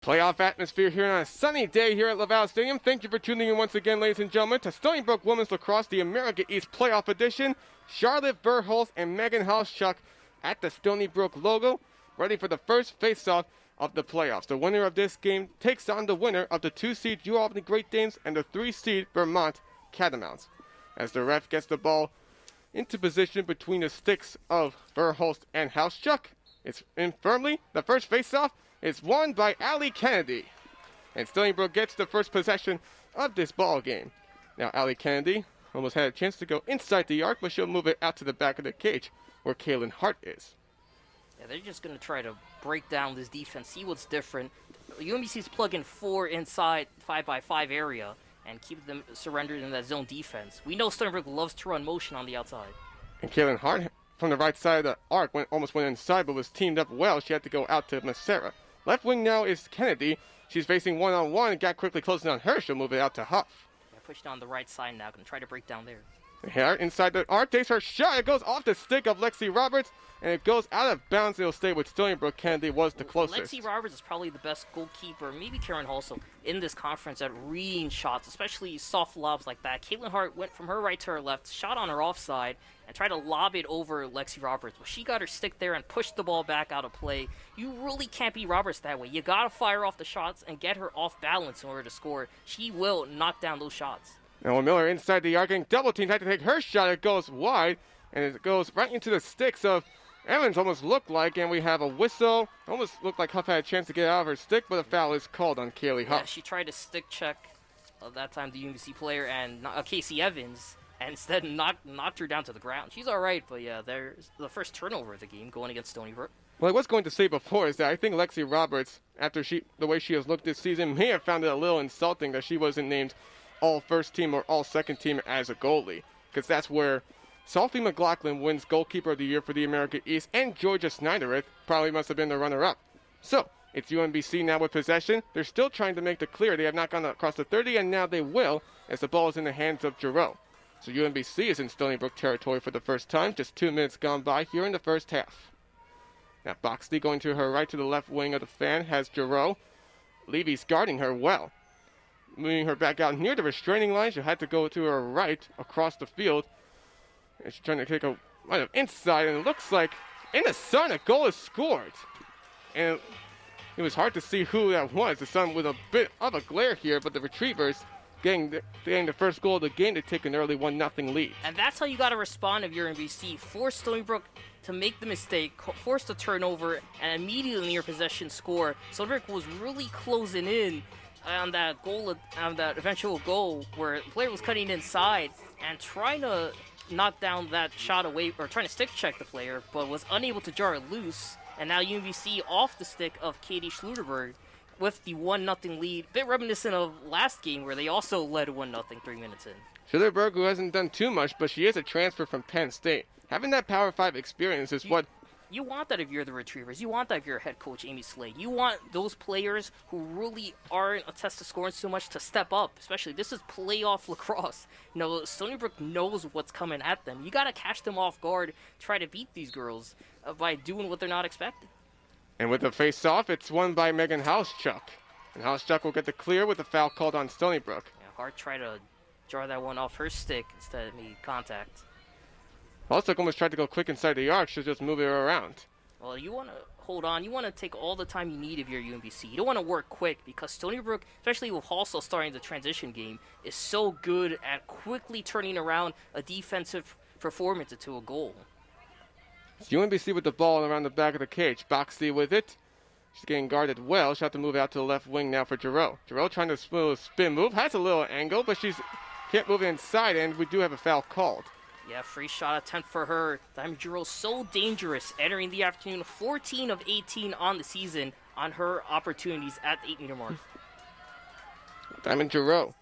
Playoff atmosphere here on a sunny day here at Laval Stadium. Thank you for tuning in once again, ladies and gentlemen, to Stony Brook Women's Lacrosse, the America East Playoff Edition. Charlotte Verhulst and Megan Halschuk at the Stony Brook logo, ready for the first face-off of the playoffs. The winner of this game takes on the winner of the 2-seed UAlbany Great Danes and the 3-seed Vermont Catamounts. As the ref gets the ball into position between the sticks of Verhulst and Halschuk, it's in firmly. The first face-off is won by Allie Kennedy. And Stony Brook gets the first possession of this ball game. Now Allie Kennedy almost had a chance to go inside the arc, but she'll move it out to the back of the cage where Kaylin Hart is. Yeah, they're just going to try to break down this defense, see what's different. UMBC's plugging 4 inside 5x5 area and keep them surrendered in that zone defense. We know Stony Brook loves to run motion on the outside. And Kaylin Hart from the right side of the arc almost went inside, but was teamed up well. She had to go out to Macera. Left wing now is Kennedy. She's facing one-on-one and got quickly closing on her. She'll move it out to Huff. Yeah, pushed on the right side now. Going to try to break down there. Here inside the arc, takes her shot. It goes off the stick of Lexi Roberts, and it goes out of bounds. It'll stay with Stony Brook. Kennedy was the closest. Lexi Roberts is probably the best goalkeeper, maybe Karen also, in this conference at reading shots, especially soft lobs like that. Caitlin Hart went from her right to her left, shot on her offside, and tried to lob it over Lexi Roberts. But she got her stick there and pushed the ball back out of play. You really can't beat Roberts that way. You got to fire off the shots and get her off balance in order to score. She will knock down those shots. Now Miller inside the arc, getting double teamed, had to take her shot. It goes wide, and it goes right into the sticks of Evans, almost looked like, and we have a whistle. Almost looked like Huff had a chance to get out of her stick, but a foul is called on Kaylee Huff. Yeah, she tried to stick check that time the UMBC player and Casey Evans, and instead knocked her down to the ground. She's all right, but yeah, there's the first turnover of the game going against Stony Brook. What I was going to say before is that I think Lexi Roberts, after the way she has looked this season, may have found it a little insulting that she wasn't named all first team or all second team as a goalie, because that's where Sophie McLaughlin wins goalkeeper of the year for the America East, and Georgia Snyderith probably must have been the runner-up. So it's UMBC now with possession. They're still trying to make the clear. They have not gone across the 30, and now they will, as the ball is in the hands of Giroux. So UMBC is in Stony Brook territory for the first time. Just 2 minutes gone by here in the first half. Now Boxley going to her right to the left wing of the fan has Giroux. Levy's guarding her well, moving her back out near the restraining line. She had to go to her right across the field. And she's trying to take a right of inside, and it looks like in the sun a goal is scored. And it was hard to see who that was. The sun with a bit of a glare here, but the Retrievers getting the first goal of the game to take an early 1-0 lead. And that's how you got to respond if you're NBC. Force Stony Brook to make the mistake, force the turnover, and immediately in your possession score. Stony Brook was really closing in on that goal, on that eventual goal where the player was cutting inside and trying to knock down that shot away, or trying to stick check the player, but was unable to jar it loose. And now UMBC off the stick of Katie Schluterberg with the 1-0 lead. A bit reminiscent of last game where they also led 1-0 3 minutes in. Schluterberg, who hasn't done too much, but she is a transfer from Penn State. Having that Power 5 experience is what... You want that if you're the Retrievers. You want that if you're head coach Amy Slade. You want those players who really aren't a test of scoring so much to step up. Especially, this is playoff lacrosse. You know, Stony Brook knows what's coming at them. You got to catch them off guard, try to beat these girls by doing what they're not expecting. And with the face-off, it's won by Megan Halschuk. And Halschuk will get the clear with the foul called on Stony Brook. Yeah, Hart tried to jar that one off her stick instead of making contact. Halschuk almost tried to go quick inside the arc. She'll just move it around. Well, you want to hold on. You want to take all the time you need if you're UMBC. You don't want to work quick because Stony Brook, especially with Halsall starting the transition game, is so good at quickly turning around a defensive performance into a goal. It's UMBC with the ball around the back of the cage. Boxley with it. She's getting guarded well. She'll have to move out to the left wing now for Giroux. Giroux trying to spin move. Has a little angle, but she can't move inside, and we do have a foul called. Yeah, free shot attempt for her. Diamond Giroux so dangerous, entering the afternoon, 14 of 18 on the season on her opportunities at the 8-meter mark. Diamond Giroux.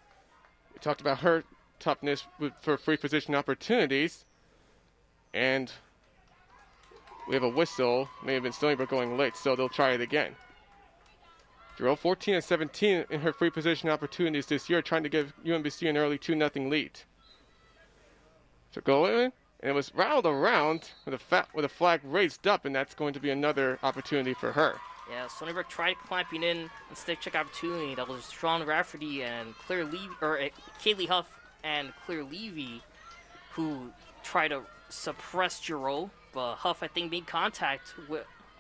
We talked about her toughness for free position opportunities, and we have a whistle. May have been Stony Brook going late, so they'll try it again. Giroux 14 of 17 in her free position opportunities this year, trying to give UMBC an early 2-0 lead. So go in, and it was rattled around with a flag raised up, and that's going to be another opportunity for her. Yeah, Stony Brook tried clamping in and stick check opportunity. That was Sean Rafferty and Claire Levy, or Kaylee Huff and Claire Levy, who tried to suppress Giroux. But Huff, I think, made contact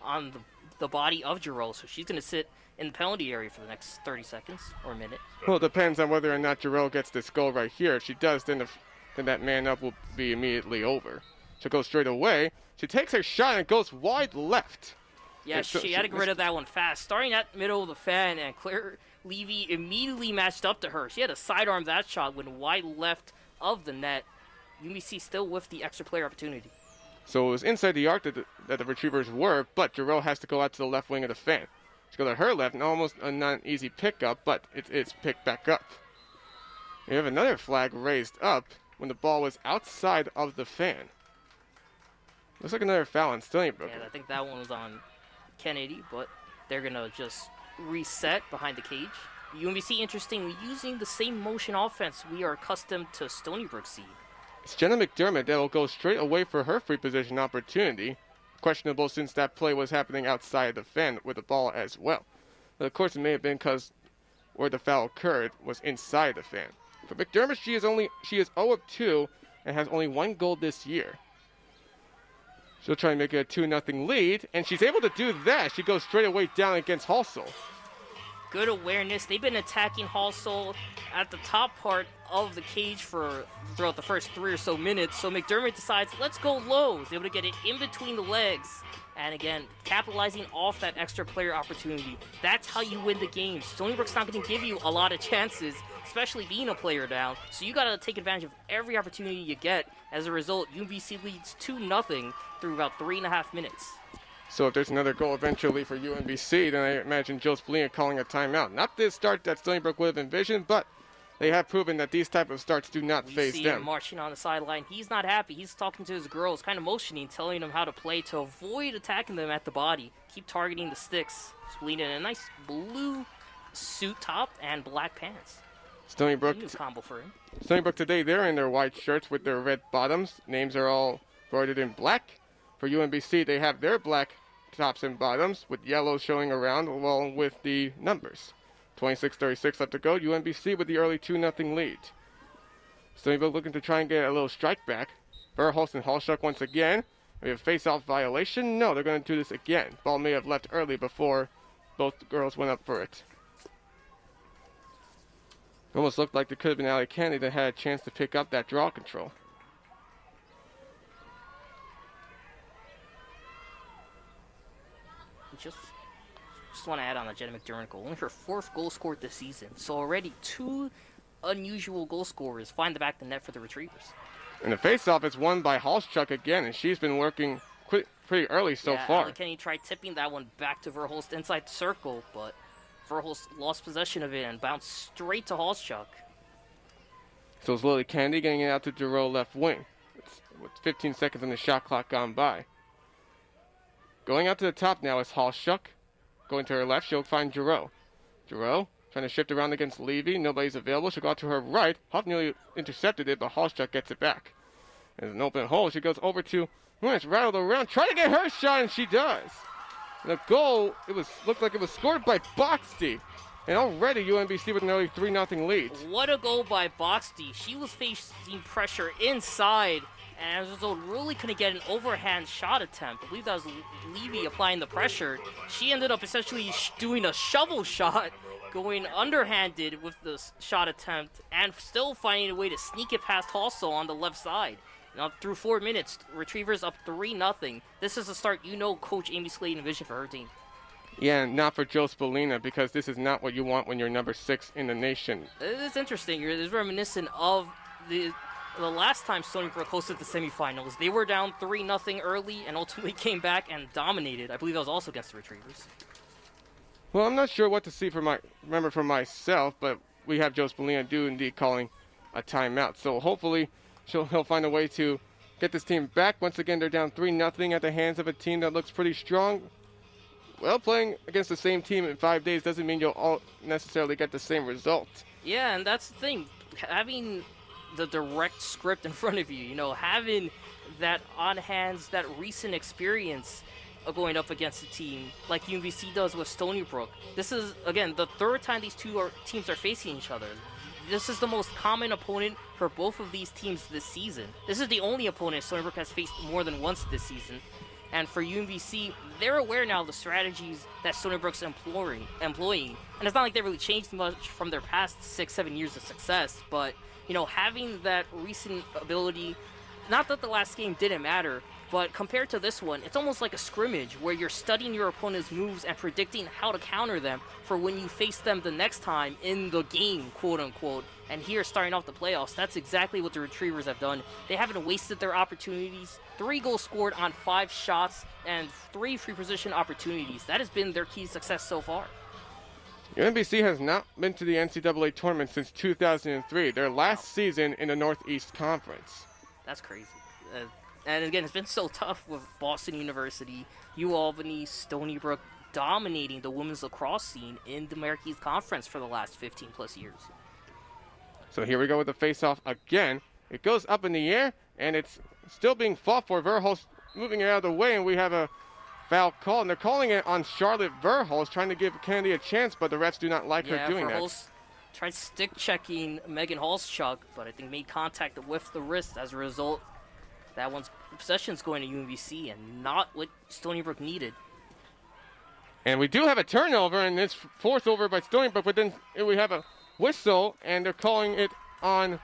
on the body of Giroux, so she's going to sit in the penalty area for the next 30 seconds or a minute. Well, it depends on whether or not Giroux gets this goal right here. If she does, then that man up will be immediately over. She'll go straight away. She takes her shot and goes wide left. Yeah, she had to get rid of that one fast. Starting at middle of the fan, and Claire Levy immediately matched up to her. She had to sidearm that shot, went wide left of the net. UMBC still with the extra player opportunity. So it was inside the arc that the Retrievers were, but Giroux has to go out to the left wing of the fan. She goes to her left, and almost not an easy pickup, but it's picked back up. We have another flag raised up when the ball was outside of the fan. Looks like another foul on Stony Brook. Yeah, I think that one was on Kennedy, but they're going to just reset behind the cage. UMBC, interestingly, using the same motion offense we are accustomed to Stony Brook see. It's Jenna McDermott that will go straight away for her free position opportunity. Questionable since that play was happening outside the fan with the ball as well. But of course, it may have been because where the foul occurred was inside the fan. For McDermott, she is 0 of 2 and has only 1 goal this year. She'll try and make it a 2-0 lead, and she's able to do that. She goes straight away down against Halsell. Good awareness. They've been attacking Halsell at the top part of the cage throughout the first 3 or so minutes. So McDermott decides, let's go low. He's able to get it in between the legs. And again, capitalizing off that extra player opportunity. That's how you win the game. Stony Brook's not going to give you a lot of chances, especially being a player down. So you got to take advantage of every opportunity you get. As a result, UMBC leads 2-0 through about 3.5 minutes. So if there's another goal eventually for UMBC, then I imagine Joe Spallina calling a timeout. Not this start that Stony Brook would have envisioned, but they have proven that these type of starts do not phase them. You see him marching on the sideline. He's not happy. He's talking to his girls, kind of motioning, telling them how to play to avoid attacking them at the body. Keep targeting the sticks. Spallina in a nice blue suit top and black pants. Stony Brook, New combo for him. Stony Brook today, they're in their white shirts with their red bottoms. Names are all embroidered in black. For UMBC, they have their black tops and bottoms with yellow showing around along with the numbers. 26:36 left to go. UMBC with the early 2-0 lead. Stony Brook looking to try and get a little strike back. Verhulst and Halschuck once again. We have face-off violation. No, they're going to do this again. Ball may have left early before both girls went up for it. Almost looked like there could have been Ali Kennedy that had a chance to pick up that draw control. Just want to add on the Jenna McDermott goal. Only her 4th goal scored this season. So already 2 unusual goal scorers find the back of the net for the Retrievers. And the face-off is won by Halschuck again, and she's been working pretty early so far. Ali Kennedy tried tipping that one back to Verhulst inside the circle, but Verhulst lost possession of it and bounced straight to Halschuck. So it's Lily Kennedy getting it out to Giroux left wing. With 15 seconds on the shot clock gone by. Going out to the top now is Halschuck. Going to her left, she'll find Giroux. Giroux trying to shift around against Levy. Nobody's available. She'll go out to her right. Huff nearly intercepted it, but Halschuck gets it back. There's an open hole. She goes over to, it's rattled around. Trying to get her shot, and she does. And the goal, looked like it was scored by Boxty. And already UMBC with an early 3-0 lead. What a goal by Boxty. She was facing pressure inside, and as a result, really couldn't get an overhand shot attempt. I believe that was Levy applying the pressure. She ended up essentially doing a shovel shot, going underhanded with the shot attempt, and still finding a way to sneak it past Halsell on the left side. Now, through 4 minutes, Retrievers up 3-0. This is a start Coach Amy Slade envisioned for her team. Yeah, not for Joe Spallina, because this is not what you want when you're number 6 in the nation. It's interesting. It's reminiscent of the last time Stony Brook hosted the semifinals. They were down 3-0 early and ultimately came back and dominated. I believe that was also against the Retrievers. Well, I'm not sure what to see remember for myself, but we have Joe Spallina indeed calling a timeout. So hopefully he'll find a way to get this team back. Once again, they're down 3-0 at the hands of a team that looks pretty strong. Well, playing against the same team in 5 days doesn't mean you'll all necessarily get the same result. Yeah, and that's the thing. Having the direct script in front of you, having that on hands, that recent experience going up against a team like UMBC does with Stony Brook. This is, again, the third time these teams are facing each other. This is the most common opponent for both of these teams this season. This is the only opponent Stony Brook has faced more than once this season. And for UMBC, they're aware now of the strategies that Stony Brook's employing. And it's not like they really changed much from their past 6-7 years of success, but, you know, having that recent ability, not that the last game didn't matter, but compared to this one, it's almost like a scrimmage where you're studying your opponent's moves and predicting how to counter them for when you face them the next time in the game, quote unquote. And here, starting off the playoffs, that's exactly what the Retrievers have done. They haven't wasted their opportunities. 3 goals scored on 5 shots and 3 free position opportunities. That has been their key to success so far. UMBC has not been to the NCAA tournament since 2003, their last season in the Northeast Conference. That's crazy. And again, it's been so tough with Boston University, UAlbany, Stony Brook dominating the women's lacrosse scene in the America East Conference for the last 15 plus years. So here we go with the face-off again. It goes up in the air, and it's still being fought for. Verhulst moving it out of the way, and we have a foul call. And they're calling it on Charlotte Verhulst, trying to give Kennedy a chance, but the refs do not like her doing Verhulst tried stick-checking Megan Halschuk, but I think made contact with the wrist. As a result, that one's possession's going to UMBC, and not what Stony Brook needed. And we do have a turnover, and it's forced over by Stony Brook, but then we have a whistle, and they're calling it on,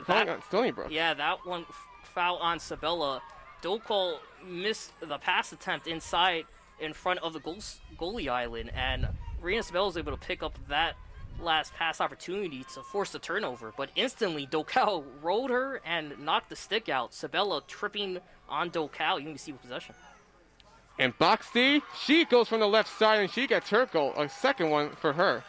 on Stony Brook. Yeah, that one foul on Sabella. Dokal missed the pass attempt inside in front of the goalie island, and Rena Sabella was able to pick up that last pass opportunity to force the turnover, but instantly Dokal rolled her and knocked the stick out. Sabella tripping on Dokal, UMBC with possession. And Boxty, she goes from the left side and she gets her goal, a second one for her.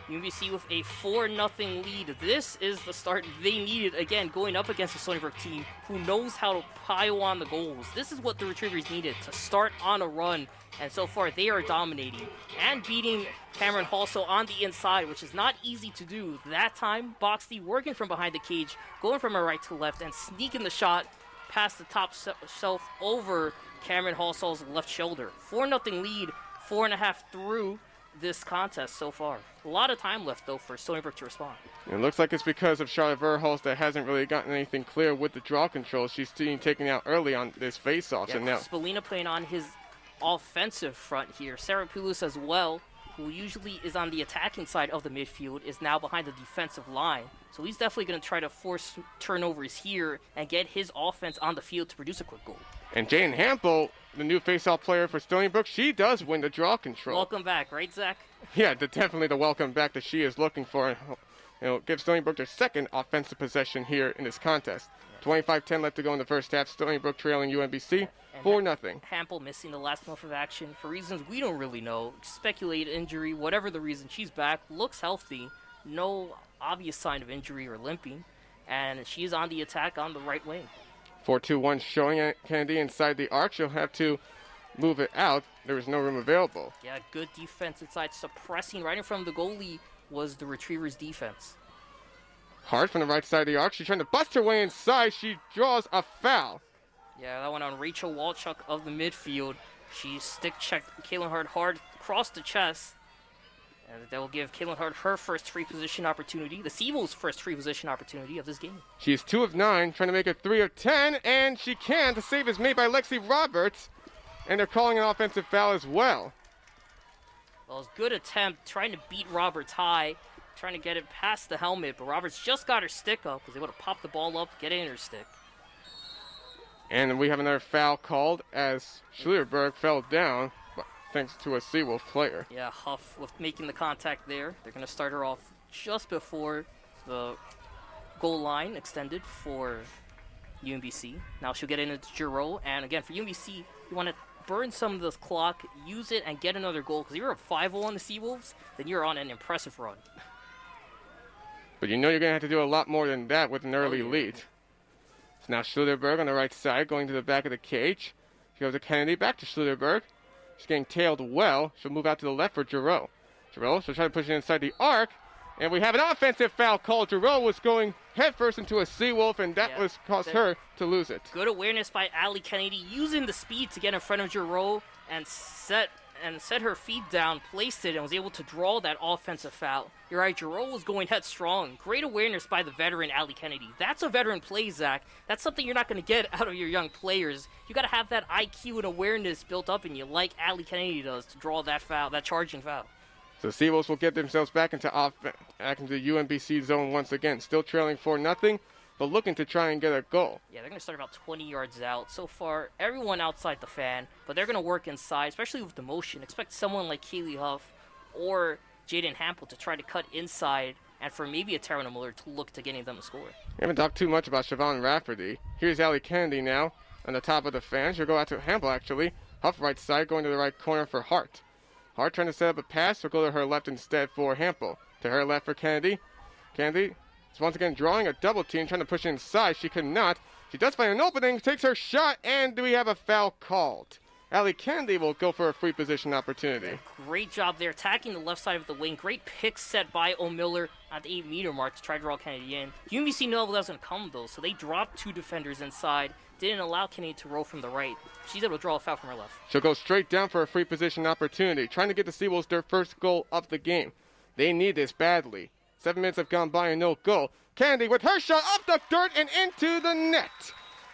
UMBC with a 4-0 lead. This is the start they needed, again, going up against the Stony Brook team who knows how to pile on the goals. This is what the Retrievers needed to start on a run, and so far they are dominating and beating Cameron Halso on the inside, which is not easy to do. That time, Boxty working from behind the cage, going from a right to left and sneaking the shot past the top shelf over Cameron Halso's left shoulder. 4-0 lead, 4.5 through this contest so far. A lot of time left, though, for Stony Brook to respond. It looks like it's because of Charlotte Verhulst that hasn't really gotten anything clear with the draw control. She's being taken out early on this face-off. Yeah, and now Spalina playing on his offensive front here. Sarah Poulos as well, who usually is on the attacking side of the midfield, is now behind the defensive line. So he's definitely going to try to force turnovers here and get his offense on the field to produce a quick goal. And Jane Hampel, the new face-off player for Stony Brook, she does win the draw control. Welcome back, right, Zach? Yeah, definitely the welcome back that she is looking for. Give Stony Brook their second offensive possession here in this contest. 25-10 left to go in the first half. Stony Brook trailing UMBC 4-0. Hampel missing the last month of action for reasons we don't really know. Speculate injury, whatever the reason. She's back, looks healthy, no obvious sign of injury or limping, and she's on the attack on the right wing. 4-2-1 showing Kennedy inside the arc. She'll have to move it out. There is no room available. Yeah, good defense inside. Suppressing right in front of the goalie was the Retrievers' defense. Hard from the right side of the arc. She's trying to bust her way inside. She draws a foul. Yeah, that one on Rachel Walchuk of the midfield. She stick-checked Caitlin Hart hard across the chest. And that will give Caitlin Hart her first free position opportunity, the Seawolves' first free position opportunity of this game. She's 2 of 9, trying to make it 3 of 10, and she can. The save is made by Lexi Roberts, and they're calling an offensive foul as well. Well, it's a good attempt, trying to beat Roberts high, trying to get it past the helmet, but Roberts just got her stick up, was able to pop the ball up, get it in her stick. And we have another foul called as Schlierberg fell down, thanks to a Seawolf player. Yeah, Huff with making the contact there. They're going to start her off just before the goal line extended for UMBC. Now she'll get into Giroux, and again, for UMBC, you want to burn some of this clock, use it, and get another goal, because if you're up 5-0 on the Seawolves, then you're on an impressive run. But you know you're going to have to do a lot more than that with an early lead. So now Schlierberg on the right side, going to the back of the cage. She goes to Kennedy, back to Schlierberg. She's getting tailed well. She'll move out to the left for Giroux. Giroux, she'll try to push it inside the arc. And we have an offensive foul called. Giroux was going headfirst into a Seawolf, and that was caused her to lose it. Good awareness by Allie Kennedy, using the speed to get in front of Giroux and set her feet down, placed it, and was able to draw that offensive foul. You're right, Giroux was going headstrong. Great awareness by the veteran Allie Kennedy. That's a veteran play, Zach. That's something you're not going to get out of your young players. You got to have that IQ and awareness built up in you, like Allie Kennedy does, to draw that foul, that charging foul. So Seawolves will get themselves back into UMBC zone once again, still trailing 4-0, but looking to try and get a goal. Yeah, they're going to start about 20 yards out. So far, everyone outside the fan, but they're going to work inside, especially with the motion. Expect someone like Keely Huff or Jaden Hampel to try to cut inside, and for maybe a Terrell Miller to look to getting them a score. We haven't talked too much about Siobhan Rafferty. Here's Allie Kennedy now on the top of the fan. She'll go out to Hampel, actually. Huff right side, going to the right corner for Hart. Hart trying to set up a pass, will go to her left instead for Hampel. To her left for Kennedy. Kennedy is once again drawing a double team, trying to push inside. She could not. She does find an opening, takes her shot, and do we have a foul called? Allie Kennedy will go for a free position opportunity. Great job there, attacking the left side of the wing. Great pick set by O'Miller at the 8-meter mark to try to draw Kennedy in. UMBC knew that was going to come, though, so they dropped 2 defenders inside. Didn't allow Kennedy to roll from the right. She's able to draw a foul from her left. She'll go straight down for a free position opportunity, trying to get the Seawolves their first goal of the game. They need this badly. 7 minutes have gone by and no goal. Kennedy with her shot off the dirt and into the net.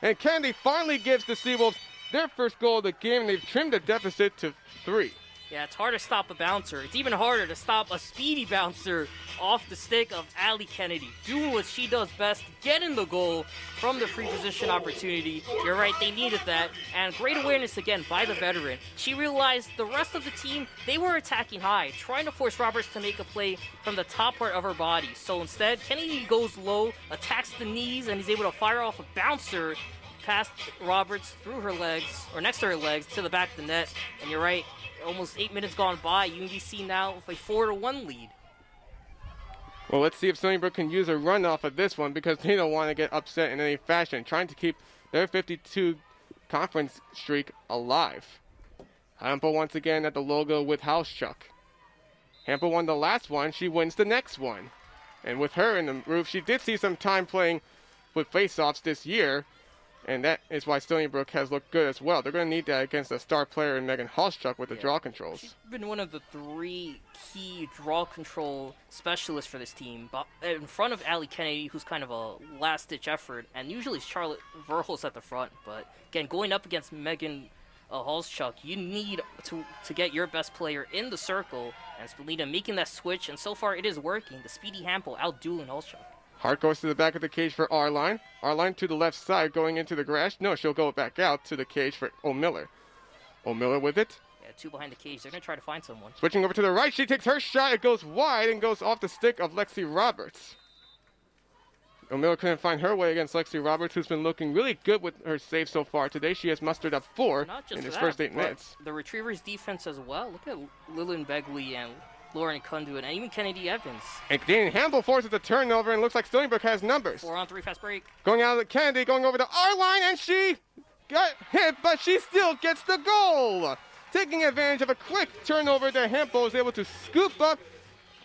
And Kennedy finally gives the Seawolves their first goal of the game, and they've trimmed the deficit to 3. Yeah, it's hard to stop a bouncer. It's even harder to stop a speedy bouncer off the stick of Allie Kennedy. Doing what she does best, getting the goal from the free position opportunity. You're right, they needed that. And great awareness again by the veteran. She realized the rest of the team, they were attacking high, trying to force Roberts to make a play from the top part of her body. So instead, Kennedy goes low, attacks the knees, and is able to fire off a bouncer past Roberts through her legs, or next to her legs, to the back of the net. And you're right, almost 8 minutes gone by. UMBC now with a 4-1 lead. Well, let's see if Stony Brook can use a run off of this one, because they don't want to get upset in any fashion, trying to keep their 52 conference streak alive. Hampel once again at the logo with Housechuck. Hampel won the last one, she wins the next one. And with her in the roof, she did see some time playing with face-offs this year, and that is why Stony Brook has looked good as well. They're going to need that against a star player in Megan Hauschuk with the draw controls. She's been one of the 3 key draw control specialists for this team, in front of Allie Kennedy, who's kind of a last-ditch effort, and usually it's Charlotte Verhulst at the front. But again, going up against Megan Hauschuk, you need to get your best player in the circle, and Spalina making that switch, and so far it is working. The speedy Hampel out-dueling Hauschuk. Hart goes to the back of the cage for R-Line. R-Line to the left side going into the grass. No, she'll go back out to the cage for O'Miller. O'Miller with it. Yeah, 2 behind the cage. They're going to try to find someone. Switching over to the right. She takes her shot. It goes wide and goes off the stick of Lexi Roberts. O'Miller couldn't find her way against Lexi Roberts, who's been looking really good with her save so far. Today she has mustered up 4 in his first 8 minutes. The Retrievers' defense as well. Look at Lillian Begley and Lauren Kundu, and even Kennedy Evans. And Dean Hampel forces a turnover, and looks like Stony Brook has numbers. 4-on-3 fast break. Going out of Kennedy, going over to R-Line, and she got hit, but she still gets the goal. Taking advantage of a quick turnover that Hampel is able to scoop up.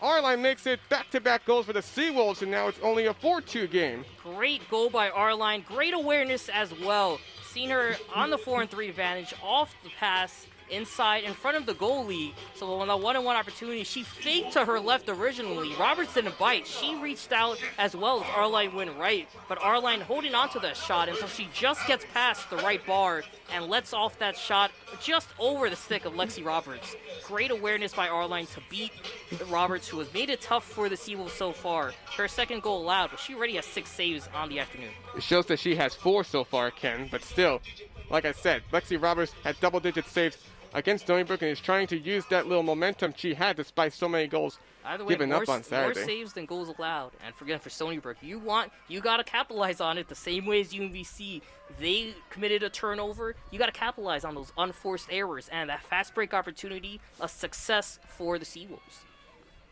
R-Line makes it back-to-back goals for the Seawolves, and now it's only a 4-2 game. Great goal by R-Line. Great awareness as well. Seen her on the 4-3 advantage, off the pass, inside in front of the goalie. So on the 1-on-1 opportunity, she faked to her left originally. Roberts didn't bite. She reached out as well as R-Line went right. But R-Line holding on to that shot until she just gets past the right bar and lets off that shot just over the stick of Lexi Roberts. Great awareness by R-Line to beat Roberts, who has made it tough for the Seawolves so far. Her second goal allowed, but she already has 6 saves on the afternoon. It shows that she has 4 so far, Ken, but still, like I said, Lexi Roberts had double-digit saves against Stony Brook and is trying to use that little momentum she had despite so many goals given up on Saturday. More saves than goals allowed. And for Stony Brook, you got to capitalize on it the same way as UMBC. They committed a turnover. You got to capitalize on those unforced errors, and that fast break opportunity, a success for the Seawolves.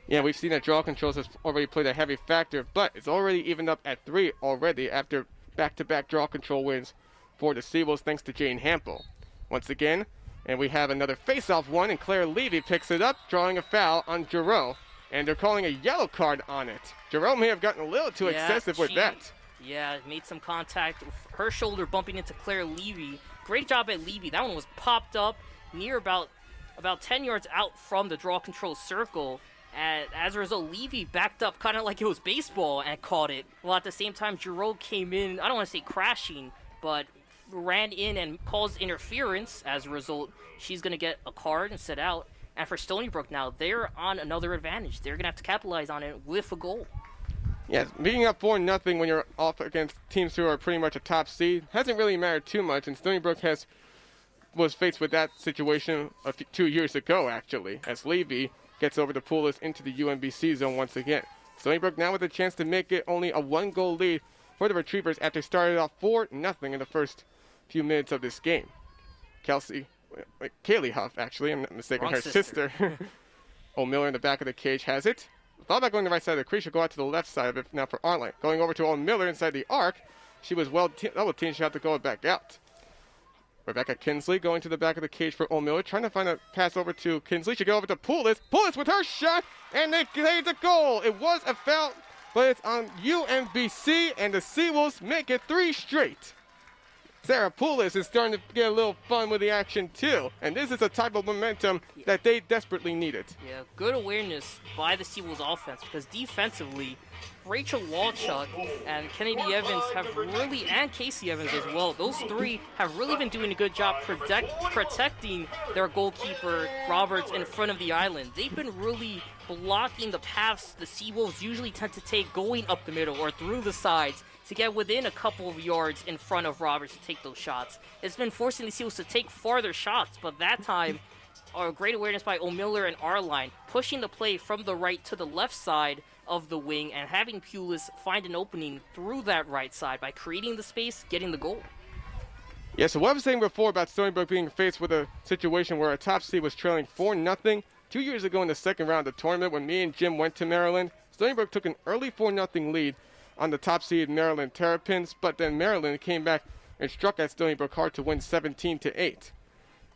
Yeah, we've seen that draw controls has already played a heavy factor, but it's already evened up at 3 already after back-to-back draw control wins for the Seawolves thanks to Jane Hampel. Once again, and we have another face-off one, and Claire Levy picks it up, drawing a foul on Giroux. and they're calling a yellow card on it. Jerome may have gotten a little too excessive with that. Yeah, made some contact with her shoulder bumping into Claire Levy. Great job at Levy. That one was popped up near about 10 yards out from the draw control circle. And as a result, Levy backed up kind of like it was baseball and caught it. While at the same time, Giroux came in, I don't want to say crashing, but ran in and caused interference. As a result, she's going to get a card and sit out. And for Stony Brook now, they're on another advantage. They're going to have to capitalize on it with a goal. Yes, being up 4-0 when you're off against teams who are pretty much a top seed hasn't really mattered too much, and Stony Brook was faced with that situation 2 years ago, actually, as Levy gets over to Poulos into the UMBC zone once again. Stony Brook now with a chance to make it only a 1-goal lead for the Retrievers after started off 4-0 in the first few minutes of this game. Kaylee Huff, actually, I'm not mistaken, Wrong her sister. O'Miller in the back of the cage has it. Thought about going to the right side of the crease. She'll go out to the left side of it now for Arline. Going over to O'Miller inside the arc. She was well double teamed. She'll have to go back out. Rebecca Kinsley going to the back of the cage for O'Miller. Trying to find a pass over to Kinsley. She go over to Poulos. Poulos with her shot. And they made the goal. It was a foul, but it's on UMBC. And the Seawolves make it 3 straight. Sarah Poulos is starting to get a little fun with the action too, and this is a type of momentum that they desperately needed. Yeah, good awareness by the Seawolves offense, because defensively, Rachel Walchuk and Kennedy Evans and Casey Evans as well, those three have really been doing a good job protecting their goalkeeper, Roberts, in front of the island. They've been really blocking the paths the Seawolves usually tend to take going up the middle or through the sides to get within a couple of yards in front of Roberts to take those shots. It's been forcing the Seawolves to take farther shots, but that time, great awareness by O'Miller and Arline, pushing the play from the right to the left side of the wing and having Pulis find an opening through that right side by creating the space, getting the goal. Yeah, so what I was saying before about Stony Brook being faced with a situation where a top seed was trailing 4-0, 2 years ago in the second round of the tournament when me and Jim went to Maryland, Stony Brook took an early 4-0 lead on the top seed Maryland Terrapins, but then Maryland came back and struck at Stony Brook hard to win 17-8.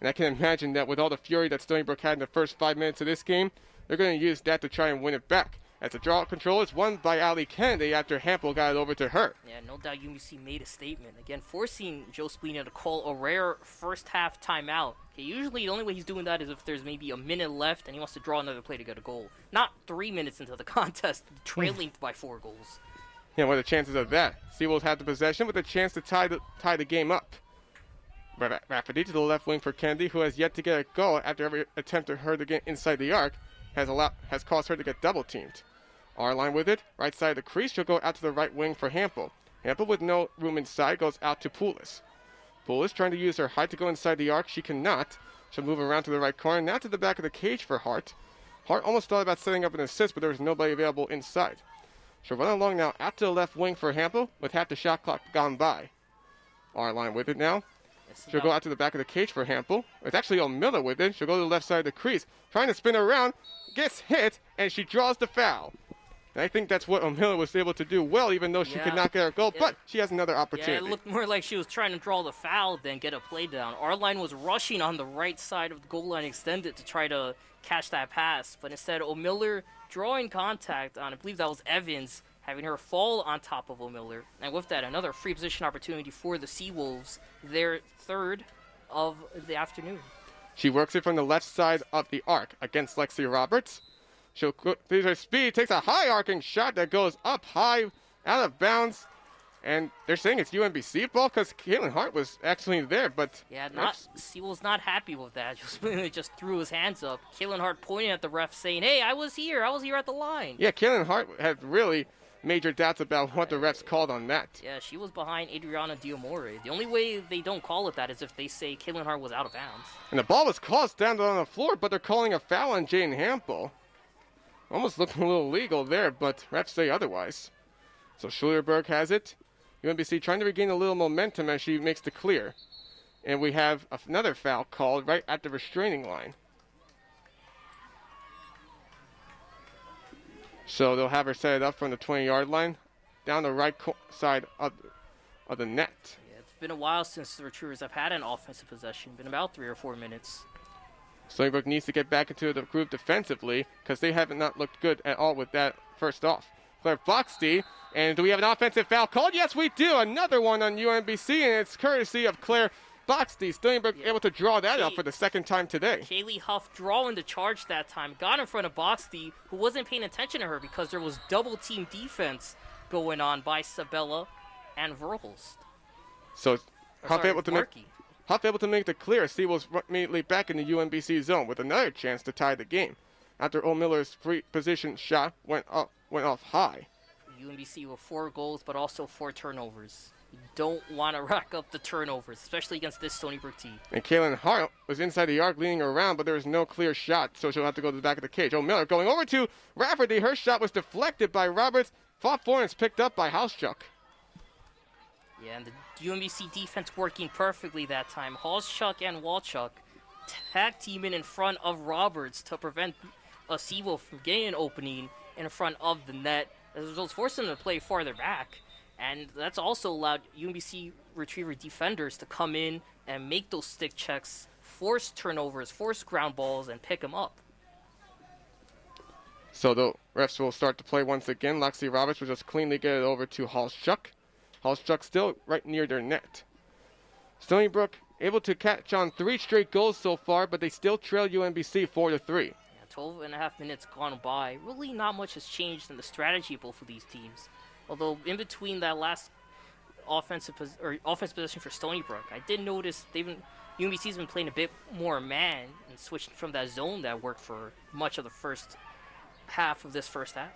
And I can imagine that with all the fury that Stony Brook had in the first 5 minutes of this game, they're going to use that to try and win it back. As the draw control is won by Ali Kennedy after Hampel got it over to her. Yeah, no doubt UMBC made a statement. Again, forcing Joe Spina to call a rare first half timeout. Okay, usually the only way he's doing that is if there's maybe a minute left and he wants to draw another play to get a goal. Not 3 minutes into the contest, trailing by 4 goals. Yeah, what are the chances of that? Seawolves had the possession with a chance to tie the game up. Rafferty to the left wing for Kennedy, who has yet to get a goal after every attempt at her to get inside the arc has caused her to get double teamed. Arline with it, right side of the crease, she'll go out to the right wing for Hampel. Hampel with no room inside goes out to Poulis. Poulis trying to use her height to go inside the arc, she cannot. She'll move around to the right corner, now to the back of the cage for Hart. Hart almost thought about setting up an assist, but there was nobody available inside. She'll run along now out to the left wing for Hampel with half the shot clock gone by. Arline with it now. She'll go out to the back of the cage for Hampel. It's actually O'Miller with it. She'll go to the left side of the crease. Trying to spin around, gets hit, and she draws the foul. And I think that's what O'Miller was able to do well, even though she could not get her goal, but she has another opportunity. Yeah, it looked more like she was trying to draw the foul than get a play down. Arline was rushing on the right side of the goal line extended to try to catch that pass, but instead O'Miller drawing contact on, I believe that was Evans, having her fall on top of O'Miller. And with that, another free position opportunity for the Seawolves, their third of the afternoon. She works it from the left side of the arc against Lexi Roberts. She'll use her speed, takes a high arcing shot that goes up high, out of bounds. And they're saying it's UMBC ball because Caitlin Hart was actually there, but... Yeah, Seawolves not happy with that. Just threw his hands up. Caitlin Hart pointing at the ref saying, hey, I was here at the line. Yeah, Caitlin Hart had really major doubts about what the refs called on that. Yeah, she was behind Adriana Diamore. The only way they don't call it that is if they say Caitlin Hart was out of bounds. And the ball was tossed down on the floor, but they're calling a foul on Jane Hampel. Almost looking a little legal there, but refs say otherwise. So Schulerberg has it. UMBC trying to regain a little momentum as she makes the clear. And we have another foul called right at the restraining line. So they'll have her set it up from the 20-yard line down the right side of the net. Yeah, it's been a while since the Retrievers have had an offensive possession. Been about 3 or 4 minutes. Stony Brook needs to get back into the groove defensively because they have not looked good at all with that first off. Claire Boxty, and do we have an offensive foul called? Yes, we do. Another one on UMBC, and it's courtesy of Claire Boxty. Stony Brook able to draw that up for the second time today. Kaylee Huff drawing the charge that time, got in front of Boxty, who wasn't paying attention to her because there was double team defense going on by Sabella and Verhulst. So Huff able to make the clear. Seawolves immediately back in the UMBC zone with another chance to tie the game. After Old Miller's free position shot went off high. UMBC with 4 goals, but also 4 turnovers. You don't want to rack up the turnovers, especially against this Stony Brook team. And Kaylin Hart was inside the arc leading around, but there was no clear shot, so she'll have to go to the back of the cage. Old Miller going over to Rafferty. Her shot was deflected by Roberts. Fought for and it's picked up by Hauschuk. Yeah, and the UMBC defense working perfectly that time. Hauschuk and Walchuk tag teaming in front of Roberts to prevent a Seawolf from getting an opening in front of the net. As a result, forcing them to play farther back. And that's also allowed UMBC Retriever defenders to come in and make those stick checks, force turnovers, force ground balls, and pick them up. So the refs will start to play once again. Lexi Roberts will just cleanly get it over to Hauschuk. Hauschuk still right near their net. Stony Brook able to catch on 3 straight goals so far, but they still trail UMBC 4-3. Yeah, 12 and a half minutes gone by. Really not much has changed in the strategy of both of these teams. Although in between that last offensive possession for Stony Brook, I did notice UMBC's been playing a bit more man and switched from that zone that worked for much of the first half of this first half.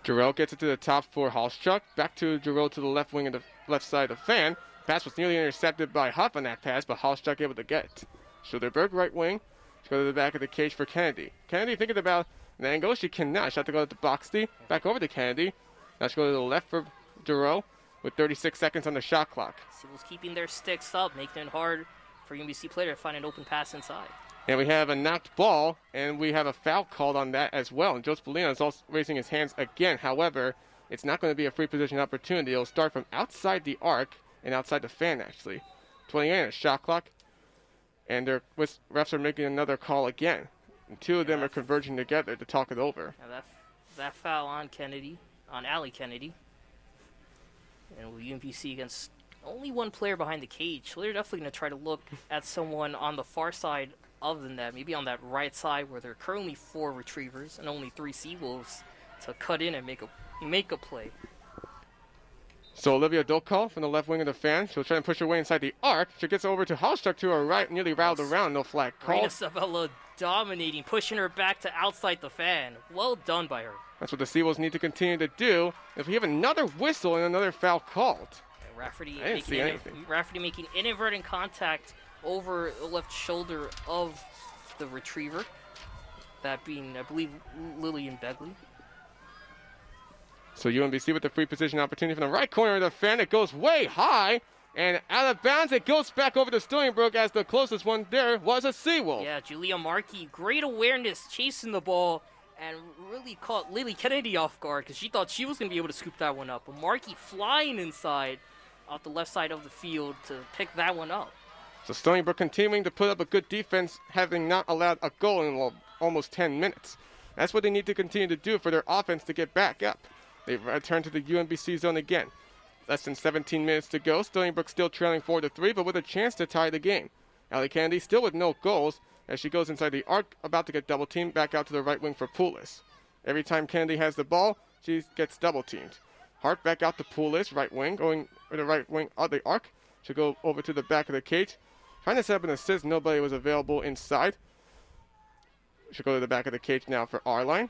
Jarrell gets it to the top for Hauschuk. Back to Jarrell to the left wing of the left side of Fan. Pass was nearly intercepted by Huff on that pass, but Hauschuk able to get it. Schilderberg right wing. She goes to the back of the cage for Kennedy. Kennedy thinking about an angle. She cannot. She has to go to Boxty. Back over to Kennedy. Now she goes to the left for Jarrell with 36 seconds on the shot clock. Seawolves keeping their sticks up, making it hard for UMBC player to find an open pass inside. And we have a knocked ball, and we have a foul called on that as well. And Joe Spallino is also raising his hands again. However, it's not going to be a free position opportunity. It'll start from outside the arc and outside the Fan, actually. 28 on a shot clock. And their refs are making another call again. And 2 of them are converging together to talk it over. That foul on Kennedy, on Allie Kennedy. And with UMBC against only 1 player behind the cage, so they're definitely going to try to look at someone on the far side of the net, maybe on that right side where there are currently 4 Retrievers and only 3 Seawolves to cut in and make a play. So Olivia Dokal from the left wing of the Fan. She'll try to push her way inside the arc. She gets over to Hauschuk to her right, nearly routed around. No flag called. Reina Sabella dominating, pushing her back to outside the Fan. Well done by her. That's what the Seawolves need to continue to do. If we have another whistle and another foul called. Rafferty making inadvertent contact over the left shoulder of the Retriever. That being, I believe, Lillian Begley. So UMBC with the free position opportunity from the right corner of the Fan. It goes way high and out of bounds. It goes back over to Stony Brook as the closest one there was a Seawolf. Yeah, Julia Markey, great awareness, chasing the ball and really caught Lily Kennedy off guard because she thought she was going to be able to scoop that one up. But Markey flying inside off the left side of the field to pick that one up. So Stony Brook continuing to put up a good defense, having not allowed a goal in almost 10 minutes. That's what they need to continue to do for their offense to get back up. They return to the UMBC zone again. Less than 17 minutes to go. Stony Brook still trailing 4-3, but with a chance to tie the game. Allie Kennedy still with no goals as she goes inside the arc, about to get double teamed, back out to the right wing for Poulis. Every time Kennedy has the ball, she gets double teamed. Hart back out to Poulis, right wing, going to the right wing of the arc. She'll go over to the back of the cage. Trying to set up an assist, nobody was available inside. She'll go to the back of the cage now for R-Line.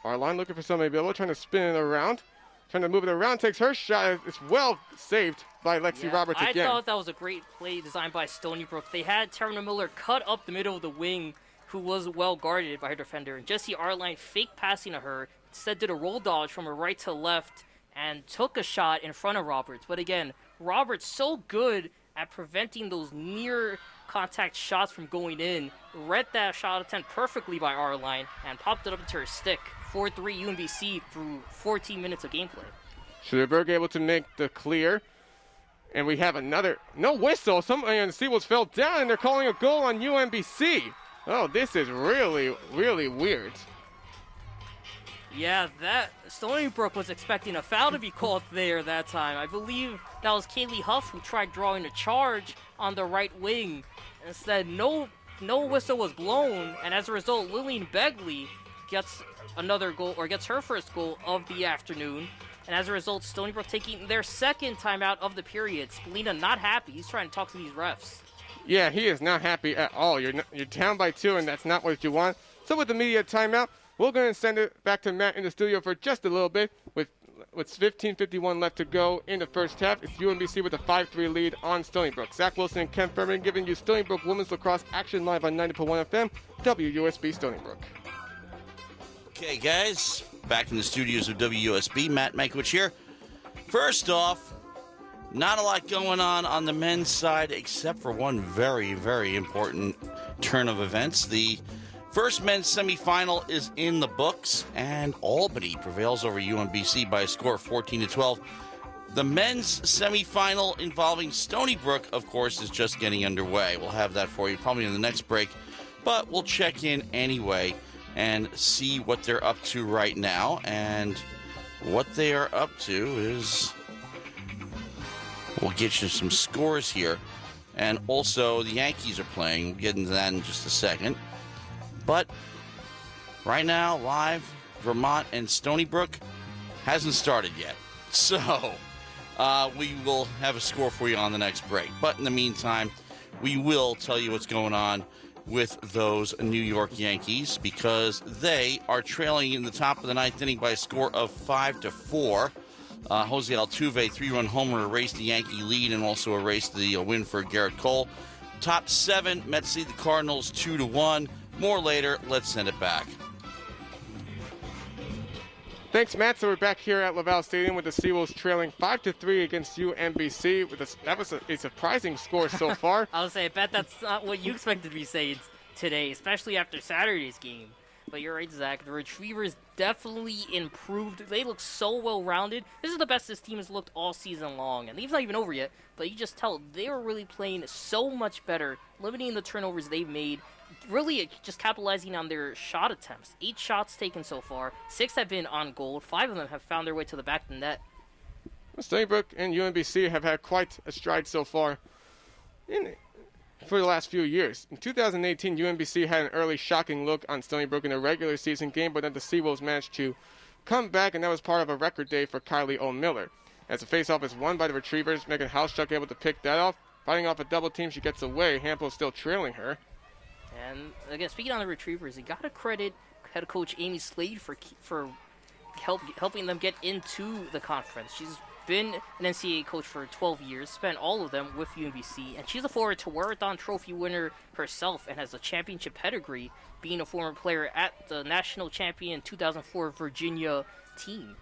R-Line looking for somebody available, trying to spin it around. Trying to move it around, takes her shot. It's well saved by Lexi Roberts again. I thought that was a great play designed by Stony Brook. They had Taryn Miller cut up the middle of the wing, who was well guarded by her defender. And Jessie R-Line fake passing to her, instead did a roll dodge from her right to left and took a shot in front of Roberts. But again, Roberts so good at preventing those near contact shots from going in. Read that shot attempt perfectly by R-Line and popped it up into her stick. 4-3 UMBC through 14 minutes of gameplay. Schillerberg able to make the clear. And we have another, no whistle. Somebody on the Seawolves fell down and they're calling a goal on UMBC. Oh, this is really, really weird. Yeah, that Stony Brook was expecting a foul to be called there that time. I believe that was Kaylee Huff who tried drawing a charge on the right wing. Instead, no whistle was blown, and as a result, Lillian Begley gets another goal, or gets her first goal of the afternoon. And as a result, Stony Brook taking their second timeout of the period. Spalina not happy. He's trying to talk to these refs. Yeah, he is not happy at all. You're down by 2, and that's not what you want. So with the media timeout, we're going to send it back to Matt in the studio for just a little bit. With 15:51 left to go in the first half, it's UMBC with a 5-3 lead on Stony Brook. Zach Wilson and Ken Fermin giving you Stony Brook Women's Lacrosse action live on 90.1 FM, WUSB Stony Brook. Okay, guys, back in the studios of WUSB. Matt Mankiewicz here. First off, not a lot going on the men's side except for one very, very important turn of events. The first men's semifinal is in the books, and Albany prevails over UMBC by a score of 14-12. The men's semifinal involving Stony Brook, of course, is just getting underway. We'll have that for you probably in the next break, but we'll check in anyway and see what they're up to right now. And what they are up to is, we'll get you some scores here. And also, the Yankees are playing. We'll get into that in just a second. But right now, live, Vermont and Stony Brook hasn't started yet. So we will have a score for you on the next break. But in the meantime, we will tell you what's going on with those New York Yankees, because they are trailing in the top of the ninth inning by a score of 5-4. Jose Altuve, 3-run homer, erased the Yankee lead and also erased the win for Garrett Cole. Top 7, Mets lead the Cardinals 2-1. More later. Let's send it back. Thanks, Matt. So we're back here at Laval Stadium with the Seawolves trailing 5-3 against UMBC. That was a surprising score so far. I was saying, I bet that's not what you expected to be saying today, especially after Saturday's game. But you're right, Zach. The Retrievers definitely improved. They look so well-rounded. This is the best this team has looked all season long. And the game's not even over yet, but you just tell they were really playing so much better, limiting the turnovers they've made, really just capitalizing on their shot attempts. 8 shots taken so far. 6 have been on goal. 5 of them have found their way to the back of the net. Stony Brook and UMBC have had quite a stride so far for the last few years. In 2018, UMBC had an early shocking look on Stony Brook in a regular season game, but then the Seawolves managed to come back, and that was part of a record day for Kylie O'Miller. As the faceoff is won by the Retrievers, Megan Hauschuk able to pick that off. Fighting off a double team, she gets away. Hampel still trailing her. And again, speaking on the Retrievers, you got to credit head coach Amy Slade for helping them get into the conference. She's been an NCAA coach for 12 years, spent all of them with UMBC, and she's a forward to Marathon Trophy winner herself and has a championship pedigree, being a former player at the national champion 2004 Virginia team.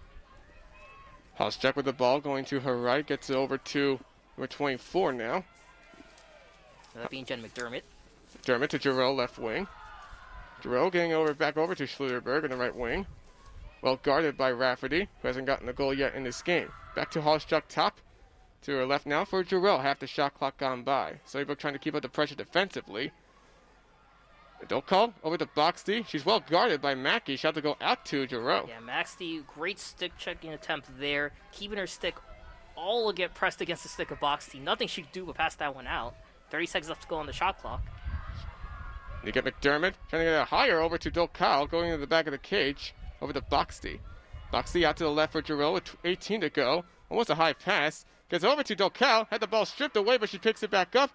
Hauschuk with the ball going to her right, gets it over to number 24 now. That being Jen McDermott. McDermott to Jarrell, left wing. Jarrell getting back over to Schluterberg in the right wing. Well guarded by Rafferty, who hasn't gotten a goal yet in this game. Back to Hauschuk top. To her left now for Jarrell. Half the shot clock gone by. Stony Brook trying to keep up the pressure defensively. Don't call over to Boxty. She's well guarded by Mackey. Shot to go out to Jarrell. Yeah, Maxty, great stick checking attempt there. Keeping her stick all get pressed against the stick of Boxty. Nothing she could do but pass that one out. 30 seconds left to go on the shot clock. You get McDermott trying to get a higher over to Dokal, going into the back of the cage over to Boxty. Boxty out to the left for Jarrell with 18 to go. Almost a high pass. Gets over to Dokal. Had the ball stripped away, but she picks it back up.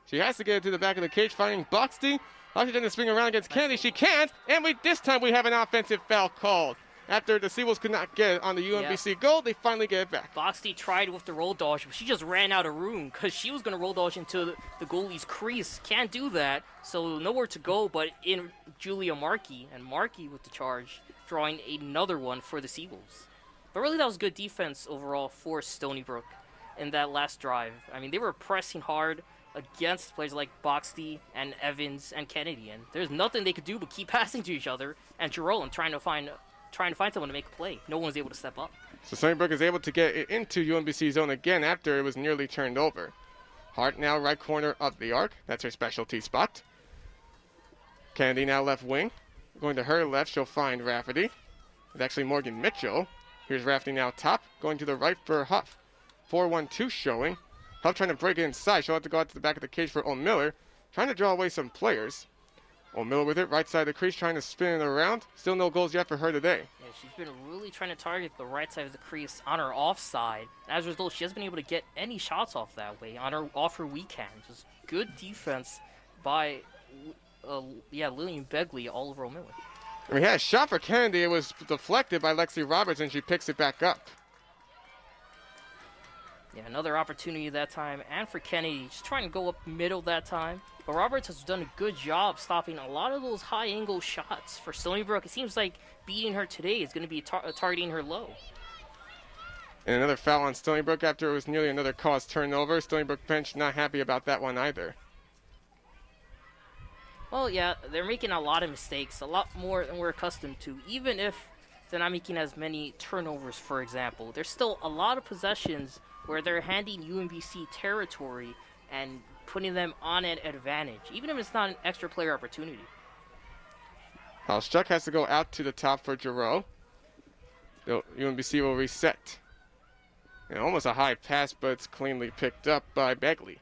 She has to get it to the back of the cage, finding Boxty. Boxty trying to swing around against Kennedy. She can't. And this time we have an offensive foul called. After the Seawolves could not get it on the UMBC goal, they finally get it back. Boxty tried with the roll dodge, but she just ran out of room because she was going to roll dodge into the goalie's crease. Can't do that, so nowhere to go but in Julia Markey. And Markey with the charge, drawing another one for the Seawolves. But really, that was good defense overall for Stony Brook in that last drive. I mean, they were pressing hard against players like Boxty and Evans and Kennedy, and there's nothing they could do but keep passing to each other and Jerome trying to find someone to make a play. No one was able to step up. So Stony Brook is able to get it into UMBC zone again after it was nearly turned over. Hart now right corner of the arc. That's her specialty spot. Kennedy now left wing. Going to her left, she'll find Rafferty. It's actually Morgan Mitchell. Here's Rafferty now top, going to the right for Huff. 4-1-2 showing. Huff trying to break it inside. She'll have to go out to the back of the cage for O'Miller. Trying to draw away some players. O'Miller with it, right side of the crease, trying to spin it around. Still no goals yet for her today. Yeah, she's been really trying to target the right side of the crease on her offside. As a result, she hasn't been able to get any shots off that way off her weekend. Just good defense by Lillian Begley all over O'Miller. We had a shot for Kennedy. It was deflected by Lexi Roberts, and she picks it back up. Yeah, another opportunity that time. And for Kennedy, just trying to go up middle that time. But Roberts has done a good job stopping a lot of those high-angle shots. For Stony Brook, it seems like beating her today is going to be targeting her low. And another foul on Stony Brook after it was nearly another caused turnover. Stony Brook bench not happy about that one either. Well, yeah, they're making a lot of mistakes, a lot more than we're accustomed to. Even if they're not making as many turnovers, for example, there's still a lot of possessions where they're handing UMBC territory and putting them on an advantage, even if it's not an extra player opportunity. Struck has to go out to the top for Giroux. UMBC will reset. And almost a high pass, but it's cleanly picked up by Begley.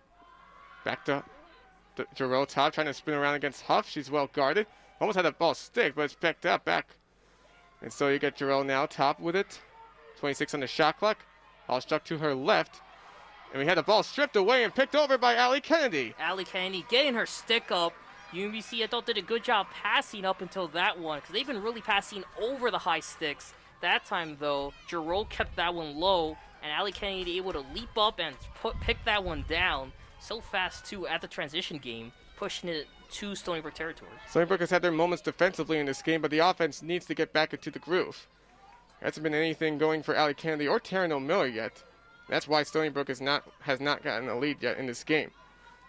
Back to Giroux top, trying to spin around against Huff. She's well guarded. Almost had that ball stick, but it's picked up back. And so you get Giroux now top with it. 26 on the shot clock. Struck to her left. And we had the ball stripped away and picked over by Allie Kennedy. Allie Kennedy getting her stick up. UMBC, I thought, did a good job passing up until that one, because they've been really passing over the high sticks. That time, though, Giroux kept that one low, and Allie Kennedy able to leap up and pick that one down so fast, too, at the transition game, pushing it to Stony Brook territory. Stony Brook has had their moments defensively in this game, but the offense needs to get back into the groove. Hasn't been anything going for Allie Kennedy or Taryn O'Miller yet. That's why Stony Brook has not gotten a lead yet in this game.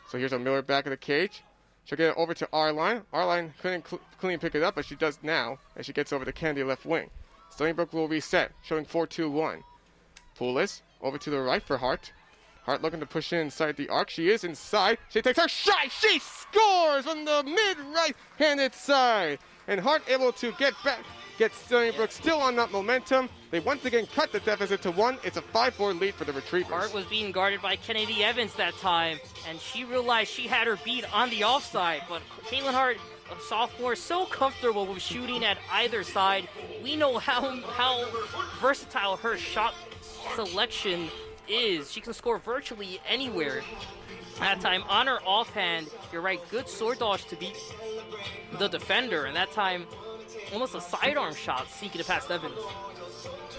So here's O'Miller back of the cage. She'll get it over to R-Line. R-Line couldn't clean pick it up, but she does now as she gets over to Kennedy left wing. Stony Brook will reset, showing 4-2-1. Poulos over to the right for Hart. Hart looking to push inside the arc. She is inside. She takes her shot. She scores from the mid-right-handed side. And Hart able to get Stony Brook still on that momentum. They once again cut the deficit to 1. It's a 5-4 lead for the Retrievers. Hart was being guarded by Kennedy Evans that time, and she realized she had her beat on the offside. But Caitlin Hart, a sophomore, so comfortable with shooting at either side. We know how versatile her shot selection is. She can score virtually anywhere. That time, on her offhand, you're right, good sword dodge to beat the defender, and that time, almost a sidearm shot seeking to pass Evans.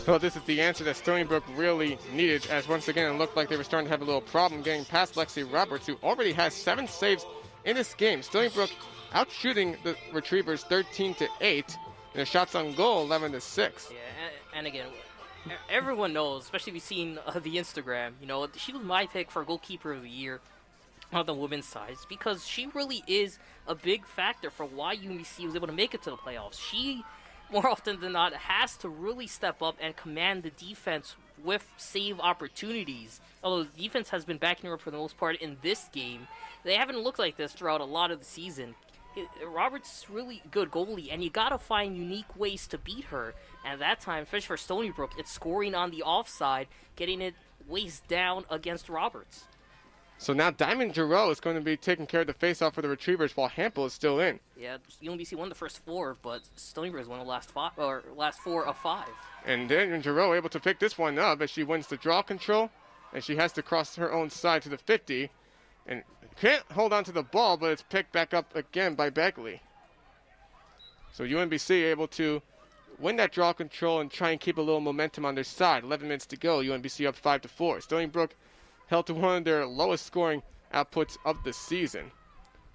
Well, this is the answer that Stony Brook really needed, as once again it looked like they were starting to have a little problem getting past Lexi Roberts, who already has 7 saves in this game. Stony Brook out shooting the Retrievers 13-8, and their shots on goal 11-6. Yeah, and again, everyone knows, especially if you've seen the Instagram, you know, she was my pick for goalkeeper of the year on the women's side, because she really is a big factor for why UMBC was able to make it to the playoffs. She, more often than not, has to really step up and command the defense with save opportunities. Although the defense has been backing her up for the most part in this game, they haven't looked like this throughout a lot of the season. Roberts is really good goalie, and you gotta find unique ways to beat her. And at that time, especially for Stony Brook, it's scoring on the offside, getting it waist down against Roberts. So now Diamond Giroux is going to be taking care of the face-off for the Retrievers while Hampel is still in. Yeah, UMBC won the first 4, but Stony Brook won the last 4 of 5. And Diamond Giroux able to pick this one up as she wins the draw control, and she has to cross her own side to the 50, and can't hold on to the ball, but it's picked back up again by Begley. So UMBC able to win that draw control and try and keep a little momentum on their side. 11 minutes to go. UMBC up 5-4. Stony Brook held to one of their lowest scoring outputs of the season.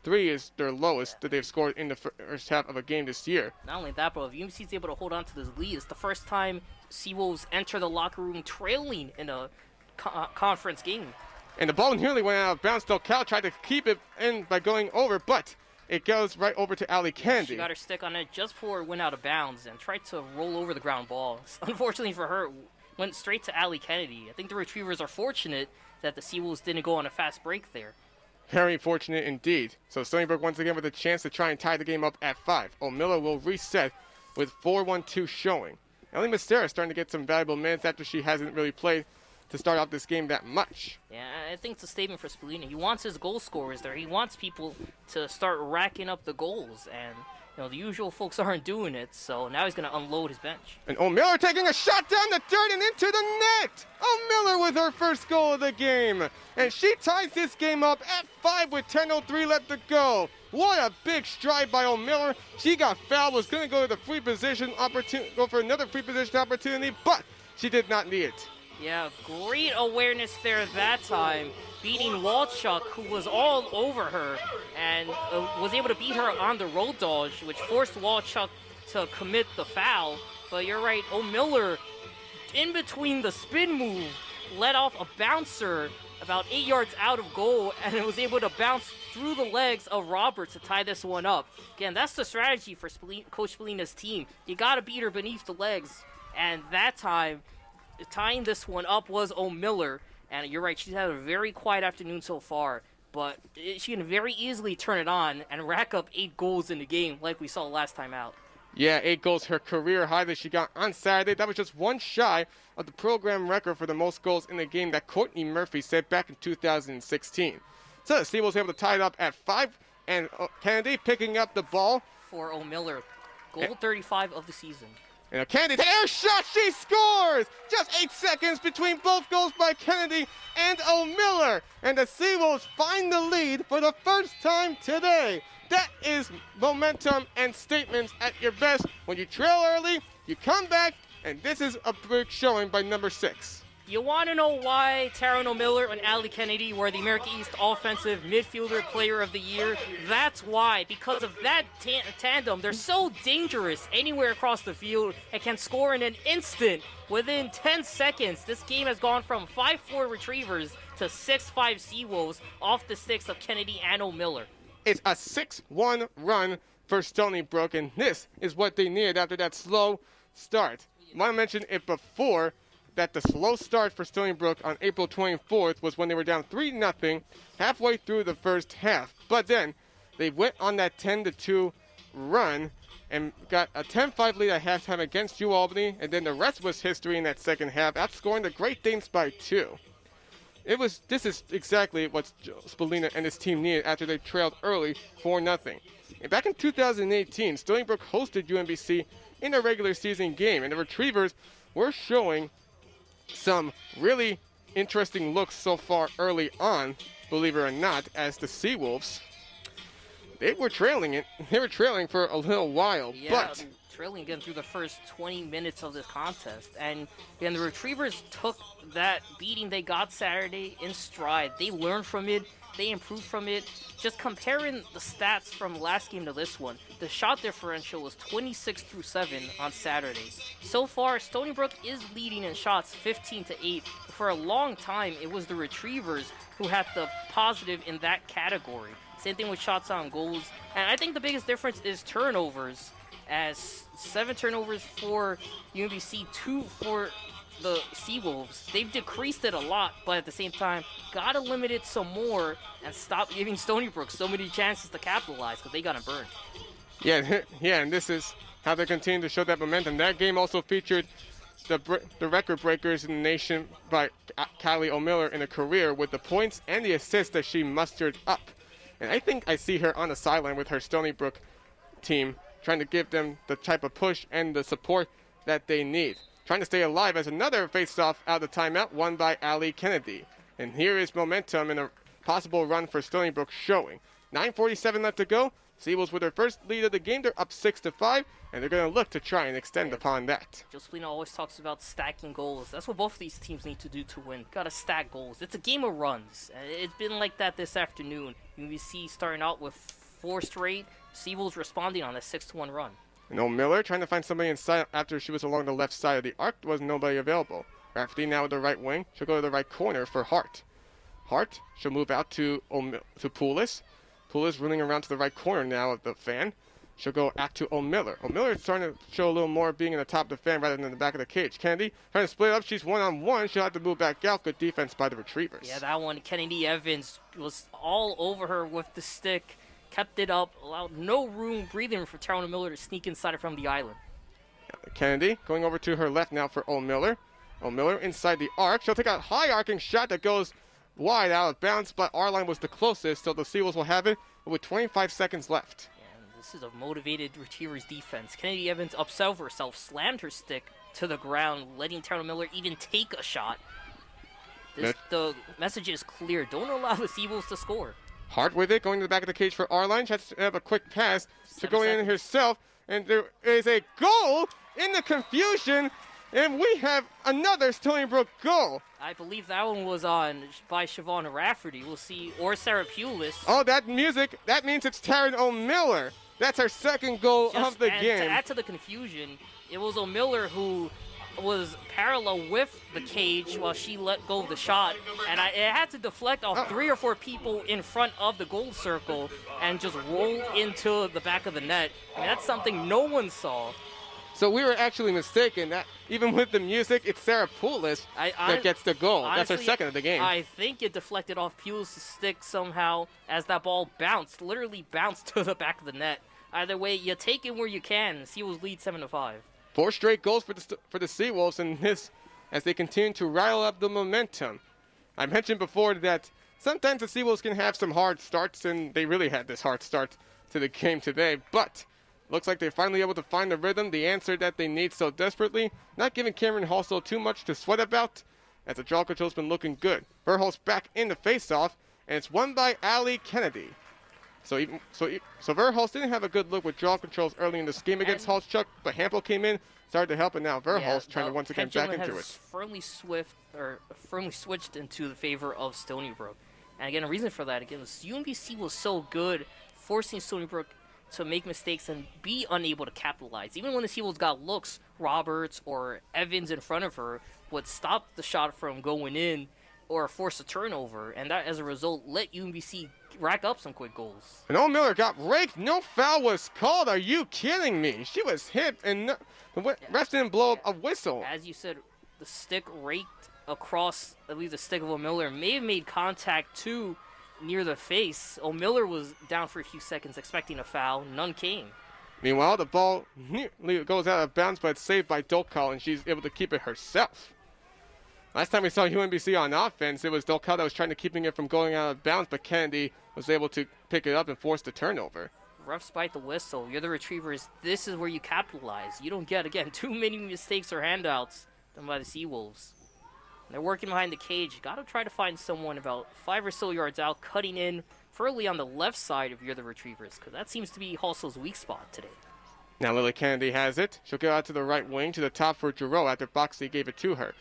3 is their lowest that they've scored in the first half of a game this year. Not only that, but if UMBC is able to hold on to this lead, it's the first time Seawolves enter the locker room trailing in a conference game. And the ball nearly went out of bounds. Delcal tried to keep it in by going over, but it goes right over to Allie Kennedy. She got her stick on it just before it went out of bounds and tried to roll over the ground ball. Unfortunately for her, it went straight to Allie Kennedy. I think the Retrievers are fortunate that the Seawolves didn't go on a fast break there. Very fortunate indeed. So Stony Brook once again with a chance to try and tie the game up at 5. O'Miller will reset with 4-1-2 showing. Ellie Mastera starting to get some valuable minutes after she hasn't really played to start off this game that much. Yeah, I think it's a statement for Spallina. He wants his goal scorers there. He wants people to start racking up the goals, and the usual folks aren't doing it, so now he's going to unload his bench. And O'Miller taking a shot down the dirt and into the net! O'Miller with her first goal of the game. And she ties this game up at 5 with 10:03 left to go. What a big stride by O'Miller. She got fouled, was going to go to the free position opportunity, go for another free position opportunity, but she did not need it. Yeah, great awareness there that time, beating Walchuk, who was all over her, and was able to beat her on the road dodge, which forced Walchuk to commit the foul. But you're right, O'Miller, in between the spin move, let off a bouncer about 8 yards out of goal, and it was able to bounce through the legs of Roberts to tie this one up. Again, that's the strategy for Coach Spallina's team. You got to beat her beneath the legs, and that time, tying this one up was O'Miller. And you're right, she's had a very quiet afternoon so far, but she can very easily turn it on and rack up 8 goals in the game like we saw last time out. Yeah, 8 goals, her career high that she got on Saturday. That was just one shy of the program record for the most goals in the game that Courtney Murphy set back in 2016. So the Seawolves able to tie it up at 5, and Kennedy picking up the ball. For O'Miller, goal 35 of the season. And Kennedy, the air shot, she scores! Just 8 seconds between both goals by Kennedy and O'Miller. And the Seawolves find the lead for the first time today. That is momentum and statements at your best. When you trail early, you come back, and this is a big showing by number 6. You want to know why Taryn O'Miller and Allie Kennedy were the America East Offensive Midfielder Player of the Year? That's why. Because of that tandem, they're so dangerous anywhere across the field and can score in an instant. Within 10 seconds, this game has gone from 5-4 Retrievers to 6-5 Seawolves off the sticks of Kennedy and O'Miller. It's a 6-1 run for Stony Brook, and this is what they needed after that slow start. I mentioned it before, that the slow start for Stony Brook on April 24th was when they were down 3-0 halfway through the first half. But then they went on that 10-2 run and got a 10-5 lead at halftime against UAlbany, and then the rest was history in that second half, outscoring the Great Danes by 2. This is exactly what Spallina and his team needed after they trailed early 4-0. And back in 2018, Stony Brook hosted UMBC in a regular season game, and the Retrievers were showing some really interesting looks so far early on, believe it or not, as the Seawolves, they were trailing for a little while. Yeah, but trailing again through the first 20 minutes of this contest. And again, the Retrievers took that beating they got Saturday in stride. They learned from it. They improved from it. Just comparing the stats from last game to this one, the shot differential was 26-7 on Saturday. So far, Stony Brook is leading in shots 15-8. For a long time, it was the Retrievers who had the positive in that category. Same thing with shots on goals. And I think the biggest difference is turnovers, as 7 turnovers for UMBC, 2 for the Seawolves. They've decreased it a lot, but at the same time, gotta limit it some more and stop giving Stony Brook so many chances to capitalize, because they got them burned. Yeah, and this is how they continue to show that momentum. That game also featured the record breakers in the nation by Kylie O'Miller in a career with the points and the assists that she mustered up. And I think I see her on the sideline with her Stony Brook team, trying to give them the type of push and the support that they need. Trying to stay alive as another face-off out of the timeout won by Allie Kennedy. And here is momentum and a possible run for Stony Brook showing. 9:47 left to go. Seawolves with their first lead of the game. They're up 6-5, and they're going to look to try and extend upon that. Joe Spallina always talks about stacking goals. That's what both of these teams need to do to win. Got to stack goals. It's a game of runs. It's been like that this afternoon. UMBC starting out with 4 straight. Seawolves responding on a 6-1 run. And O'Miller trying to find somebody inside after she was along the left side of the arc. There was nobody available. Rafferty now with the right wing. She'll go to the right corner for Hart. Hart she'll move out to Poulis. Poulis running around to the right corner now of the fan. She'll go back to O'Miller. O'Miller's starting to show a little more being in the top of the fan rather than in the back of the cage. Kennedy trying to split up. She's one-on-one. She'll have to move back out. Good defense by the Retrievers. Yeah, that one, Kennedy Evans was all over her with the stick, kept it up, allowed no room breathing for Tyrone O'Miller to sneak inside from the island. Kennedy going over to her left now for O'Miller. O'Miller inside the arc. She'll take a high arcing shot that goes wide out of bounds, but our line was the closest, so the Seawolves will have it with 25 seconds left. This is a motivated Retrievers defense. Kennedy Evans upset over herself, slammed her stick to the ground, letting Tyrone Miller even take a shot. The message is clear. Don't allow the Seawolves to score. Hart with it, going to the back of the cage for Arline. She has to have a quick pass to go in herself, and there is a goal in the confusion, and we have another Stony Brook goal. I believe that one was by Siobhan Rafferty. We'll see, or Sarah Pulis. Oh, that music, that means it's Tyrone O'Miller. That's her second goal of the game. To add to the confusion, it was O'Miller who was parallel with the cage while she let go of the shot, and it had to deflect off 3 or 4 people in front of the goal circle and just roll into the back of the net. I mean, that's something no one saw. So we were actually mistaken. That even with the music, it's Sarah Pulis that gets the goal. Honestly, that's her second of the game. I think it deflected off Pulis' stick somehow as that ball literally bounced to the back of the net. Either way, you take it where you can. Seawolves lead 7-5. 4 straight goals for the Seawolves in this as they continue to rile up the momentum. I mentioned before that sometimes the Seawolves can have some hard starts, and they really had this hard start to the game today, but looks like they're finally able to find the rhythm, the answer that they need so desperately, not giving Cameron Halsall too much to sweat about, as the draw control's been looking good. Verhulst back in the face-off, and it's won by Allie Kennedy. So Verhulst didn't have a good look with draw controls early in this game against Halschuck, but Hampel came in, started to help, and now Verhulst trying to once again back into it. Firmly switched into the favor of Stony Brook. And again, a reason for that, again, was UMBC was so good, forcing Stony Brook to make mistakes and be unable to capitalize. Even when the Seawolves got looks, Roberts or Evans in front of her would stop the shot from going in or force a turnover, and that, as a result, let UMBC rack up some quick goals. And O'Miller got raked. No foul was called. Are you kidding me? She was hit, and the refs didn't blow a whistle. As you said, the stick raked across, I believe, the stick of O'Miller. May have made contact, too, near the face. O'Miller was down for a few seconds expecting a foul. None came. Meanwhile, the ball nearly goes out of bounds, but it's saved by Dolkal, and she's able to keep it herself. Last time we saw UMBC on offense, it was Dolkal that was trying to keeping it from going out of bounds, but Kennedy was able to pick it up and force the turnover. Refs bite the whistle. You're the Retrievers. This is where you capitalize. You don't get, again, too many mistakes or handouts done by the Seawolves. They're working behind the cage. Got to try to find someone about 5 or so yards out, cutting in firmly on the left side of You're the Retrievers, because that seems to be Halsall's weak spot today. Now Lily Kennedy has it. She'll go out to the right wing to the top for Giroux after Boxley gave it to her.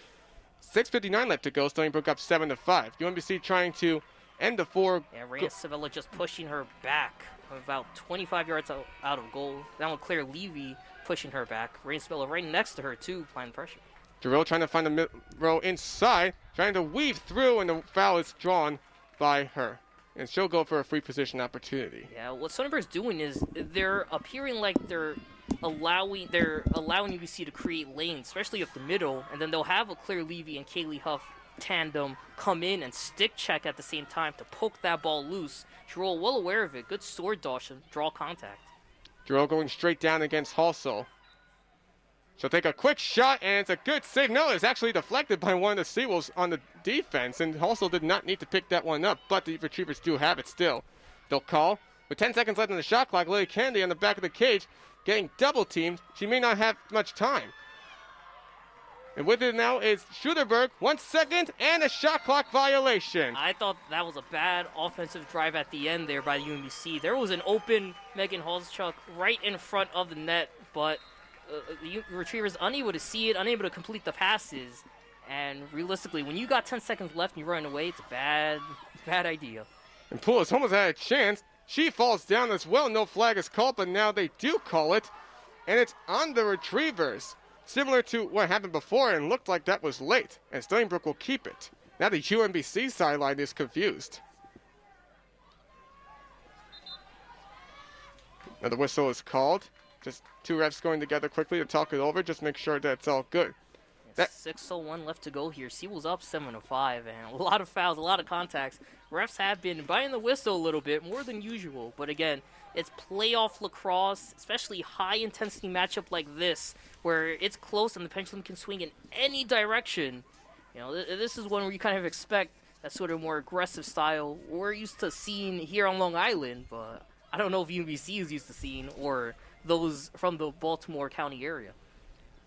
6:59 left to go. Stony Brook up 7-5. UMBC trying to end the 4. Yeah, Rhea Sevilla just pushing her back about 25 yards out of goal. That one, Claire Levy pushing her back. Rhea Sevilla right next to her, too, applying pressure. Giroux trying to find the mid-row inside, trying to weave through, and the foul is drawn by her. And she'll go for a free position opportunity. Yeah, what Stony Brook's doing is they're appearing like they're allowing UBC to create lanes, especially up the middle, and then they'll have a Claire Levy and Kaylee Huff tandem come in and stick check at the same time to poke that ball loose. Giroux well aware of it. Good sword dodge and draw contact. Giroux going straight down against Halsall. She'll take a quick shot, and it's a good save. No, it's actually deflected by one of the Seawolves on the defense, and Halsall did not need to pick that one up, but the Retrievers do have it still. They'll call. With 10 seconds left on the shot clock, Lily Kennedy on the back of the cage, getting double teamed. She may not have much time. And with it now is Schuderberg, 1 second, and a shot clock violation. I thought that was a bad offensive drive at the end there by the UMBC. There was an open Megan Halschuck right in front of the net, but the Retrievers unable to see it, unable to complete the passes. And realistically, when you got 10 seconds left and you're running away, it's a bad idea. And Poulos almost had a chance. She falls down as well. No flag is called, but now they do call it. And it's on the Retrievers. Similar to what happened before, and looked like that was late. And Stony Brook will keep it. Now the UMBC sideline is confused. Now the whistle is called. Just two refs going together quickly to talk it over, just make sure that it's all good. 6:01 left to go here. Seawolves up 7-5, and a lot of fouls, a lot of contacts. Refs have been biting the whistle a little bit, more than usual. But again, it's playoff lacrosse, especially high-intensity matchup like this, where it's close and the pendulum can swing in any direction. You know, this is one where you kind of expect that sort of more aggressive style we're used to seeing here on Long Island, but I don't know if UMBC is used to seeing or those from the Baltimore County area.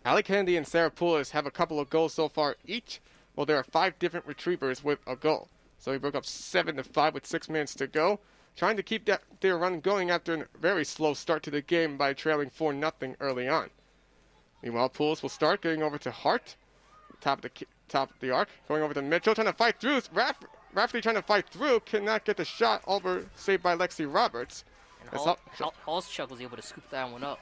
Allie Kennedy and Sarah Poulos have a couple of goals so far each. Well, there are 5 different retrievers with a goal. So we broke up 7-5 with 6 minutes to go, trying to keep their run going after a very slow start to the game by trailing 4-0 early on. Meanwhile, Poulos will start getting over to Hart, top of the arc, going over to Mitchell, trying to fight through. Rafferty trying to fight through, cannot get the shot over, saved by Lexi Roberts. And Halschuk was able to scoop that one up.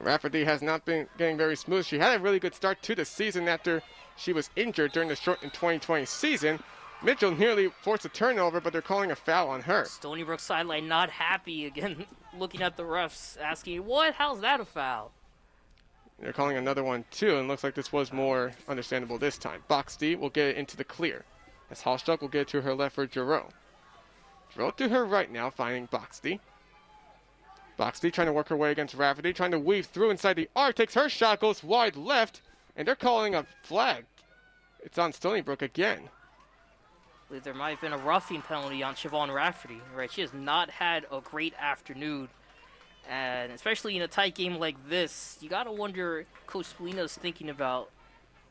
Rafferty has not been getting very smooth. She had a really good start to the season after she was injured during the shortened 2020 season. Mitchell nearly forced a turnover, but they're calling a foul on her. Stony Brook sideline not happy again, looking at the refs, asking, what? How's that a foul? They're calling another one too, and looks like this was more understandable this time. Box D will get it into the clear, as Halschuk will get it to her left for Giroux. Giroux to her right now, finding Box D. Box D trying to work her way against Rafferty, trying to weave through inside the arc, takes her shot, goes wide left, and they're calling a flag. It's on Stony Brook again. I believe there might have been a roughing penalty on Siobhan Rafferty. Right, she has not had a great afternoon, and especially in a tight game like this, you gotta wonder Coach Spolina's thinking about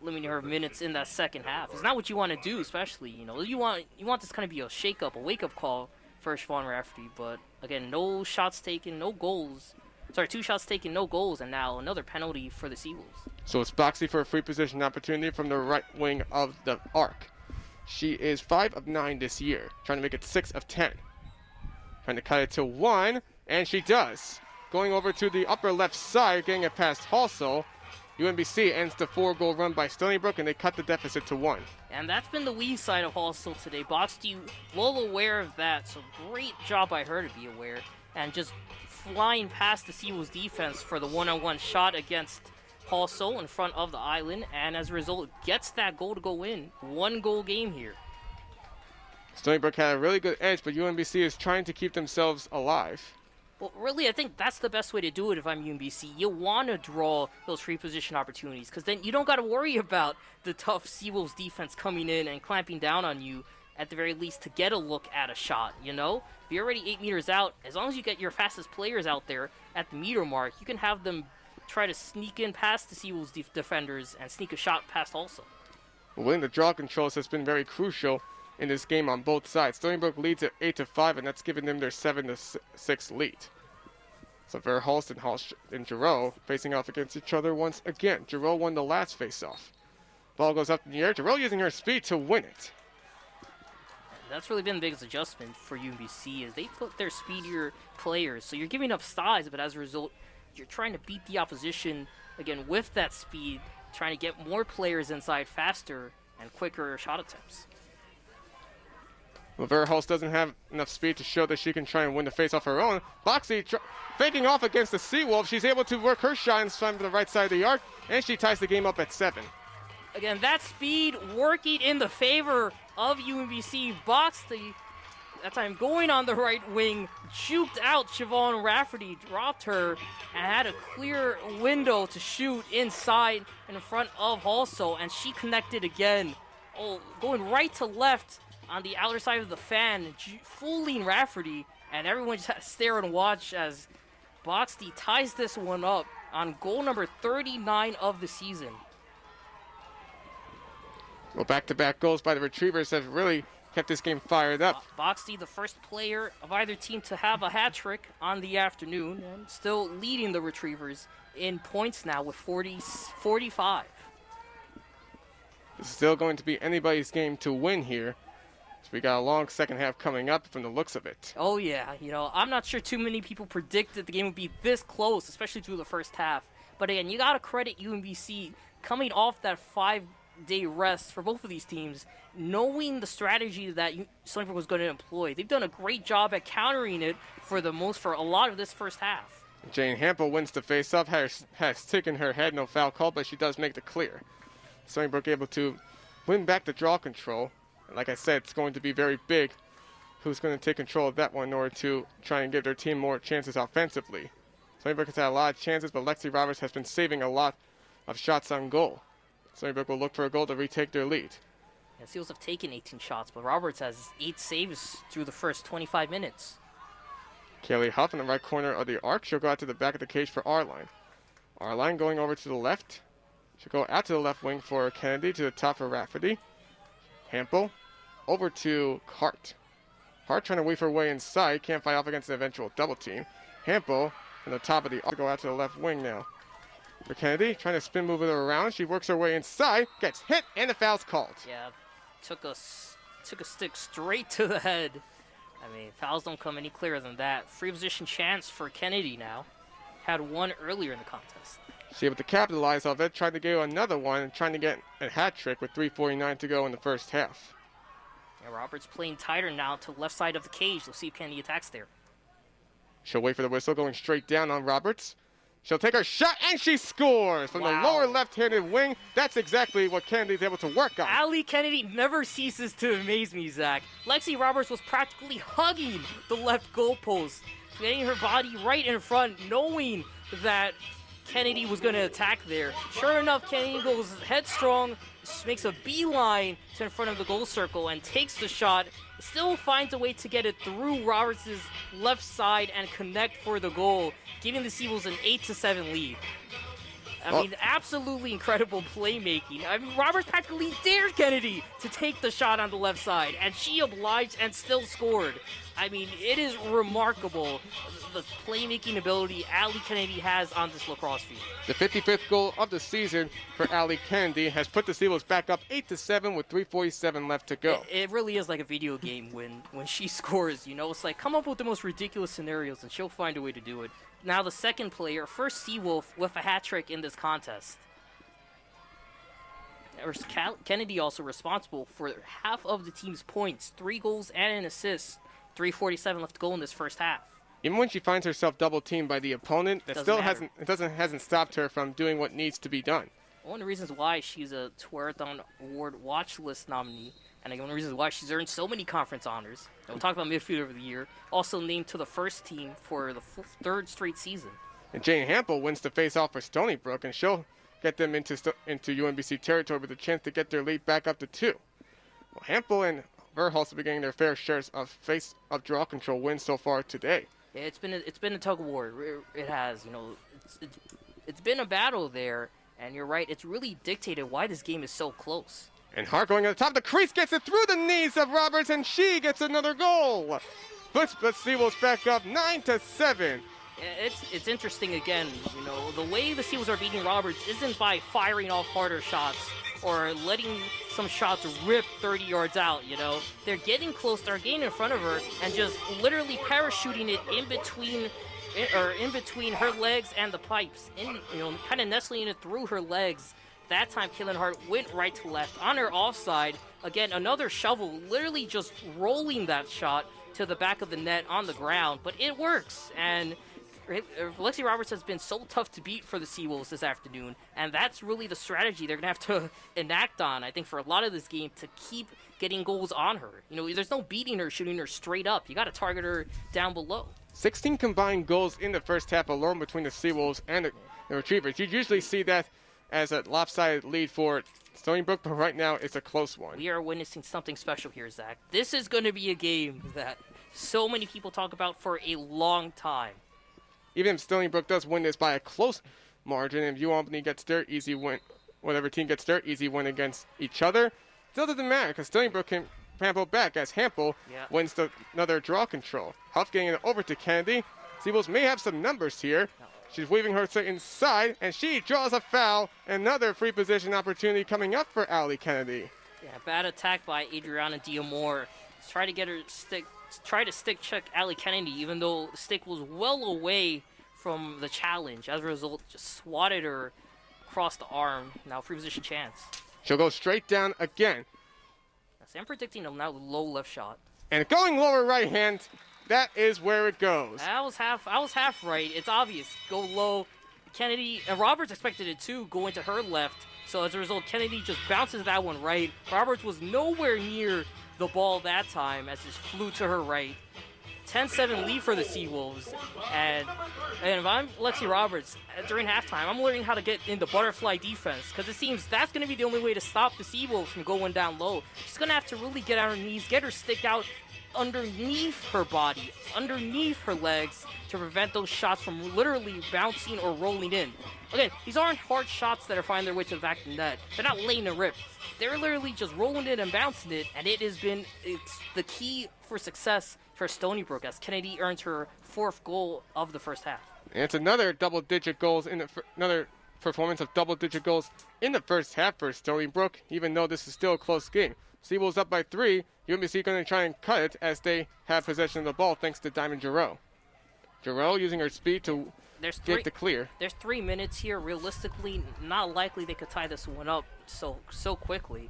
limiting her minutes in that second half. It's not what you want to do, especially you want this to kind of be a shake-up, a wake-up call for Siobhan Rafferty, but again, no shots taken, no goals. Sorry, 2 shots taken, no goals, and now another penalty for the Seawolves. So it's Boxy for a free position opportunity from the right wing of the arc. She is 5 of 9 this year, trying to make it 6 of 10. Trying to cut it to 1, and she does. Going over to the upper left side, getting it past Halsall. UMBC ends the 4-goal run by Stony Brook, and they cut the deficit to 1. And that's been the weak side of Halsall today. Boxty well aware of that, so great job by her to be aware. And just flying past the Seawolves defense for the one-on-one shot against Halsall in front of the island, and as a result, gets that goal to go in. 1-goal game here. Stony Brook had a really good edge, but UMBC is trying to keep themselves alive. Well, really, I think that's the best way to do it if I'm UMBC. You want to draw those free position opportunities, because then you don't got to worry about the tough Seawolves defense coming in and clamping down on you, at the very least, to get a look at a shot, If you're already 8 meters out, as long as you get your fastest players out there at the meter mark, you can have them try to sneak in past the Seawolves defenders and sneak a shot past also. Winning the draw controls has been very crucial in this game on both sides. Stony Brook leads at 8-5, and that's given them their 7-6 lead. So Verhulst and Giroux facing off against each other once again. Giroux won the last face-off. Ball goes up in the air. Giroux using her speed to win it. That's really been the biggest adjustment for UMBC, is they put their speedier players. So you're giving up size, but as a result, you're trying to beat the opposition, again, with that speed, trying to get more players inside faster and quicker shot attempts. Well, Verhulst doesn't have enough speed to show that she can try and win the face off her own. Boxy faking off against the Seawolf. She's able to work her shot inside to the right side of the arc, and she ties the game up at 7. Again, that speed working in the favor of UMBC. Boxy, that time going on the right wing, juked out Siobhan Rafferty, dropped her, and had a clear window to shoot inside in front of Halsall, and she connected again. Oh, going right to left on the outer side of the fan, fooling Rafferty, and everyone just had to stare and watch as Boxty ties this one up on goal number 39 of the season. Well, back-to-back goals by the Retrievers have really kept this game fired up. Boxty, the first player of either team to have a hat trick on the afternoon, and still leading the Retrievers in points now with 45. It's still going to be anybody's game to win here. So we got a long second half coming up from the looks of it. Oh yeah, I'm not sure too many people predicted the game would be this close, especially through the first half. But again, you gotta credit UMBC coming off that day rest for both of these teams, knowing the strategy that Stony Brook was going to employ. They've done a great job at countering it for a lot of this first half. Jane Hampel wins the face-off, has taken her head, no foul call, but she does make the clear. Stony Brook able to win back the draw control. And like I said, it's going to be very big who's going to take control of that one in order to try and give their team more chances offensively. Stony Brook has had a lot of chances, but Lexi Roberts has been saving a lot of shots on goal. Stony Brook will look for a goal to retake their lead. Yeah, Seals have taken 18 shots, but Roberts has 8 saves through the first 25 minutes. Kaylee Huff in the right corner of the arc. She'll go out to the back of the cage for Arline. Arline going over to the left. She'll go out to the left wing for Kennedy, to the top for Rafferty. Hampel over to Hart. Hart trying to weave her way inside. Can't fight off against an eventual double team. Hampel from the top of the arc to go out to the left wing now. For Kennedy, trying to spin move it around. She works her way inside, gets hit, and the foul's called. Yeah, took a stick straight to the head. I mean, fouls don't come any clearer than that. Free position chance for Kennedy now. Had one earlier in the contest. She able to capitalize off it, tried to get another one, trying to get a hat trick with 3:49 to go in the first half. Yeah, Roberts playing tighter now to left side of the cage. Let's see if Kennedy attacks there. She'll wait for the whistle, going straight down on Roberts. She'll take her shot, and she scores from the lower left-handed wing. That's exactly what Kennedy's able to work on. Allie Kennedy never ceases to amaze me, Zach. Lexi Roberts was practically hugging the left goalpost, getting her body right in front, knowing that Kennedy was going to attack there. Sure enough, Kennedy goes headstrong, makes a beeline to in front of the goal circle and takes the shot. Still finds a way to get it through Roberts' left side and connect for the goal, giving the Seawolves an 8-7 lead. I mean, absolutely incredible playmaking. I mean, Roberts practically dared Kennedy to take the shot on the left side, and she obliged and still scored. I mean, it is remarkable the playmaking ability Allie Kennedy has on this lacrosse field. The 55th goal of the season for Allie Kennedy has put the Seawolves back up 8-7 with 3:47 left to go. It really is like a video game when she scores, you know? It's like, come up with the most ridiculous scenarios and she'll find a way to do it. Now the second player, first Seawolf with a hat trick in this contest. Kennedy also responsible for half of the team's points, 3 goals and an assist. 3:47 left to go in this first half. Even when she finds herself double teamed by the opponent, that still hasn't stopped her from doing what needs to be done. One of the reasons why she's a Tuerathon Award watch list nominee, and one of the reasons why she's earned so many conference honors. And we'll talk about midfielder of the year, also named to the first team for the 3rd straight season. And Jane Hampel wins the face-off for Stony Brook, and she'll get them into UMBC territory with a chance to get their lead back up to 2. Well, Hampel and Verhulst have been getting their fair shares of face-up draw control wins so far today. Yeah, it's been a tug of war. It has, you know, it's been a battle there, and you're right. It's really dictated why this game is so close. And Hart going at the top of the crease gets it through the knees of Roberts, and she gets another goal. Puts the Seawolves back up 9-7. It's interesting again. You know, the way the Seawolves are beating Roberts isn't by firing off harder shots or letting some shots rip 30 yards out, you know. They're getting close, they're getting in front of her, and just literally parachuting it in between her legs and the pipes, kind of nestling it through her legs. That time, Kaylin Hart went right to left on her offside. Again, another shovel, literally just rolling that shot to the back of the net on the ground, but it works. And Lexi Roberts has been so tough to beat for the Seawolves this afternoon, and that's really the strategy they're going to have to enact on, I think, for a lot of this game to keep getting goals on her. You know, there's no beating her, shooting her straight up. You got to target her down below. 16 combined goals in the first half alone between the Seawolves and the Retrievers. You usually see that as a lopsided lead for Stony Brook, but right now it's a close one. We are witnessing something special here, Zach. This is going to be a game that so many people talk about for a long time. Even if Stony Brook does win this by a close margin, and UMBC gets their easy win, whatever team gets their easy win against each other, still doesn't matter because Stony Brook can Hampel back as Hampel wins another draw control. Huff getting it over to Kennedy. Seawolves may have some numbers here. She's weaving her inside, and she draws a foul. Another free position opportunity coming up for Allie Kennedy. Yeah, bad attack by Adriana Diamore. Try to get her stick check Allie Kennedy, even though the stick was well away from the challenge. As a result, just swatted her across the arm. Now free position chance. She'll go straight down again. So I'm predicting a now low left shot. And going lower right hand, that is where it goes. I was half right. It's obvious. Go low. Kennedy and Roberts expected it too, going to her left. So as a result, Kennedy just bounces that one right. Roberts was nowhere near the ball that time as it flew to her right. 10-7 lead for the Seawolves. And if I'm Lexi Roberts, during halftime, I'm learning how to get into butterfly defense because it seems that's going to be the only way to stop the Seawolves from going down low. She's going to have to really get on her knees, get her stick out underneath her body, underneath her legs to prevent those shots from literally bouncing or rolling in. Again, these aren't hard shots that are finding their way to the back of the net. They're not laying a rip. They're literally just rolling it and bouncing it, and it's the key for success for Stony Brook as Kennedy earns her 4th goal of the first half. And it's another double-digit goals another performance of double-digit goals in the first half for Stony Brook, even though this is still a close game. Seawolves up by 3. UMBC going to try and cut it as they have possession of the ball thanks to Diamond Giroux. Giroux using her speed to get the clear. There's 3 minutes here. Realistically, not likely they could tie this one up so quickly.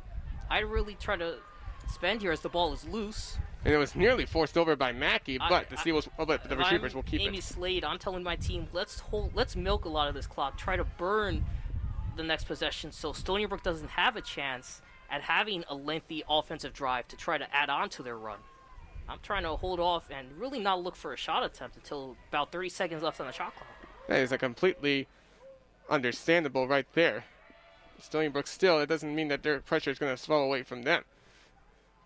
I'd really try to spend here as the ball is loose. And it was nearly forced over by Mackey, but the Retrievers will keep Amy it. Slade, I'm telling my team, let's milk a lot of this clock. Try to burn the next possession so Stony Brook doesn't have a chance at having a lengthy offensive drive to try to add on to their run. I'm trying to hold off and really not look for a shot attempt until about 30 seconds left on the shot clock. That is a completely understandable right there. Stony Brook still, it doesn't mean that their pressure is going to slow away from them.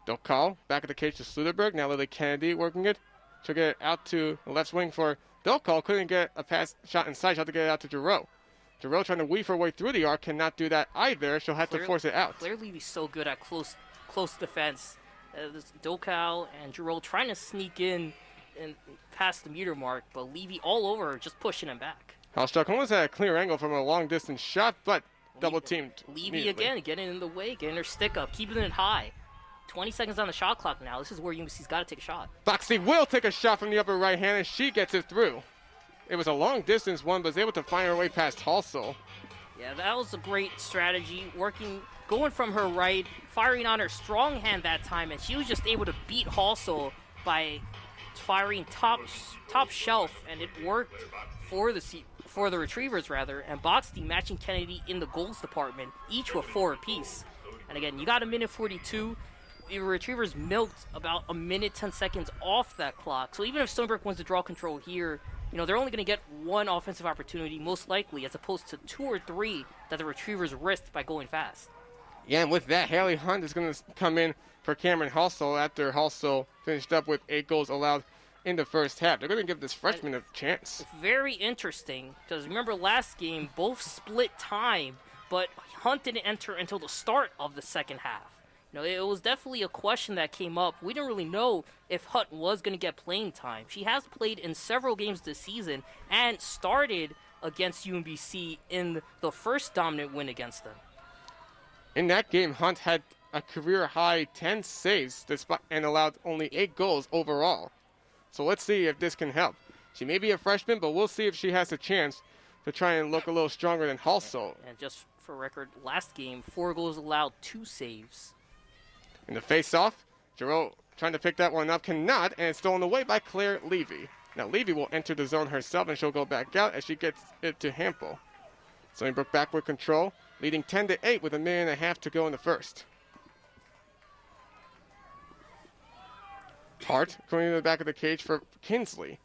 Dokal, back at the cage to Sluderberg. Now Lily Kennedy working it. She'll get it out to the left wing for Dokal. Couldn't get a pass shot inside. She'll have to get it out to Giroux. Giroux trying to weave her way through the arc. Cannot do that either. She'll have to force it out. Clearly he's so good at close defense. Dokal and Giroux trying to sneak in and past the meter mark, but Levy all over her, just pushing him back. Hallstruck almost had a clear angle from a long distance shot, but double teamed. Levy again, getting in the way, getting her stick up, keeping it high. 20 seconds on the shot clock now. This is where UMBC's got to take a shot. Foxy will take a shot from the upper right hand, and she gets it through. It was a long distance one, but was able to find her way past Halsell. Yeah, that was a great strategy. Going from her right, firing on her strong hand that time, and she was just able to beat Halsell by firing top shelf, and it worked for the Retrievers rather. And Boxty matching Kennedy in the goals department, each with 4 apiece. And again, you got a minute 42. The Retrievers milked about a minute 10 seconds off that clock. So even if Stony Brook wins the draw control here, they're only going to get 1 offensive opportunity, most likely, as opposed to 2 or 3 that the Retrievers risked by going fast. Yeah, and with that, Haley Hunt is going to come in for Cameron Halsell after Halsell finished up with 8 goals allowed in the first half. They're going to give this freshman a chance. It's very interesting, because remember last game, both split time, but Hunt didn't enter until the start of the second half. It was definitely a question that came up. We didn't really know if Hunt was going to get playing time. She has played in several games this season and started against UMBC in the first dominant win against them. In that game, Hunt had a career-high 10 saves and allowed only 8 goals overall. So let's see if this can help. She may be a freshman, but we'll see if she has a chance to try and look a little stronger than Halsell. And just for record, last game, 4 goals allowed, 2 saves. In the face-off, Giroux trying to pick that one up, cannot, and it's stolen away by Claire Levy. Now Levy will enter the zone herself, and she'll go back out as she gets it to Hampel. Stony Brook back with control, leading 10-8 with a minute and a half to go in the first. Hart going to the back of the cage for Kinsley.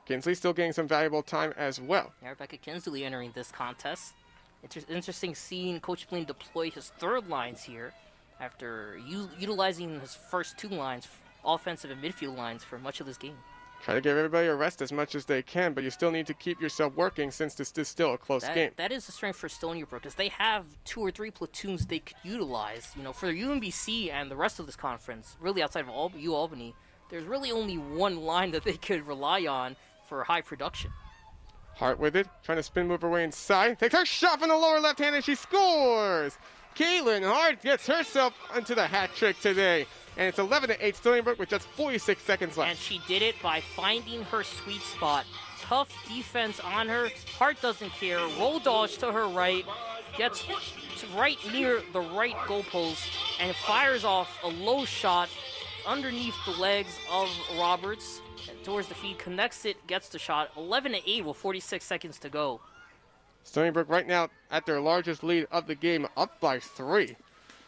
Kinsley still getting some valuable time as well. Yeah, Rebecca Kinsley entering this contest. It's interesting seeing Coach Blaine deploy his 3rd lines here, after utilizing his first 2 lines, offensive and midfield lines, for much of this game. Try to give everybody a rest as much as they can, but you still need to keep yourself working since this is still a close game. That is the strength for Stony Brook, because they have 2 or 3 platoons they could utilize. For UMBC and the rest of this conference, really outside of Albany, there's really only 1 line that they could rely on for high production. Hart with it, trying to spin move her way inside. Takes her shot from the lower left hand and she scores! Caitlin Hart gets herself into the hat trick today. And it's 11-8 Stony Brook with just 46 seconds left. And she did it by finding her sweet spot. Tough defense on her. Hart doesn't care. Roll dodge to her right. Gets right near the right goalpost and fires off a low shot underneath the legs of Roberts towards the feed, connects it, gets the shot. 11-8 with 46 seconds to go. Stony Brook right now at their largest lead of the game, up by 3.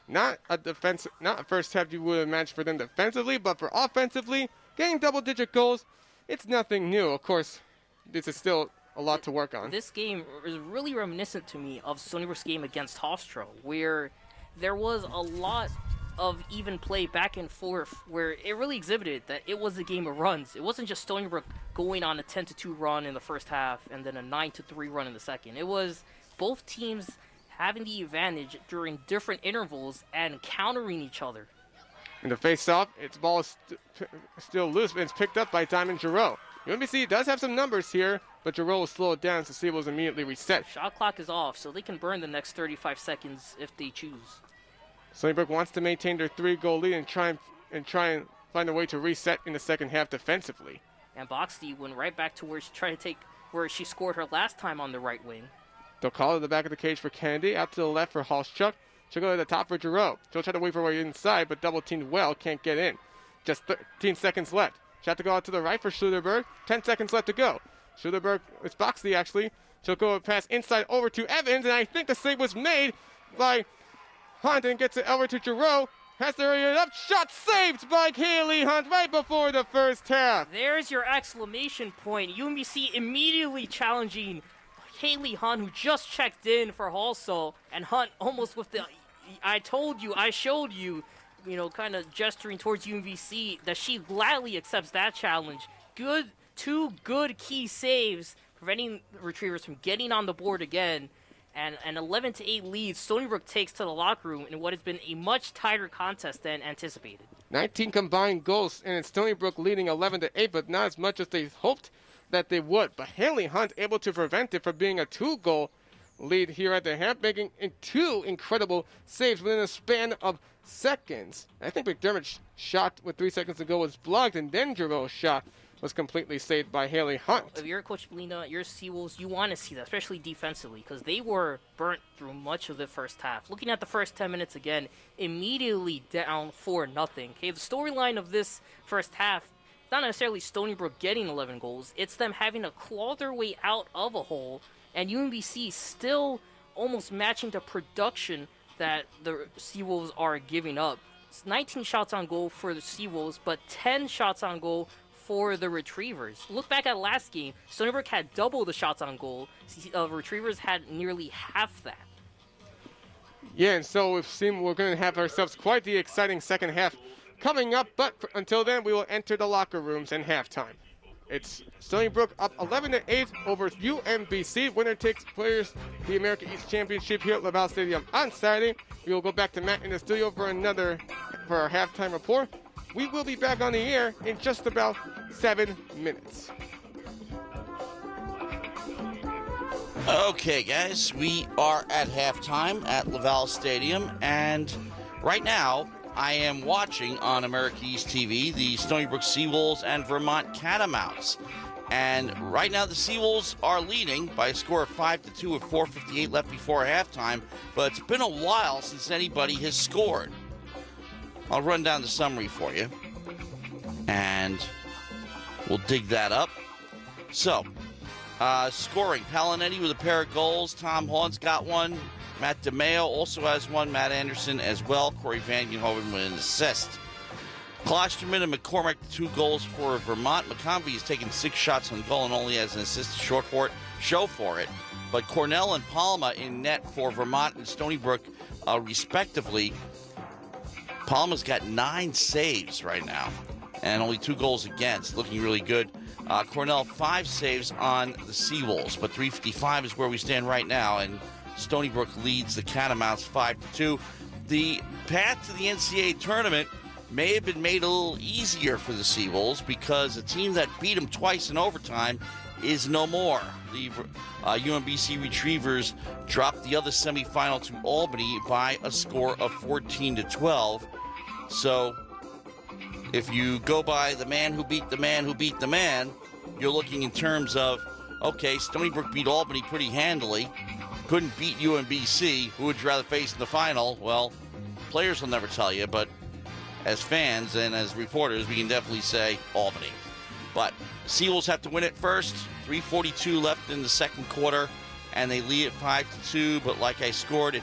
Not a first half you would imagine for them defensively, but for offensively, getting double-digit goals, it's nothing new. Of course, this is still a lot to work on. This game is really reminiscent to me of Stony Brook's game against Hofstra, where there was a lot of even play back and forth, where it really exhibited that it was a game of runs. It wasn't just Stony Brook going on a 10-2 run in the first half and then a 9-3 run in the second. It was both teams having the advantage during different intervals and countering each other. In the face-off, its ball is still loose, but it's picked up by Diamond Giroux. UMBC does have some numbers here, but Giroux will slow it down so Seawolves immediately reset. Shot clock is off, so they can burn the next 35 seconds if they choose. Stony Brook wants to maintain their 3-goal lead and try and find a way to reset in the second half defensively. And Boxty went right back to where she tried to take where she scored her last time on the right wing. They'll call it the back of the cage for Kennedy, out to the left for Halschuk. She'll go to the top for Giroux. She'll try to wait for her way inside, but double teamed well, can't get in. Just 13 seconds left. She'll have to go out to the right for Schluterberg. 10 seconds left to go. Schluterberg, it's Boxley actually. She'll go pass inside over to Evans, and I think the save was made by Hunt and gets it over to Giroux. Has to hurry it up. Shot saved by Haley Hunt right before the first half. There's your exclamation point. UMBC immediately challenging Haley Hunt, who just checked in for Halsall, and Hunt almost with the I told you, I showed you, kind of gesturing towards UMBC that she gladly accepts that challenge. Two good key saves, preventing the Retrievers from getting on the board again. And an 11-8 lead Stony Brook takes to the locker room in what has been a much tighter contest than anticipated. 19 combined goals, and it's Stony Brook leading 11-8, but not as much as they hoped that they would. But Haley Hunt able to prevent it from being a 2-goal lead here at the half, making 2 incredible saves within a span of seconds. I think McDermott's shot with 3 seconds to go was blocked, and then Giroux's shot was completely saved by Haley Hunt. If you're Coach Belina, your Seawolves, you want to see that, especially defensively, because they were burnt through much of the first half. Looking at the first 10 minutes again, immediately down 4-0. Okay, the storyline of this first half, not necessarily Stony Brook getting 11 goals, it's them having to claw their way out of a hole, and UMBC still almost matching the production that the Seawolves are giving up. It's 19 shots on goal for the Seawolves, but 10 shots on goal for the Retrievers. Look back at last game, Stony Brook had double the shots on goal. Retrievers had nearly half that. Yeah, and so we're going to have ourselves quite the exciting second half coming up, but until then, we will enter the locker rooms and halftime. It's Stony Brook up 11-8 over UMBC. Winner takes players the America East Championship here at Laval Stadium on Saturday. We will go back to Matt in the studio for our halftime report. We will be back on the air in just about 7 minutes. Okay, guys, we are at halftime at Laval Stadium, and right now I am watching on America East TV the Stony Brook Seawolves and Vermont Catamounts. And right now the Seawolves are leading by a score of 5-2 with 4:58 left before halftime, but it's been a while since anybody has scored. I'll run down the summary for you, and we'll dig that up. So, scoring, Palinetti with a pair of goals. Tom Hawn's got one. Matt DeMeo also has one. Matt Anderson as well. Corey Van Genhoven with an assist. Klosterman and McCormick, 2 goals for Vermont. McConvey has taken 6 shots on goal and only has an assist to show for it. But Cornell and Palma in net for Vermont and Stony Brook, respectively. Palma's got 9 saves right now and only 2 goals against, looking really good. Cornell 5 saves on the Seawolves, but 3:55 is where we stand right now, and Stony Brook leads the Catamounts 5-2. The path to the NCAA tournament may have been made a little easier for the Seawolves because a team that beat them twice in overtime is no more. The UMBC Retrievers dropped the other semifinal to Albany by a score of 14-12. So if you go by the man who beat the man who beat the man, you're looking in terms of, okay, Stony Brook beat Albany pretty handily, couldn't beat UMBC, who would you rather face in the final? Well, players will never tell you, but as fans and as reporters, we can definitely say Albany. But Seawolves have to win it first. 3:42 left in the second quarter, and they lead it 5-2. But like I said,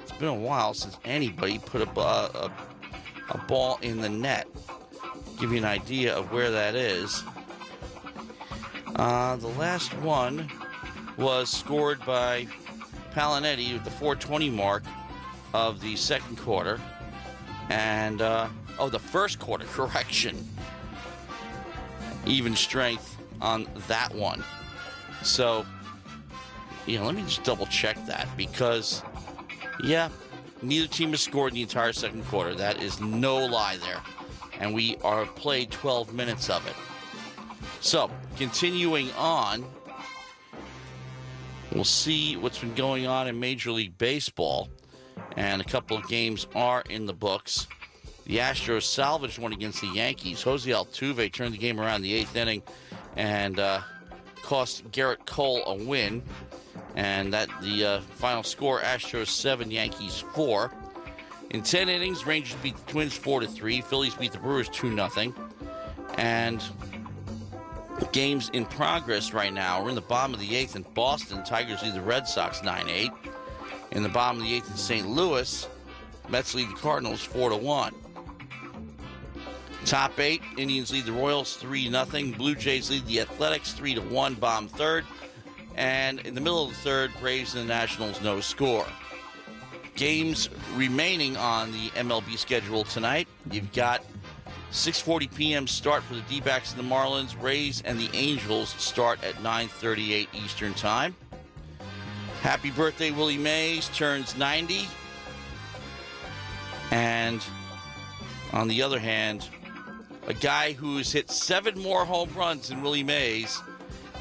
it's been a while since anybody put a ball in the net. Give you an idea of where that is. The last one was scored by Palinetti at the 4:20 mark of the second quarter. And, the first quarter, correction. Even strength on that one. So, let me just double check that because, neither team has scored in the entire second quarter. That is no lie there. And we are played 12 minutes of it. So, continuing on, we'll see what's been going on in Major League Baseball. And a couple of games are in the books. The Astros salvaged one against the Yankees. Jose Altuve turned the game around in the 8th inning and cost Garrett Cole a win. And that the final score, Astros 7, Yankees 4. In 10 innings, Rangers beat the Twins 4-3. Phillies beat the Brewers 2-0. And games in progress right now. We're in the bottom of the 8th in Boston. Tigers lead the Red Sox 9-8. In the bottom of the 8th in St. Louis, Mets lead the Cardinals 4-1. Top 8, Indians lead the Royals 3-0. Blue Jays lead the Athletics 3-1, bottom third. And in the middle of the third, Braves and the Nationals no score. Games remaining on the MLB schedule tonight. You've got 6:40 p.m. start for the D-backs and the Marlins. Rays and the Angels start at 9:38 Eastern Time. Happy birthday, Willie Mays, turns 90. And on the other hand, a guy who's hit 7 more home runs than Willie Mays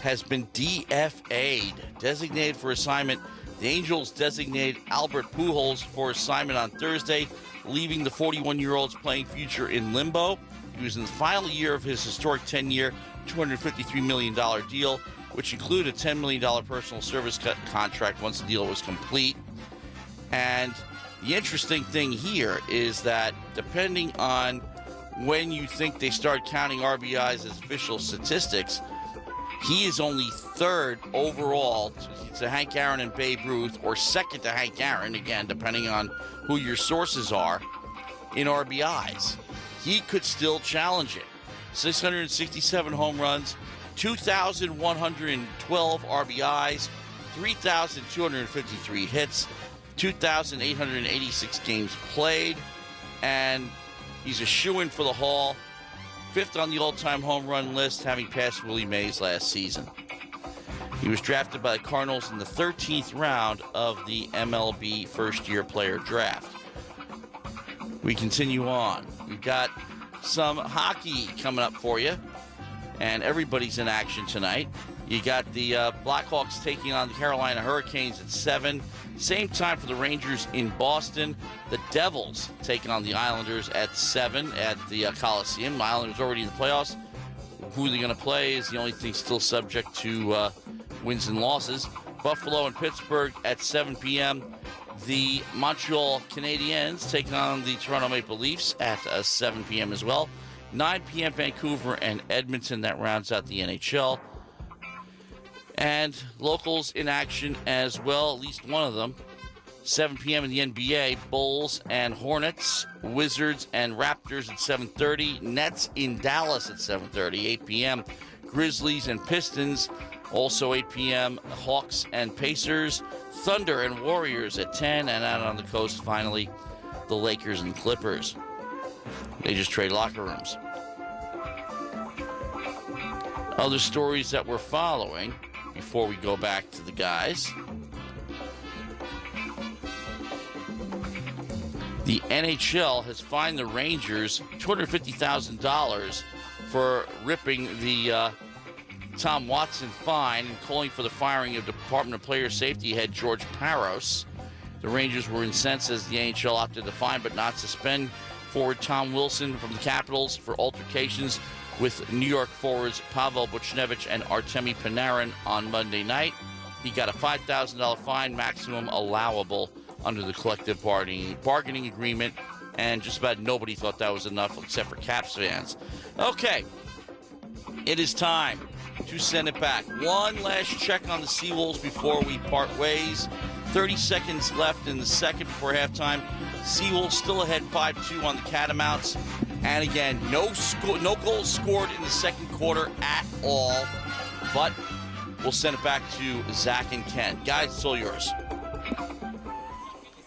has been DFA'd, designated for assignment. The Angels designated Albert Pujols for assignment on Thursday, leaving the 41-year-old's playing future in limbo. He was in the final year of his historic 10-year, $253 million deal, which included a $10 million personal service contract once the deal was complete. And the interesting thing here is that depending on when you think they start counting RBIs as official statistics, he is only 3rd overall to Hank Aaron and Babe Ruth, or 2nd to Hank Aaron, again, depending on who your sources are, in RBIs. He could still challenge it. 667 home runs, 2,112 RBIs, 3,253 hits, 2,886 games played, and he's a shoo-in for the Hall. 5th on the all-time home run list, having passed Willie Mays last season. He was drafted by the Cardinals in the 13th round of the MLB first-year player draft. We continue on. We've got some hockey coming up for you, and everybody's in action tonight. You got the Blackhawks taking on the Carolina Hurricanes at 7. Same time for the Rangers in Boston. The Devils taking on the Islanders at 7 at the Coliseum. The Islanders already in the playoffs. Who they're going to play is the only thing still subject to wins and losses. Buffalo and Pittsburgh at 7 p.m. The Montreal Canadiens taking on the Toronto Maple Leafs at 7 p.m. as well. 9 p.m. Vancouver and Edmonton. That rounds out the NHL. And locals in action as well, at least one of them. 7 p.m. in the NBA, Bulls and Hornets, Wizards and Raptors at 7:30, Nets in Dallas at 7:30, 8 p.m., Grizzlies and Pistons, also 8 p.m., Hawks and Pacers, Thunder and Warriors at 10, and out on the coast, finally, the Lakers and Clippers. They just trade locker rooms. Other stories that we're following before we go back to the guys. The NHL has fined the Rangers $250,000 for ripping the Tom Watson fine and calling for the firing of Department of Player Safety head George Parros. The Rangers were incensed as the NHL opted to fine but not suspend forward Tom Wilson from the Capitals for altercations with New York forwards Pavel Buchnevich and Artemi Panarin on Monday night. He got a $5,000 fine, maximum allowable under the collective bargaining agreement, and just about nobody thought that was enough except for Caps fans. Okay, it is time to send it back. One last check on the Seawolves before we part ways. 30 seconds left in the second before halftime. Seawolves still ahead 5-2 on the Catamounts. And again, no goals scored in the second quarter at all. But we'll send it back to Zach and Ken. Guys, it's all yours.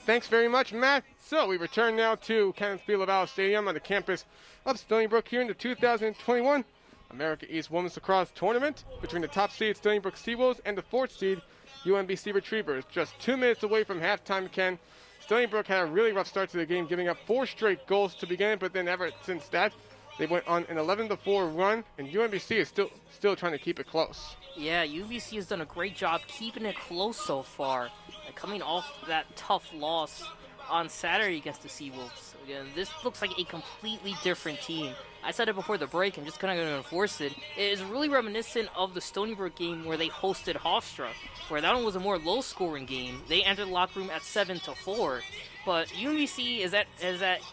Thanks very much, Matt. So we return now to Kenneth Field Stadium on the campus of Stony Brook here in the 2021 America East Women's Lacrosse Tournament between the top seed Stony Brook Seawolves and the 4th seed UMBC Retrievers. Just 2 minutes away from halftime, Ken. Stony Brook had a really rough start to the game, giving up 4 straight goals to begin, but then ever since that, they went on an 11-4 run, and UMBC is still trying to keep it close. Yeah, UMBC has done a great job keeping it close so far, and coming off that tough loss on Saturday against the Seawolves. Again, this looks like a completely different team. I said it before the break, I'm just kind of going to enforce it. It is really reminiscent of the Stony Brook game where they hosted Hofstra, where that one was a more low-scoring game. They entered the locker room at 7-4, but UMBC is at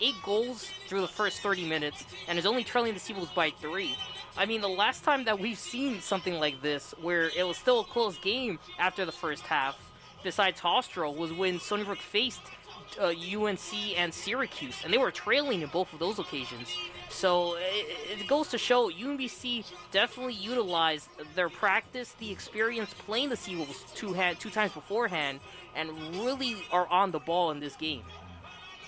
8 goals through the first 30 minutes and is only trailing the Seawolves by 3. I mean, the last time that we've seen something like this, where it was still a close game after the first half, besides Hofstra, was when Stony Brook faced UNC and Syracuse, and they were trailing in both of those occasions. So it goes to show UMBC definitely utilized their practice, the experience playing the Seawolves two times beforehand, and really are on the ball in this game.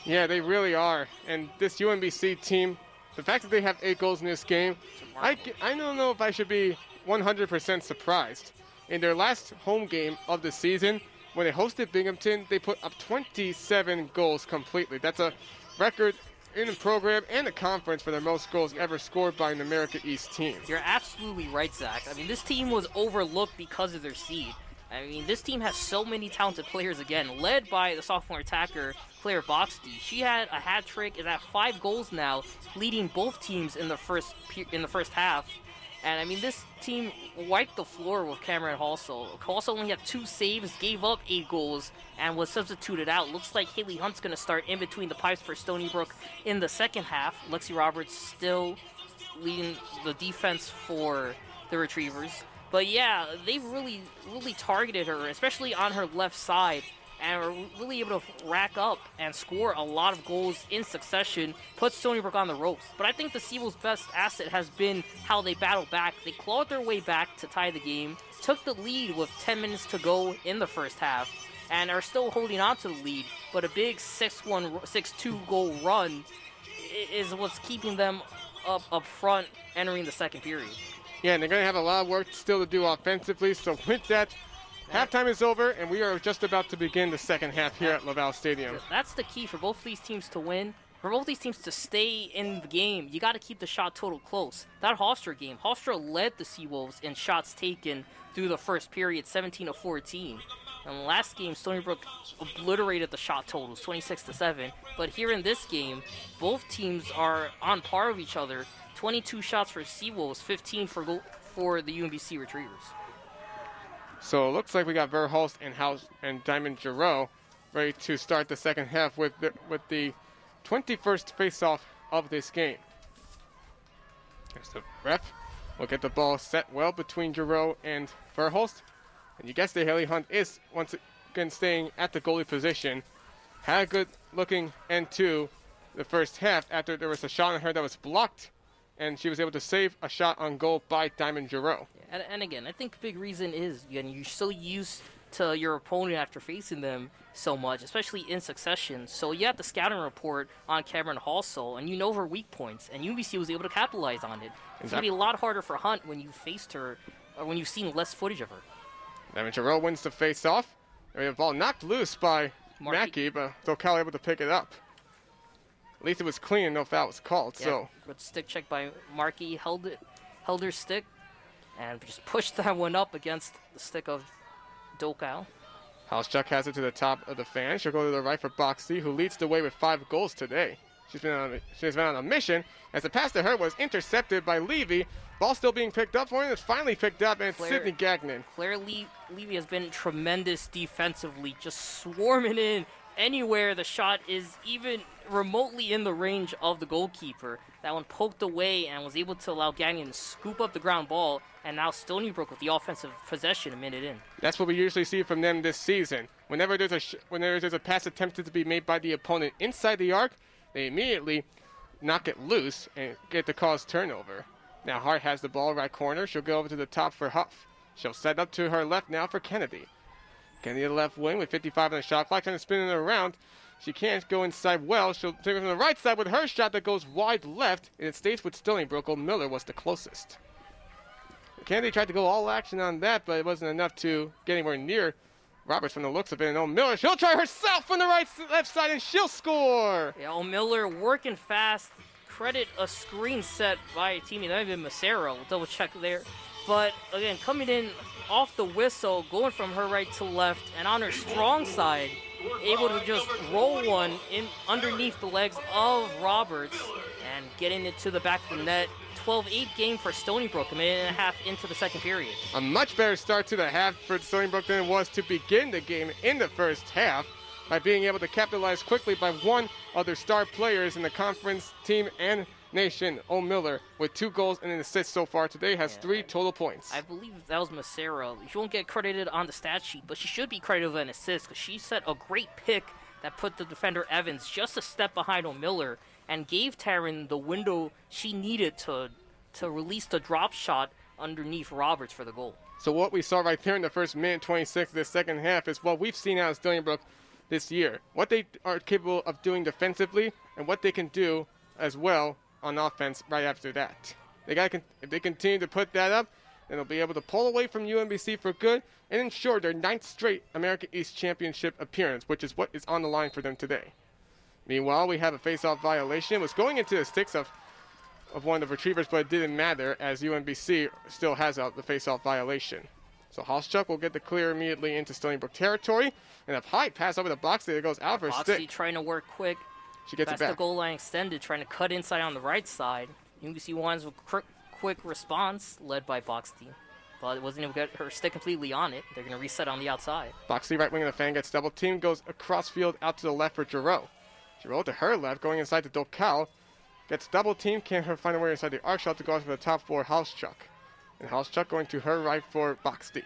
Yeah, they really are. And this UMBC team, the fact that they have 8 goals in this game, I don't know if I should be 100% surprised. In their last home game of the season, when they hosted Binghamton, they put up 27 goals completely. That's a record in the program and the conference for the most goals ever scored by an America East team. You're absolutely right, Zach. I mean, this team was overlooked because of their seed. I mean, this team has so many talented players, again, led by the sophomore attacker, Claire Boxty. She had a hat trick, is at 5 goals now, leading both teams in the first half. And, I mean, this team wiped the floor with Cameron Halsall. Halsall only had 2 saves, gave up 8 goals, and was substituted out. Looks like Haley Hunt's going to start in between the pipes for Stony Brook in the second half. Lexi Roberts still leading the defense for the Retrievers. But, yeah, they've really targeted her, especially on her left side, and are really able to rack up and score a lot of goals in succession, put Stony Brook on the ropes. But I think the Seawolves' best asset has been how they battled back. They clawed their way back to tie the game, took the lead with 10 minutes to go in the first half, and are still holding on to the lead. But a big 6-2 goal run is what's keeping them up front entering the second period. Yeah, and they're going to have a lot of work still to do offensively. So with that, halftime is over, and we are just about to begin the second half here at Laval Stadium. That's the key for both these teams to win. For both these teams to stay in the game, you got to keep the shot total close. That Hofstra game, Hofstra led the Seawolves in shots taken through the first period, 17-14. And last game, Stony Brook obliterated the shot totals, 26-7. But here in this game, both teams are on par with each other. 22 shots for Seawolves, 15 for the UMBC Retrievers. So it looks like we got Verhulst and Diamond Giroux ready to start the second half with the 21st face-off of this game. There's the ref. We'll get the ball set well between Giroux and Verhulst. And you guessed it, Haley Hunt is once again staying at the goalie position. Had a good looking end to the first half after there was a shot on her that was blocked, and she was able to save a shot on goal by Diamond Giroux. And again, I think the big reason is, again, you're so used to your opponent after facing them so much, especially in succession. So you have the scouting report on Cameron Halsall, and you know her weak points, and UBC was able to capitalize on it. It's going to be a lot harder for Hunt when you faced her, or when you've seen less footage of her. Diamond Giroux wins the face-off. The ball knocked loose by Mackey, but Docal able to pick it up. At least it was clean and no foul was called. Yeah, so good stick check by Markey, held her stick, and just pushed that one up against the stick of Docal. Halschuk has it to the top of the fan. She'll go to the right for Boxy, who leads the way with 5 goals today. She's been on a mission, as the pass to her was intercepted by Levy. Ball still being picked up for him. It's finally picked up, and it's Sydney Gagnon. Claire Levy has been tremendous defensively, just swarming in anywhere the shot is even remotely in the range of the goalkeeper. That one poked away and was able to allow Gagnon to scoop up the ground ball, and now Stony Brook with the offensive possession a minute in. That's what we usually see from them this season. Whenever there's a pass attempted to be made by the opponent inside the arc, they immediately knock it loose and get to cause turnover. Now Hart has the ball right corner. She'll go over to the top for Huff. She'll set up to her left now for Kennedy. Kennedy the left wing with 55 on the shot clock, trying to spin it around. She can't go inside well. She'll take it from the right side with her shot that goes wide left, and it stays with Stony Brook. Miller was the closest. Kennedy tried to go all action on that, but it wasn't enough to get anywhere near Roberts from the looks of it. And O'Miller, she'll try herself from the left side, and she'll score. Yeah, O'Miller working fast. Credit a screen set by a teammate, not even Macero. We'll double check there. But again, coming in off the whistle, going from her right to left, and on her strong side, able to just roll one in underneath the legs of Roberts and getting it to the back of the net. 12-8 game for Stony Brook, a minute and a half into the second period. A much better start to the half for Stony Brook than it was to begin the game in the first half, by being able to capitalize quickly by one of their star players in the conference team and nation, O'Miller, with 2 goals and an assist so far today, has 3 total points. I believe that was Macero. She won't get credited on the stat sheet, but she should be credited with an assist because she set a great pick that put the defender Evans just a step behind O'Miller and gave Taryn the window she needed to release the drop shot underneath Roberts for the goal. So what we saw right there in the first minute 26 of the second half is what we've seen out of Stony Brook this year. What they are capable of doing defensively and what they can do as well on offense right after that. If they continue to put that up, then they'll be able to pull away from UMBC for good and ensure their 9th straight America East Championship appearance, which is what is on the line for them today. Meanwhile, we have a face-off violation. It was going into the sticks of one of the Retrievers, but it didn't matter as UMBC still has out the face-off violation. So Halschuk will get the clear immediately into Stony Brook territory, and a high pass over the box that goes out for a stick. Boxy trying to work quick. She gets it back. The goal line extended, trying to cut inside on the right side. UMBC wants a quick response led by Boxty, but it wasn't able to get her stick completely on it. They're going to reset on the outside. Boxty, right wing of the fan, gets double team, goes across field out to the left for Giroux. Giroux to her left, going inside to Dokal. Gets double team, can't find a way inside the arc shot to go out for the top for Halschuk. And Halschuk going to her right for Boxty.